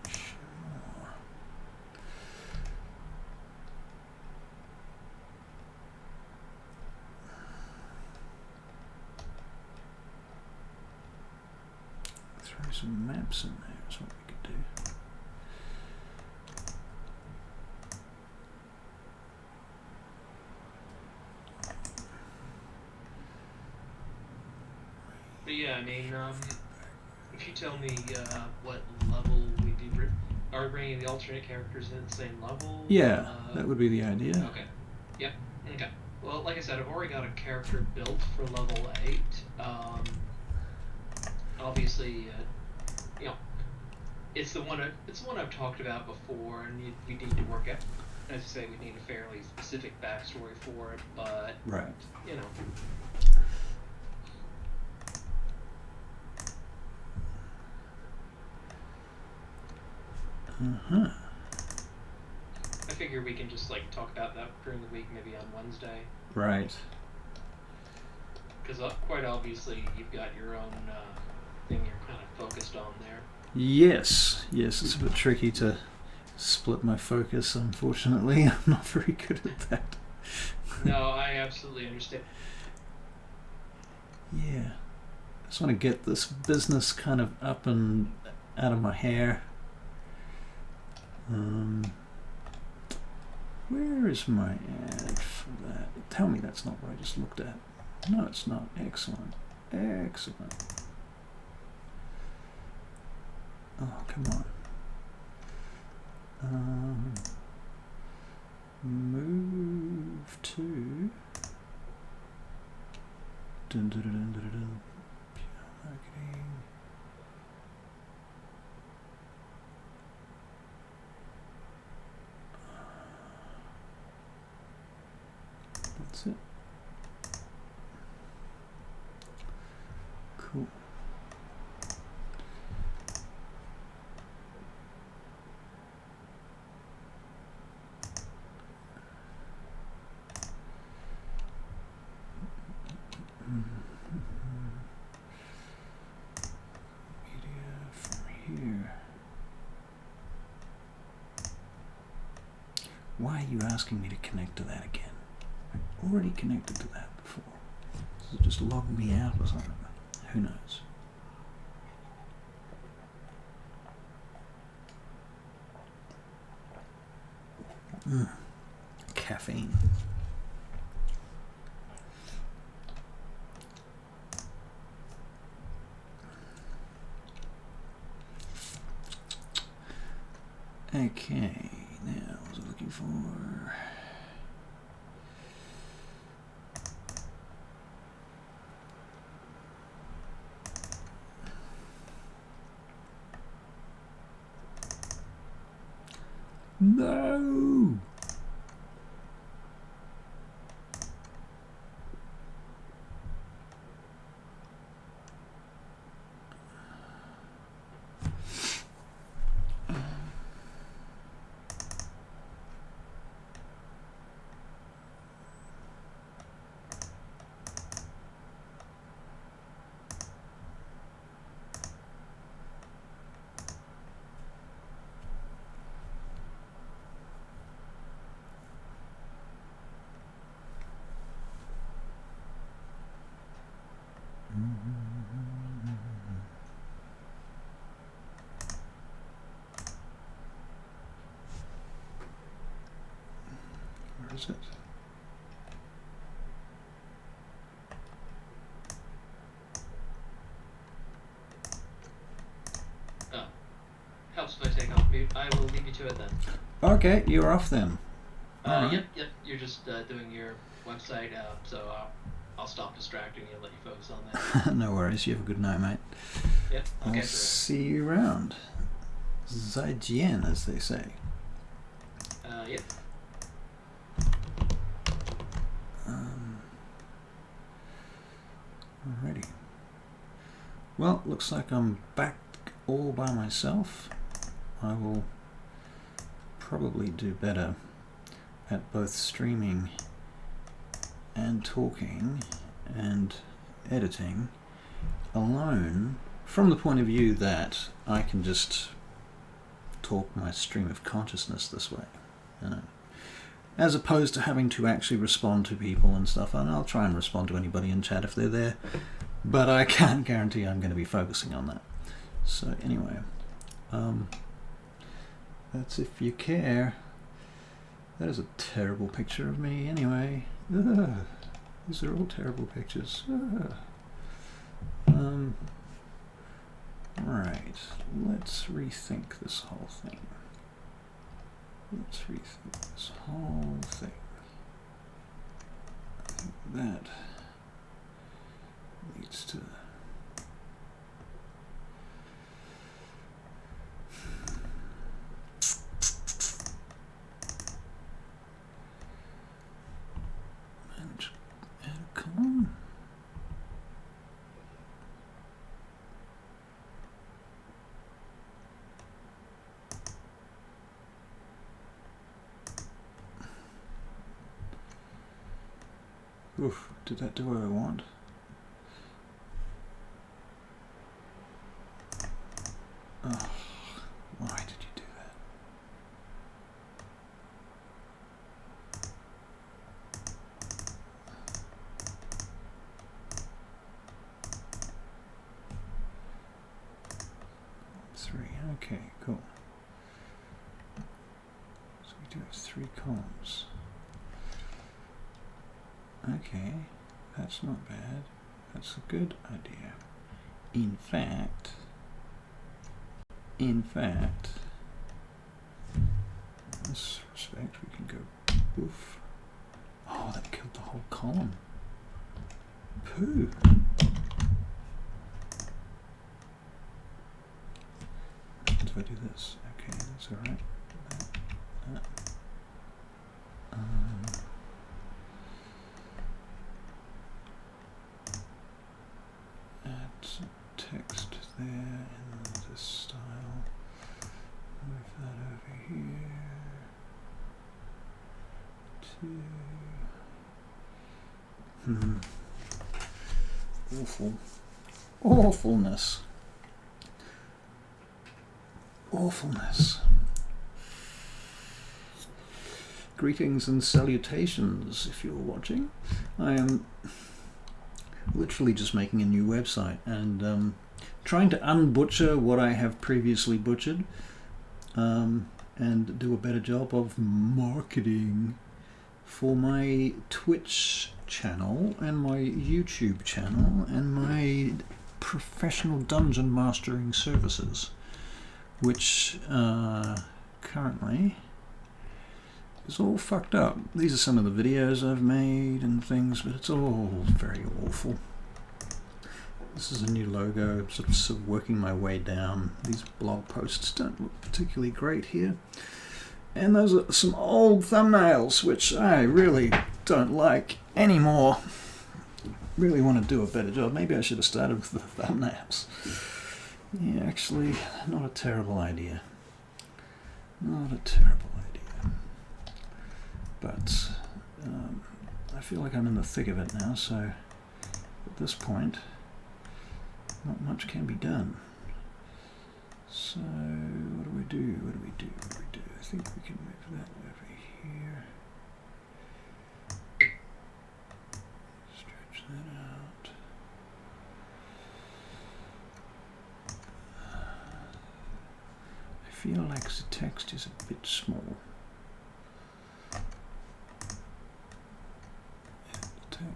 more. Throw some maps in there is what we could do. But yeah, I mean, if you tell me what level we'd be, are we bringing the alternate characters in at the same level? Yeah, that would be the idea. Okay. Yep. Okay. Well, like I said, I've already got a character built for level 8. Obviously, you know, it's the one I've talked about before, and we need to work out. As you say, we need a fairly specific backstory for it, but Right. you know. I figure we can just like talk about that during the week, maybe on Wednesday. Right. Because quite obviously, you've got your own thing you're kind of focused on there. Yes. Yes, it's a bit tricky to split my focus, unfortunately. I'm not very good at that. No, I absolutely understand. Yeah. I just want to get this business kind of up and out of my hair. Where is my ad for that? Tell me that's not what I just looked at. No, it's not. Excellent. Excellent. Oh, come on. Move to... Dun, dun, dun, dun, dun, dun. Pure marketing. That's it. Cool. Media from here. Why are you asking me to connect to that again? I already connected to that before. Does it just log me out or something? Who knows? Caffeine. Okay, now what was I looking for? No! is it? Oh. Helps if I take off mute. I will leave you to it then. Okay, you're off then. All right. Yep. You're just doing your website, so I'll stop distracting you and let you focus on that. No worries. You have a good night, mate. Yep. I'll see you around. Zaijian, as they say. Yep. Alrighty. Well, looks like I'm back all by myself. I will probably do better at both streaming and talking and editing alone, from the point of view that I can just talk my stream of consciousness this way, you know, as opposed to having to actually respond to people and stuff. And I'll try and respond to anybody in chat if they're there, but I can't guarantee I'm going to be focusing on that. So anyway, that's if you care. That is a terrible picture of me anyway. Ugh. These are all terrible pictures. Right, let's rethink this whole thing. Let's rethink this whole thing. I think that leads to manage add a column. Oof, did that do what I want? Oh, why did you do that? Three, okay, cool. So we do have 3 columns. Okay, that's not bad. That's a good idea. In fact, in this respect, we can go poof. Oh, that killed the whole column. Poo. If I do this, okay, that's all right. Add some text there in this style. Move that over here to awfulness. Greetings and salutations if you're watching. I am literally just making a new website and trying to unbutcher what I have previously butchered and do a better job of marketing for my Twitch channel and my YouTube channel and my professional dungeon mastering services, which currently is all fucked up. These are some of the videos I've made and things, but it's all very awful. This is a new logo, sort of working my way down. These blog posts don't look particularly great here. And those are some old thumbnails, which I really don't like anymore. Really want to do a better job. Maybe I should have started with the thumbnails. Yeah, actually, not a terrible idea. Not a terrible idea. But I feel like I'm in the thick of it now, so at this point, not much can be done. So, what do we do? I think we can move that over here. Stretch that out. I feel like the text is a bit small.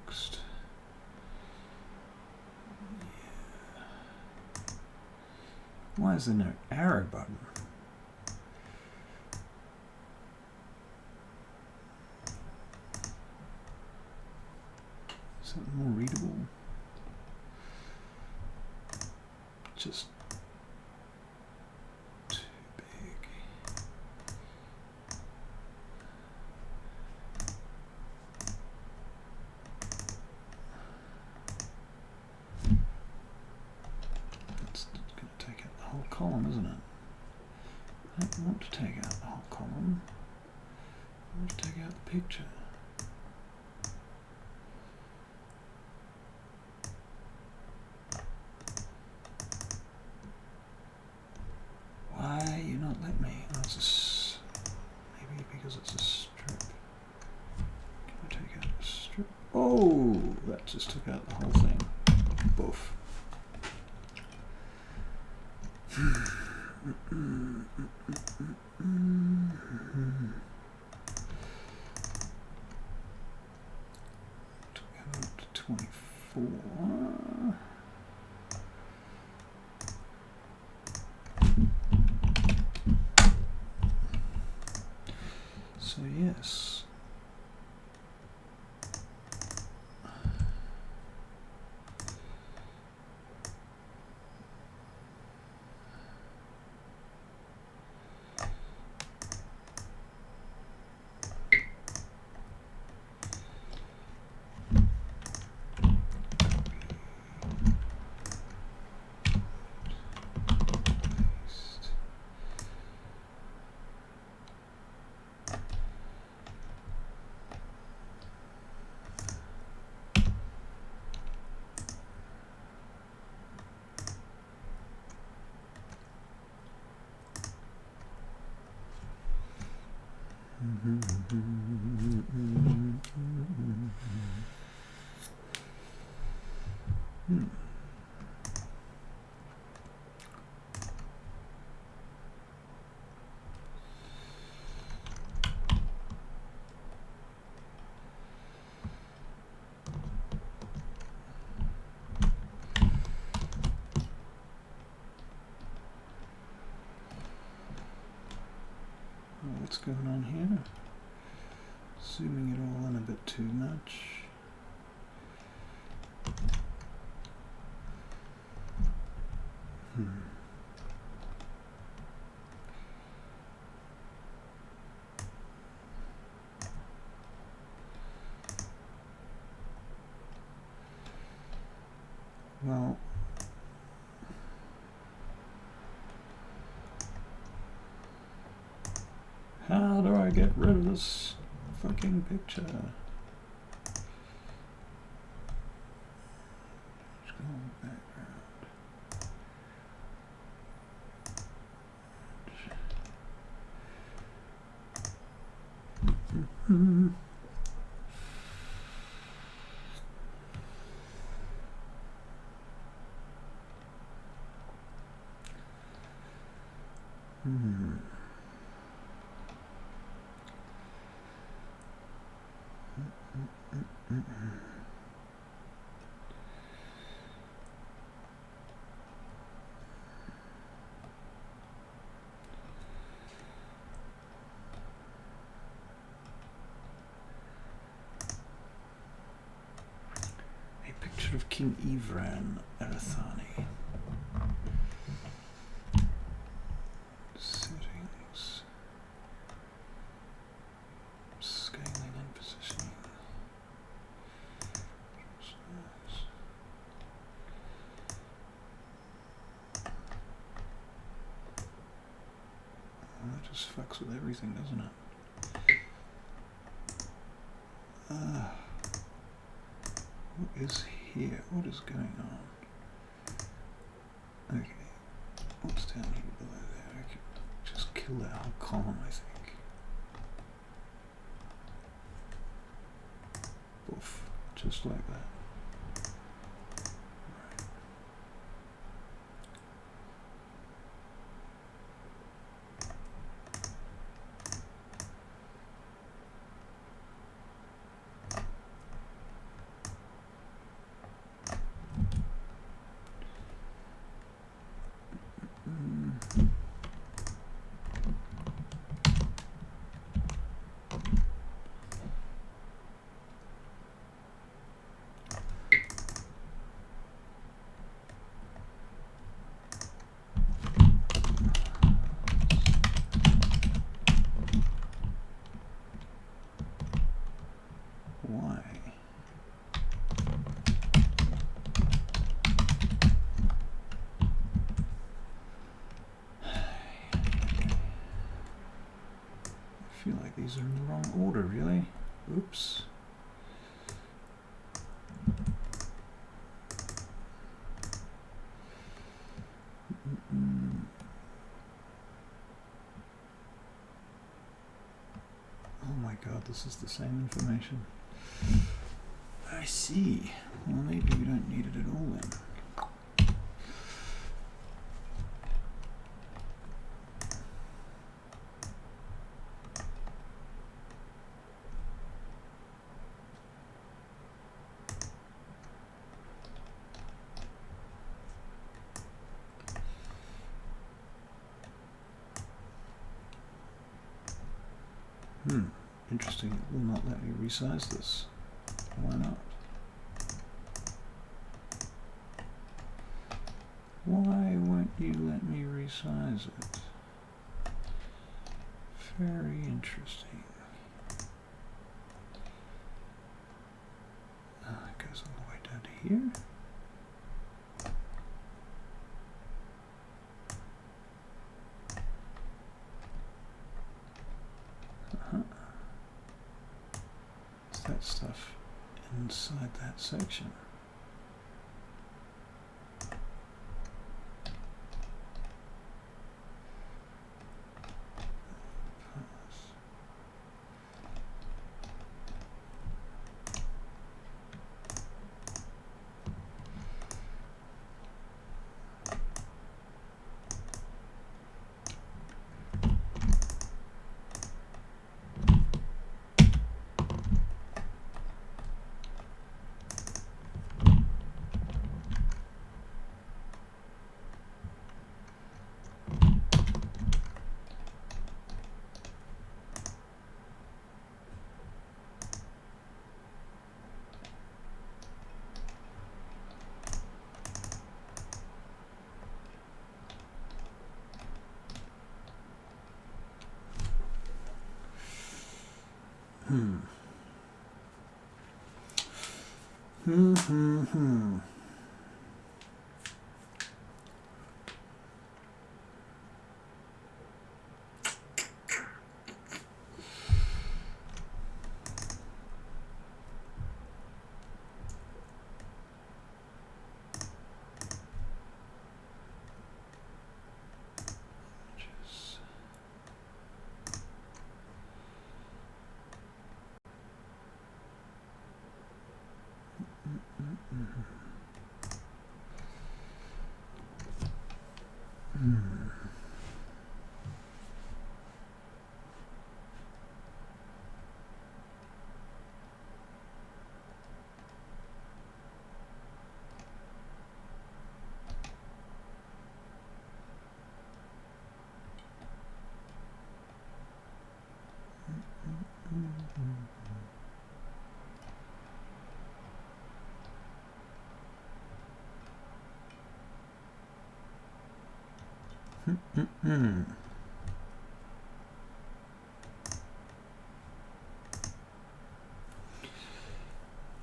text. Yeah. Why is there no arrow button? Is that more readable? Just too big. That's going to take out the whole column, isn't it? I don't want to take out the whole column. I want to take out the picture. Why you not let me? Oh, it's maybe because it's a strip. Can I take out a strip? Oh, that just took out the whole thing. Boof. Took out 24. So yes. What's going on here? Zooming it all in a bit too much. Well, how do I get rid of this fucking picture? Just go on the background. A picture of King Ivran Erathani. Settings. Scaling and positioning. Well, that just fucks with everything, doesn't it? What is here? What is going on? Okay. What's down here below there? I could just kill that whole column, I think. Poof. Just like that. feel like these are in the wrong order, really. Oops. Oh my god, this is the same information. I see. Well, maybe we don't need it at all then. Interesting, it will not let me resize this. Why not? Why won't you let me resize it? Very interesting. It goes all the way down to here. That stuff inside that section.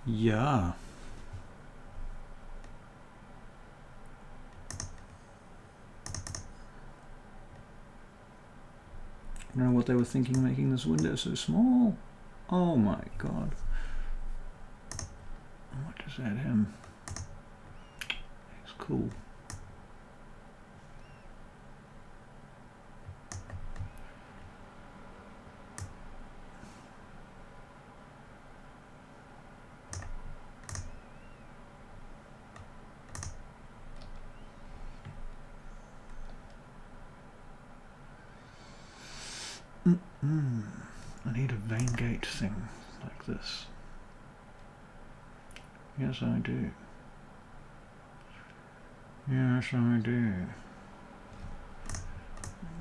Yeah. I don't know what they were thinking making this window so small. Oh my god. What does that him? It's cool. I need a vein gate thing like this. Yes, I do. Yes, I do.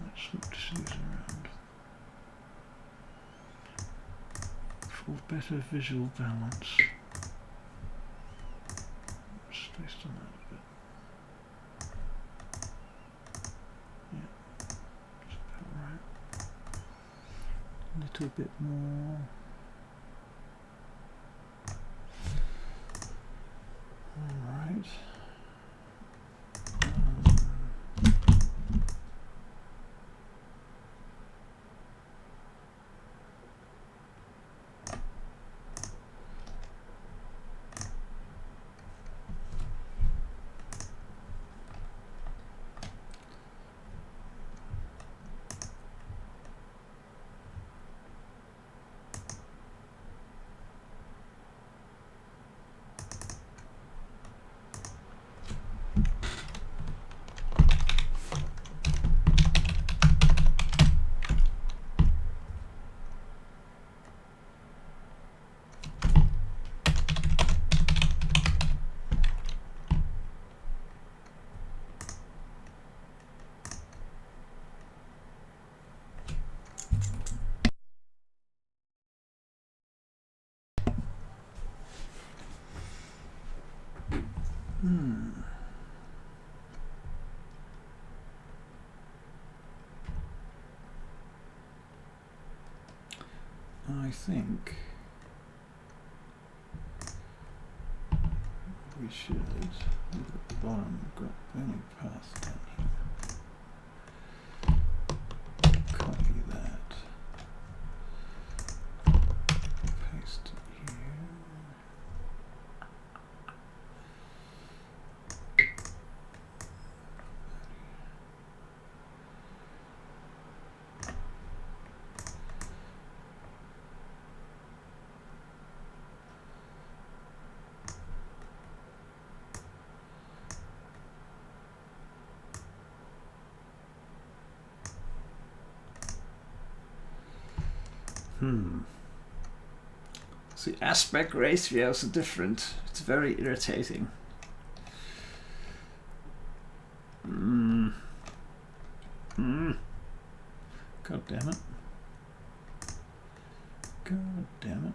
Let's switch these around for better visual balance. Spaced on that a bit. Yeah, that's about right. A little bit more. All right. I think we should look at the bottom. We've got burning path down here. Copy that. Paste it here. So the aspect ratios are different. It's very irritating. God damn it. God damn it.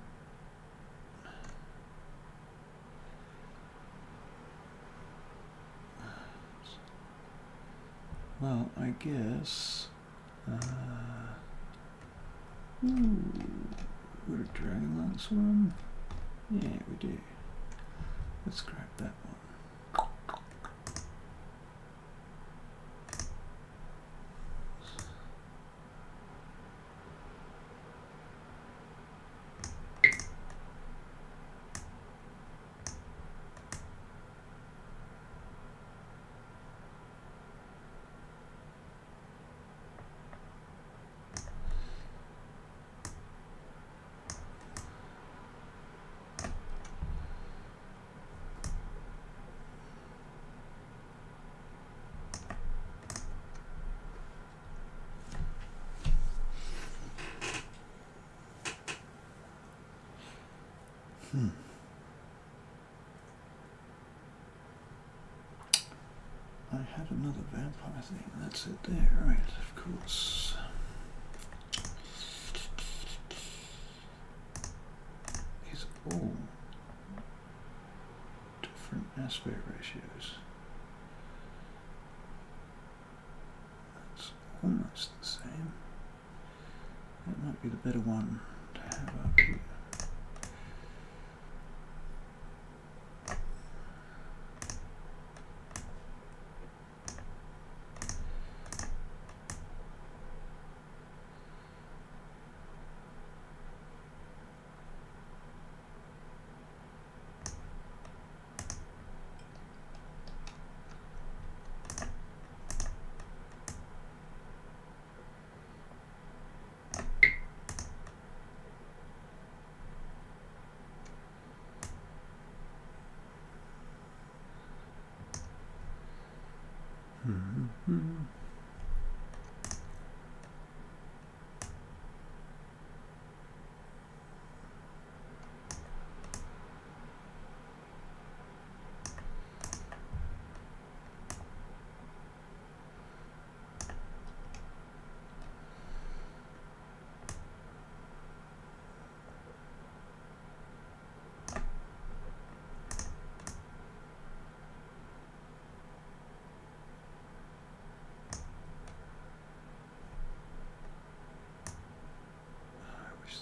Well, I guess would a Dragonlance one? Yeah, we do. Let's grab that one. I had another vampire thing. That's it there, right? Of course. These are all different aspect ratios. That's almost the same. That might be the better one to have up here.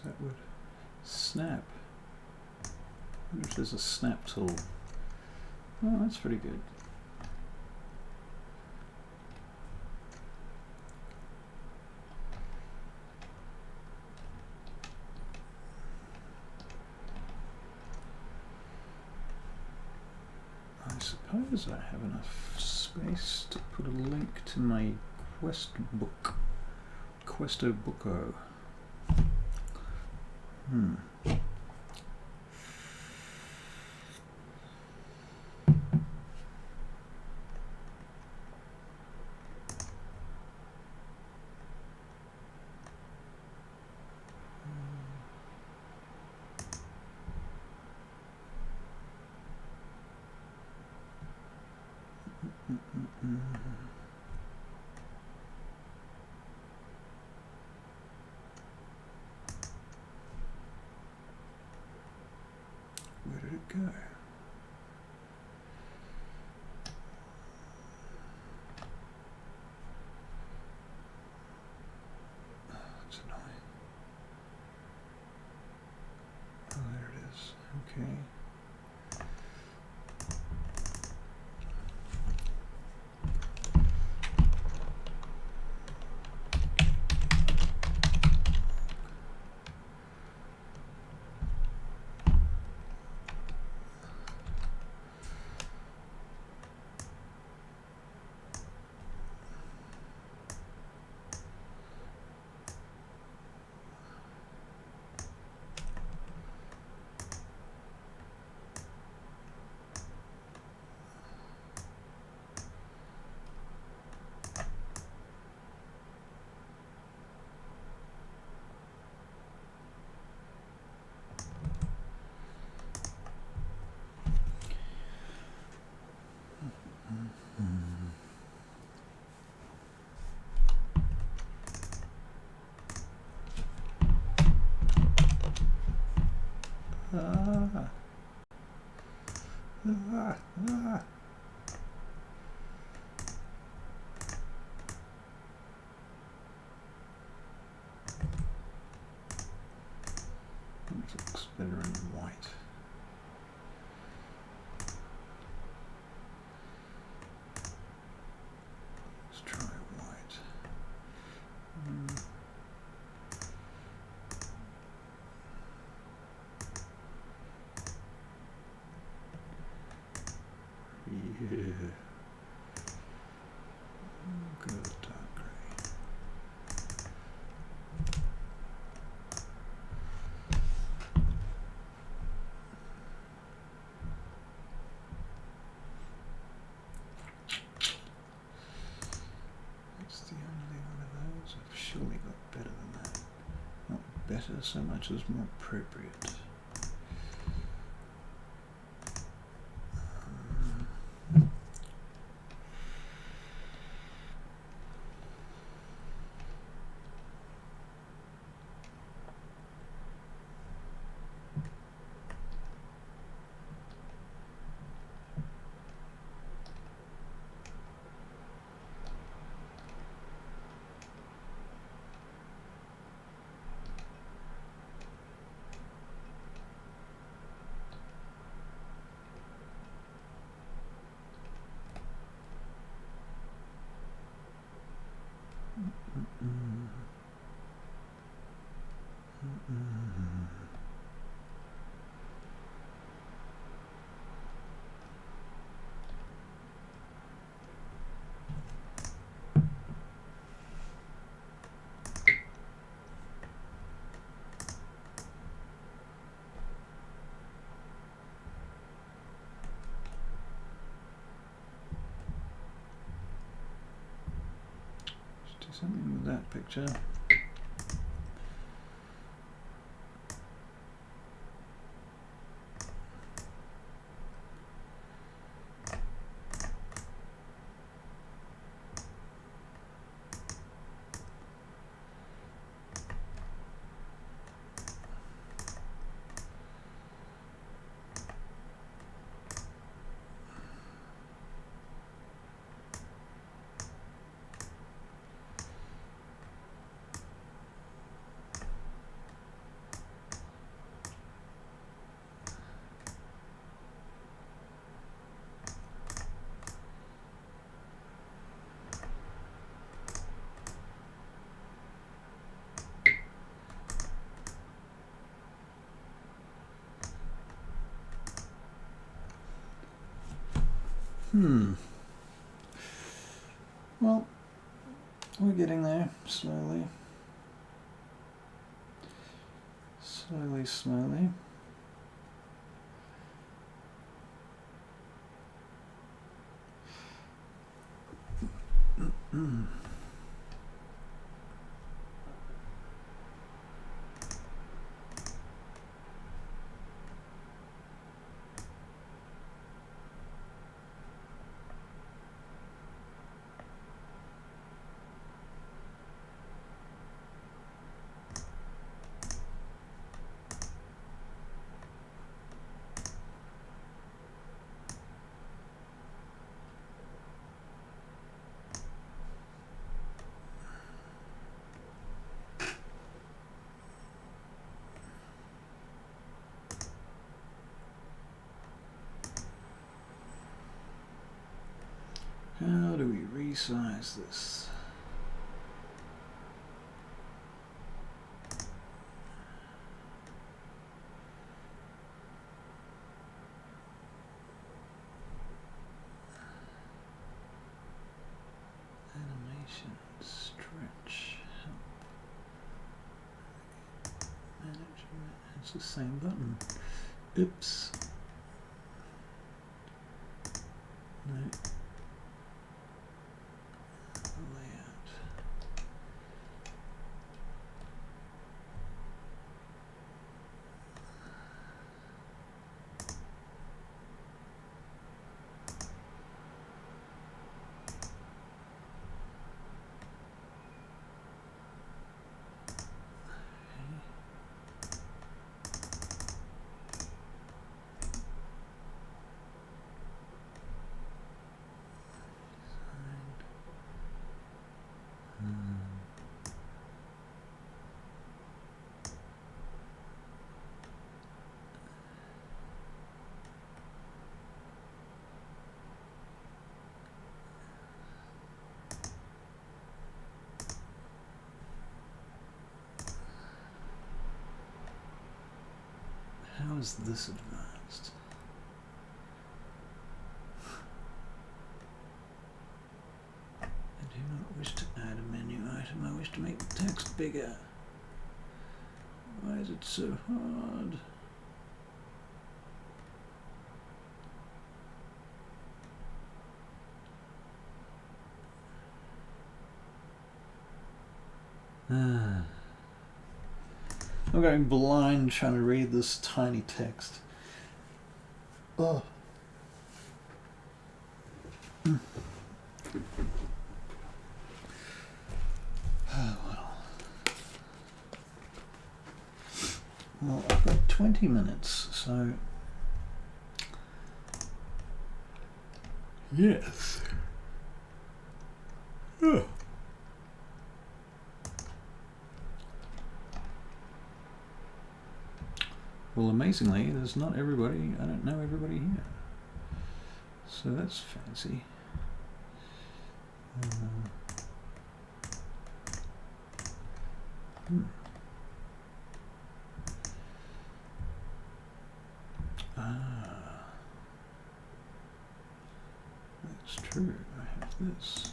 That would snap. I wonder if there's a snap tool. Oh, that's pretty good. I suppose I have enough space to put a link to my Questbook. Questobooko. Where did it go? Okay. Ah. Ah. Ah. It looks better in white. Let's try white. Yeah. Go dark grey. It's the only one of those. I've surely got better than that. Not better so much as more appropriate. Do something with that picture. Well, we're getting there, slowly. Slowly. How do we resize this? Animation, stretch, help, management. It's the same button. Oops. No. Layout. How is this advanced? I do not wish to add a menu item. I wish to make the text bigger. Why is it so hard? I'm going blind trying to read this tiny text. Oh. Well, I've got 20 minutes, so yes. Oh. Well, amazingly, there's not everybody. I don't know everybody here, so that's fancy. That's true. I have this.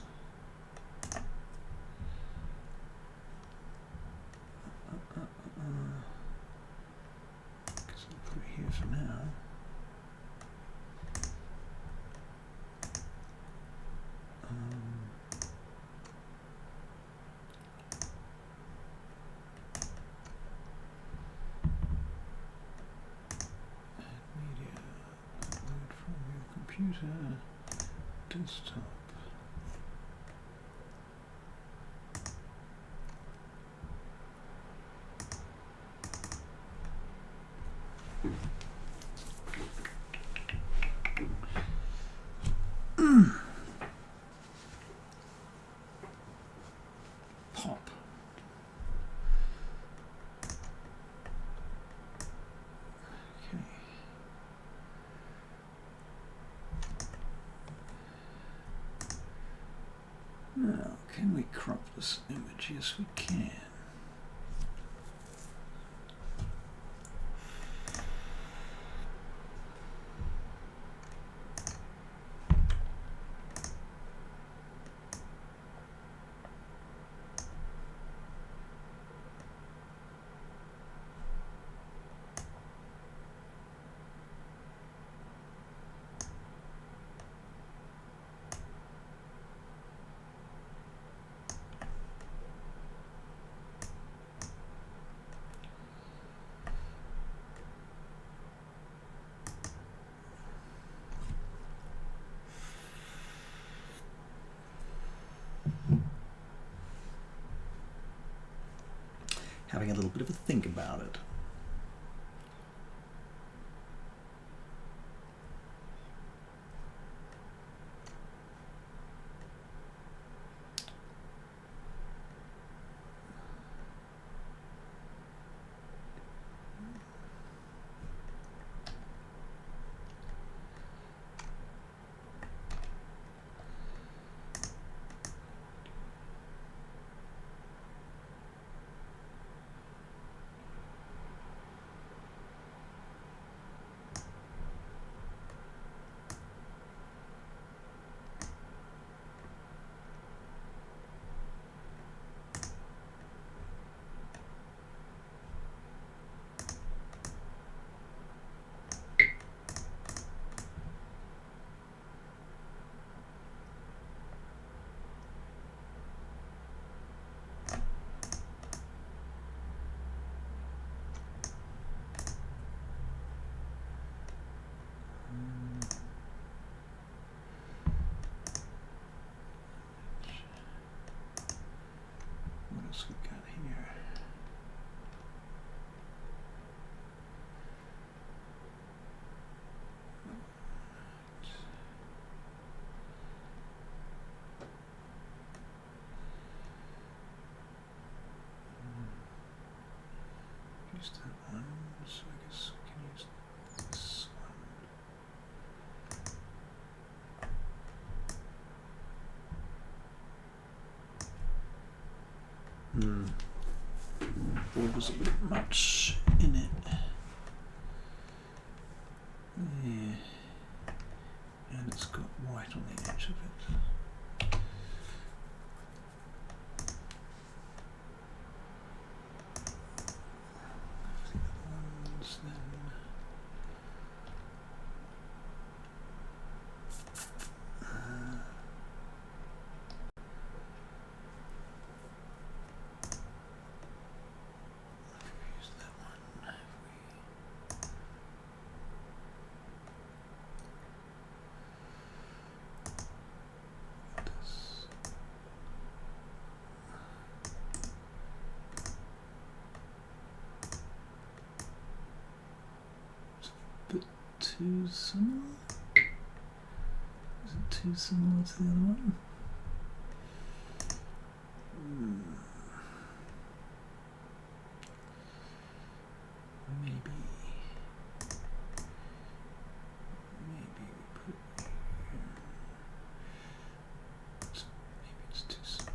Guess I'll put it here for now. Media, upload from your computer, desktop. Pop. Okay. Now, can we crop this image? Yes, we can. Having a little bit of a think about it. used that one, so I guess we can use this one. Border's a bit much in it. Yeah. And it's got white on the edge of it. Too similar? Is it too similar to the other one? Maybe we put it here. Maybe it's too small.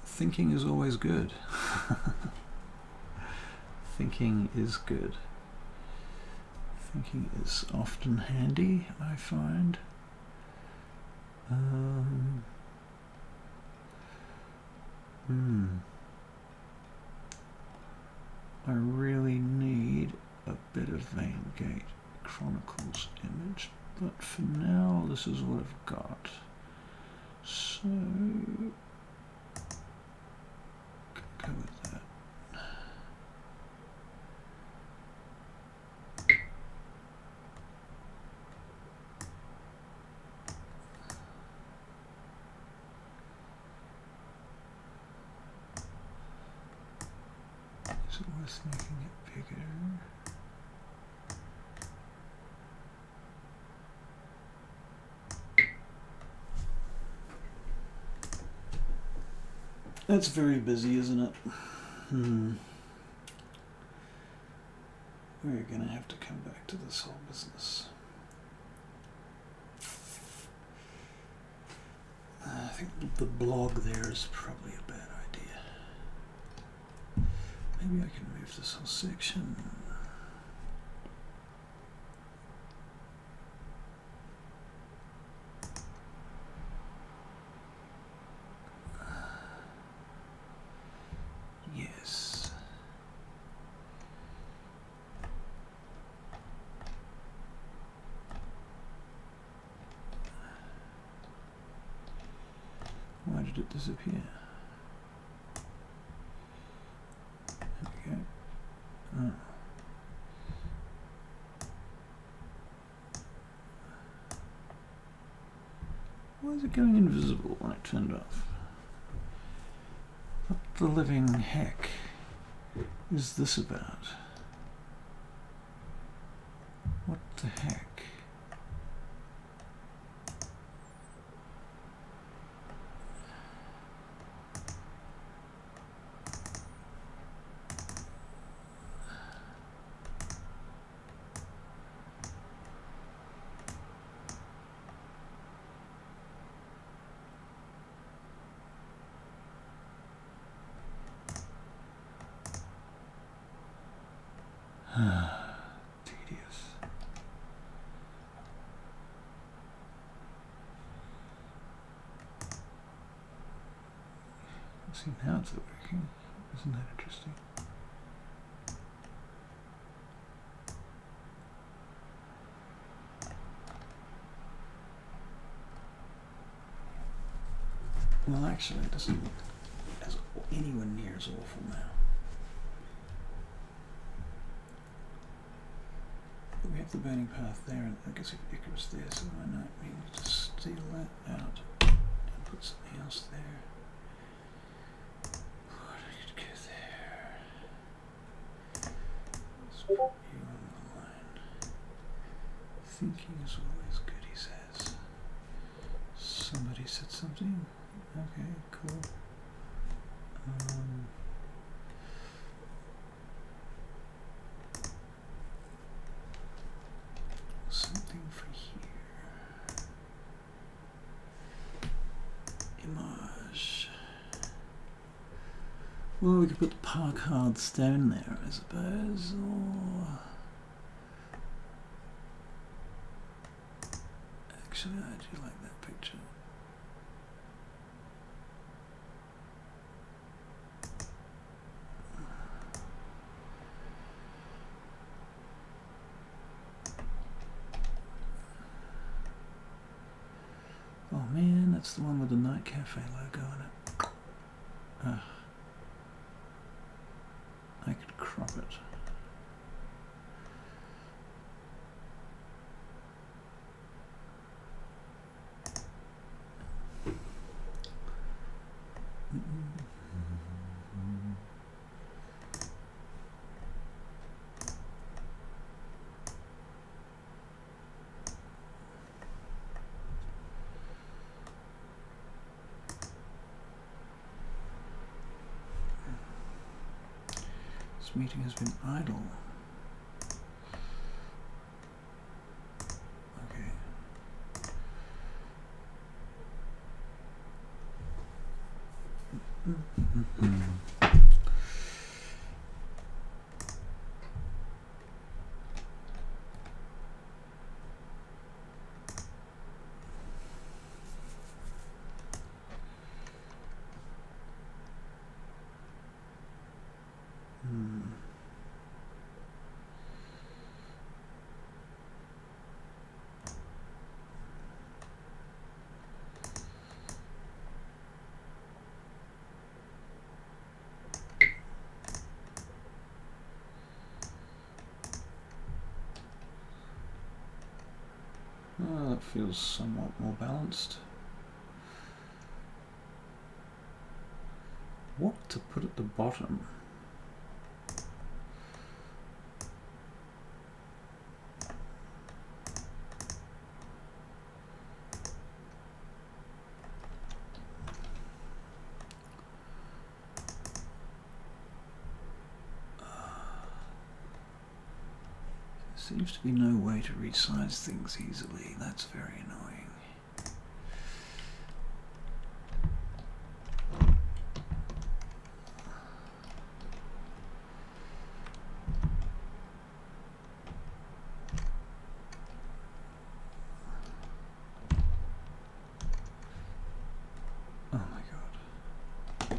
Thinking is always good. Thinking is good. Thinking is often handy, I find. I really need a bit of Veingate Chronicles image, but for now this is what I've got. So go with that. Is it worth making it bigger? That's very busy, isn't it? We're gonna have to come back to this whole business. I think the blog there is probably a bad idea. Maybe I can move this whole section. Yes. Why did it disappear? There we go. Oh. Why is it going invisible when it turned off? What the living heck is this about? What the heck? Tedious. See, now it's working. Isn't that interesting? Well, actually, it doesn't look as anywhere near as awful now. We have the burning path there, and I guess it goes there, so I might need to steal that out and put something else there. What, I could go there. Let's put you on the line. Thinking is always good, he says. Somebody said something? Okay, cool. Something for here. Image. Well, we could put the park hard stone there, I suppose, or... Actually, I do like that picture. Oh man, that's the one with the Night Cafe logo on it. I could crop it. This meeting has been idle. Okay. Oh, that feels somewhat more balanced. What to put at the bottom? Seems to be no way to resize things easily. That's very annoying. Oh my god.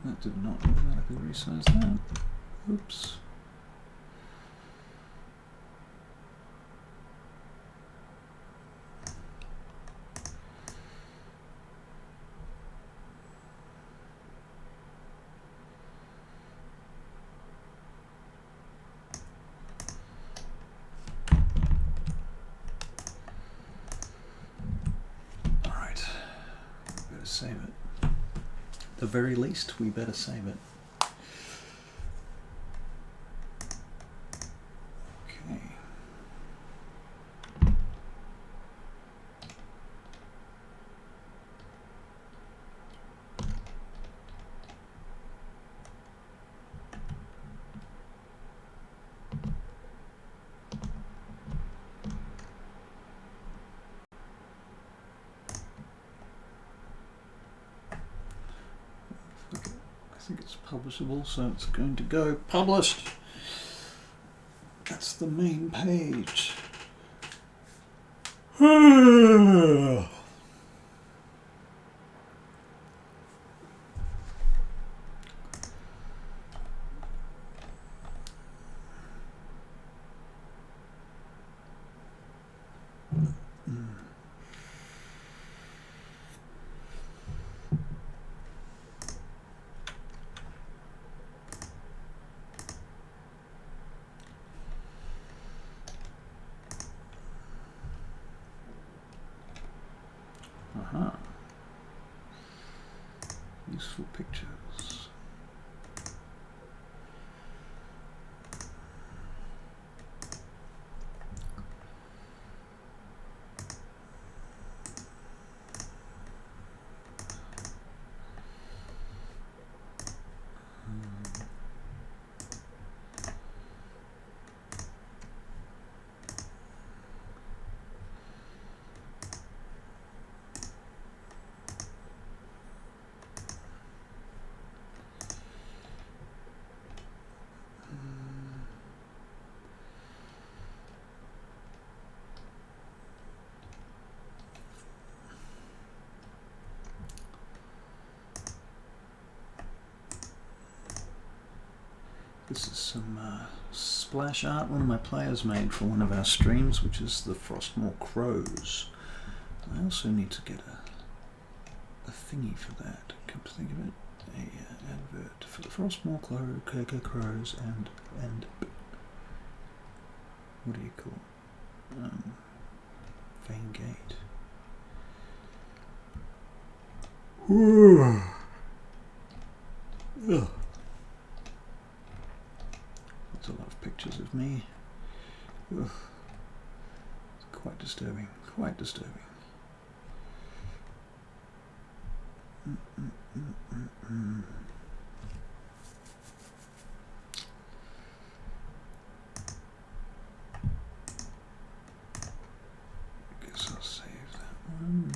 That did not automatically resize that. Oops. Save it. At the very least, we better save it. Okay. I think it's publishable, so it's going to go published. That's the main page. Useful pictures. This is some splash art one of my players made for one of our streams, which is the Frostmoor Crows. I also need to get a thingy for that. Come to think of it, a advert for the Frostmoor Crows and what do you call it? Vane Gate. Ugh. That's a lot of pictures of me. Ugh. It's quite disturbing. Quite disturbing. Guess I'll save that one.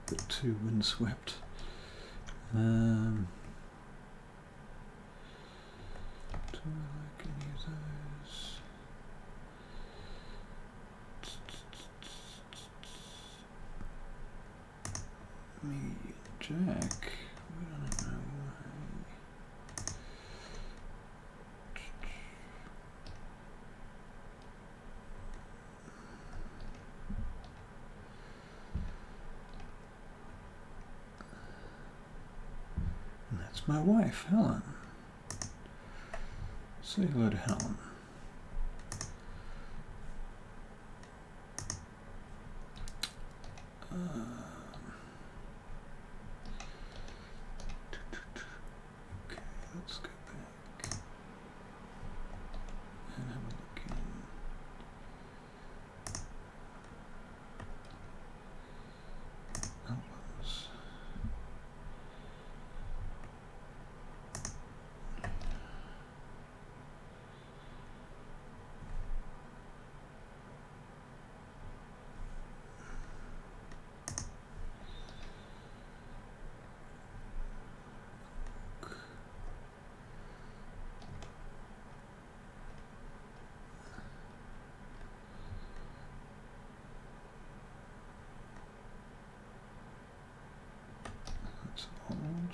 Bit too windswept. Do I like any of those? Me and Jack. We don't know why. And that's my wife, Helen. Say hello to Helen. Okay, let's go back and have a look in. Albums.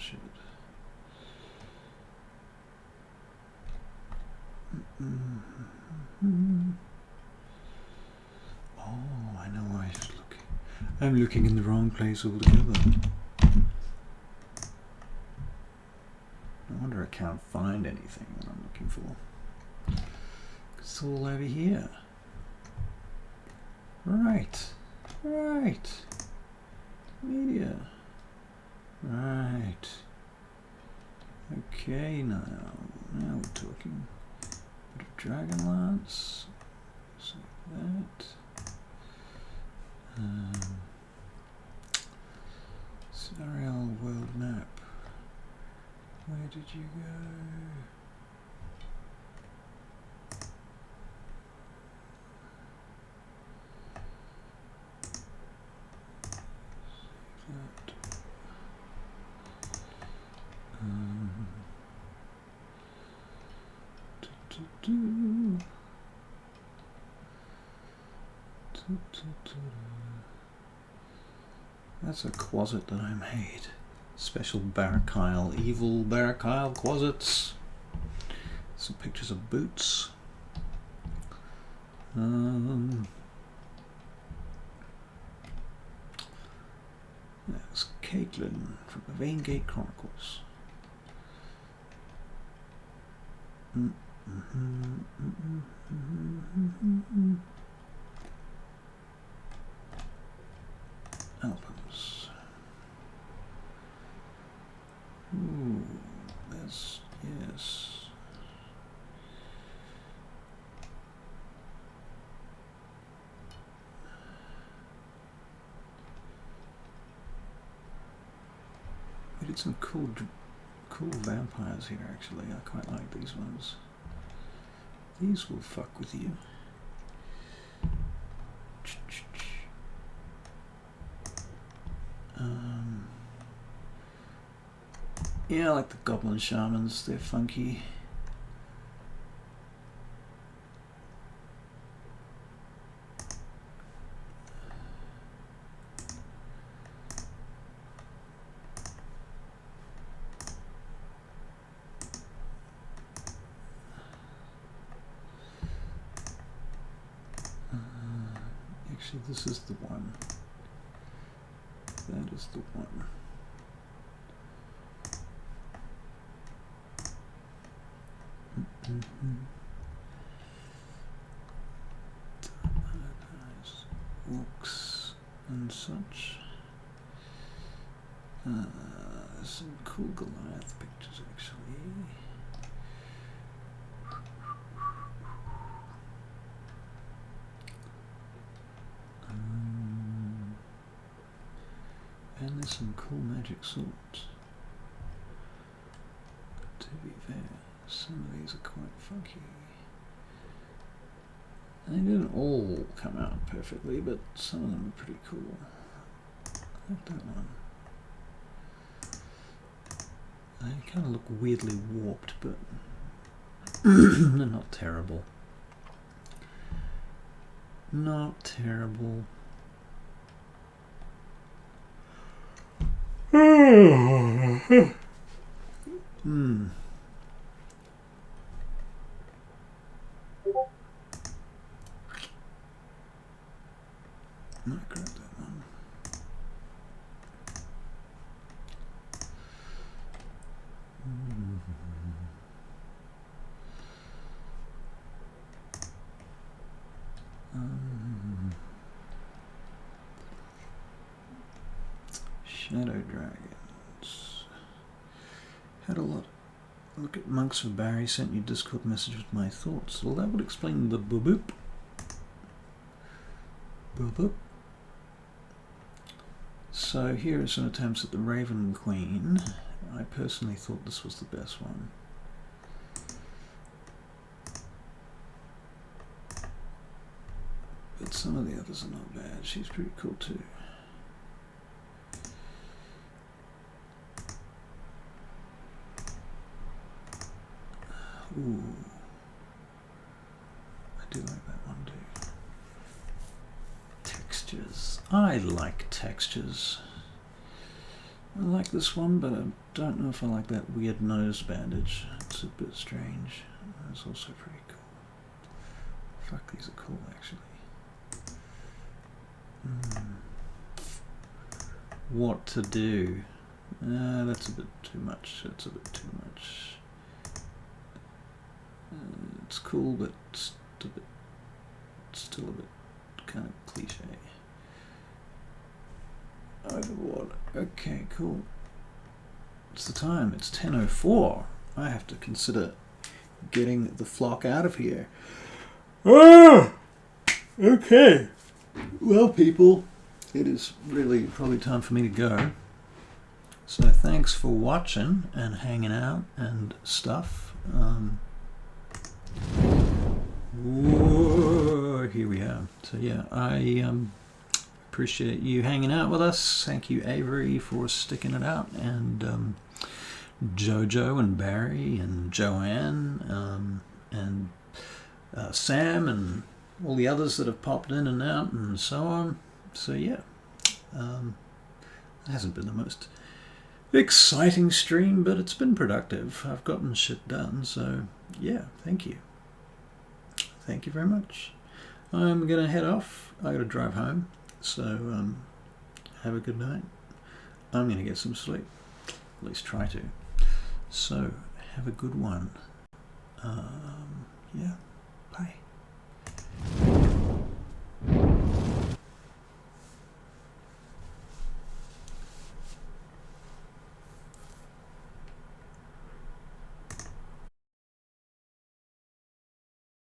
shit. Oh, I know why I should look. I'm looking in the wrong place altogether. No wonder I can't find anything that I'm looking for. It's all over here. Right. Right. Media. Right. Okay, now we're talking. Bit of Dragonlance. So that. Serial world map. Where did you go? That. That's a closet that I made. Special Barakyle, evil Barakyle closets. Some pictures of boots. That's Caitlin from the Veingate Chronicles. Albums. Ooh, that's, yes. We did some cool vampires here, actually. I quite like these ones. These will fuck with you. Yeah, I like the goblin shamans. They're funky. Actually, this is the one. That is the one. Orcs and such. There's some cool Goliath pictures, actually. And there's some cool magic swords. To be fair, some of these are quite funky. And they didn't all come out perfectly, but some of them are pretty cool. I like that one. They kind of look weirdly warped, but they're not terrible. Not terrible. Might grab that one. Shadow Dragons. Had a lot. Look at Monks for Barry sent you a Discord message with my thoughts. Well, that would explain the boop. Boop. So here are some attempts at the Raven Queen. I personally thought this was the best one. But some of the others are not bad. She's pretty cool too. Ooh. I do like that one too. Textures. I like textures. I like this one, but I don't know if I like that weird nose bandage. It's a bit strange. It's also pretty cool. Fuck, these are cool actually. What to do? That's a bit too much. That's a bit too much. It's cool, but still a bit kind of cliche. Overboard. Okay, cool. It's the time. It's 10:04. I have to consider getting the flock out of here. Ah! Okay. Well, people, it is really probably time for me to go. So thanks for watching and hanging out and stuff. Whoa, here we are. So yeah, I appreciate you hanging out with us. Thank you, Avery, for sticking it out, and Jojo and Barry and Joanne and Sam and all the others that have popped in and out and so on. So yeah, it hasn't been the most exciting stream, but it's been productive. I've gotten shit done, so yeah, thank you. Thank you very much. I'm gonna head off. I gotta drive home, so have a good night. I'm gonna get some sleep, at least try to. So have a good one. Yeah, bye.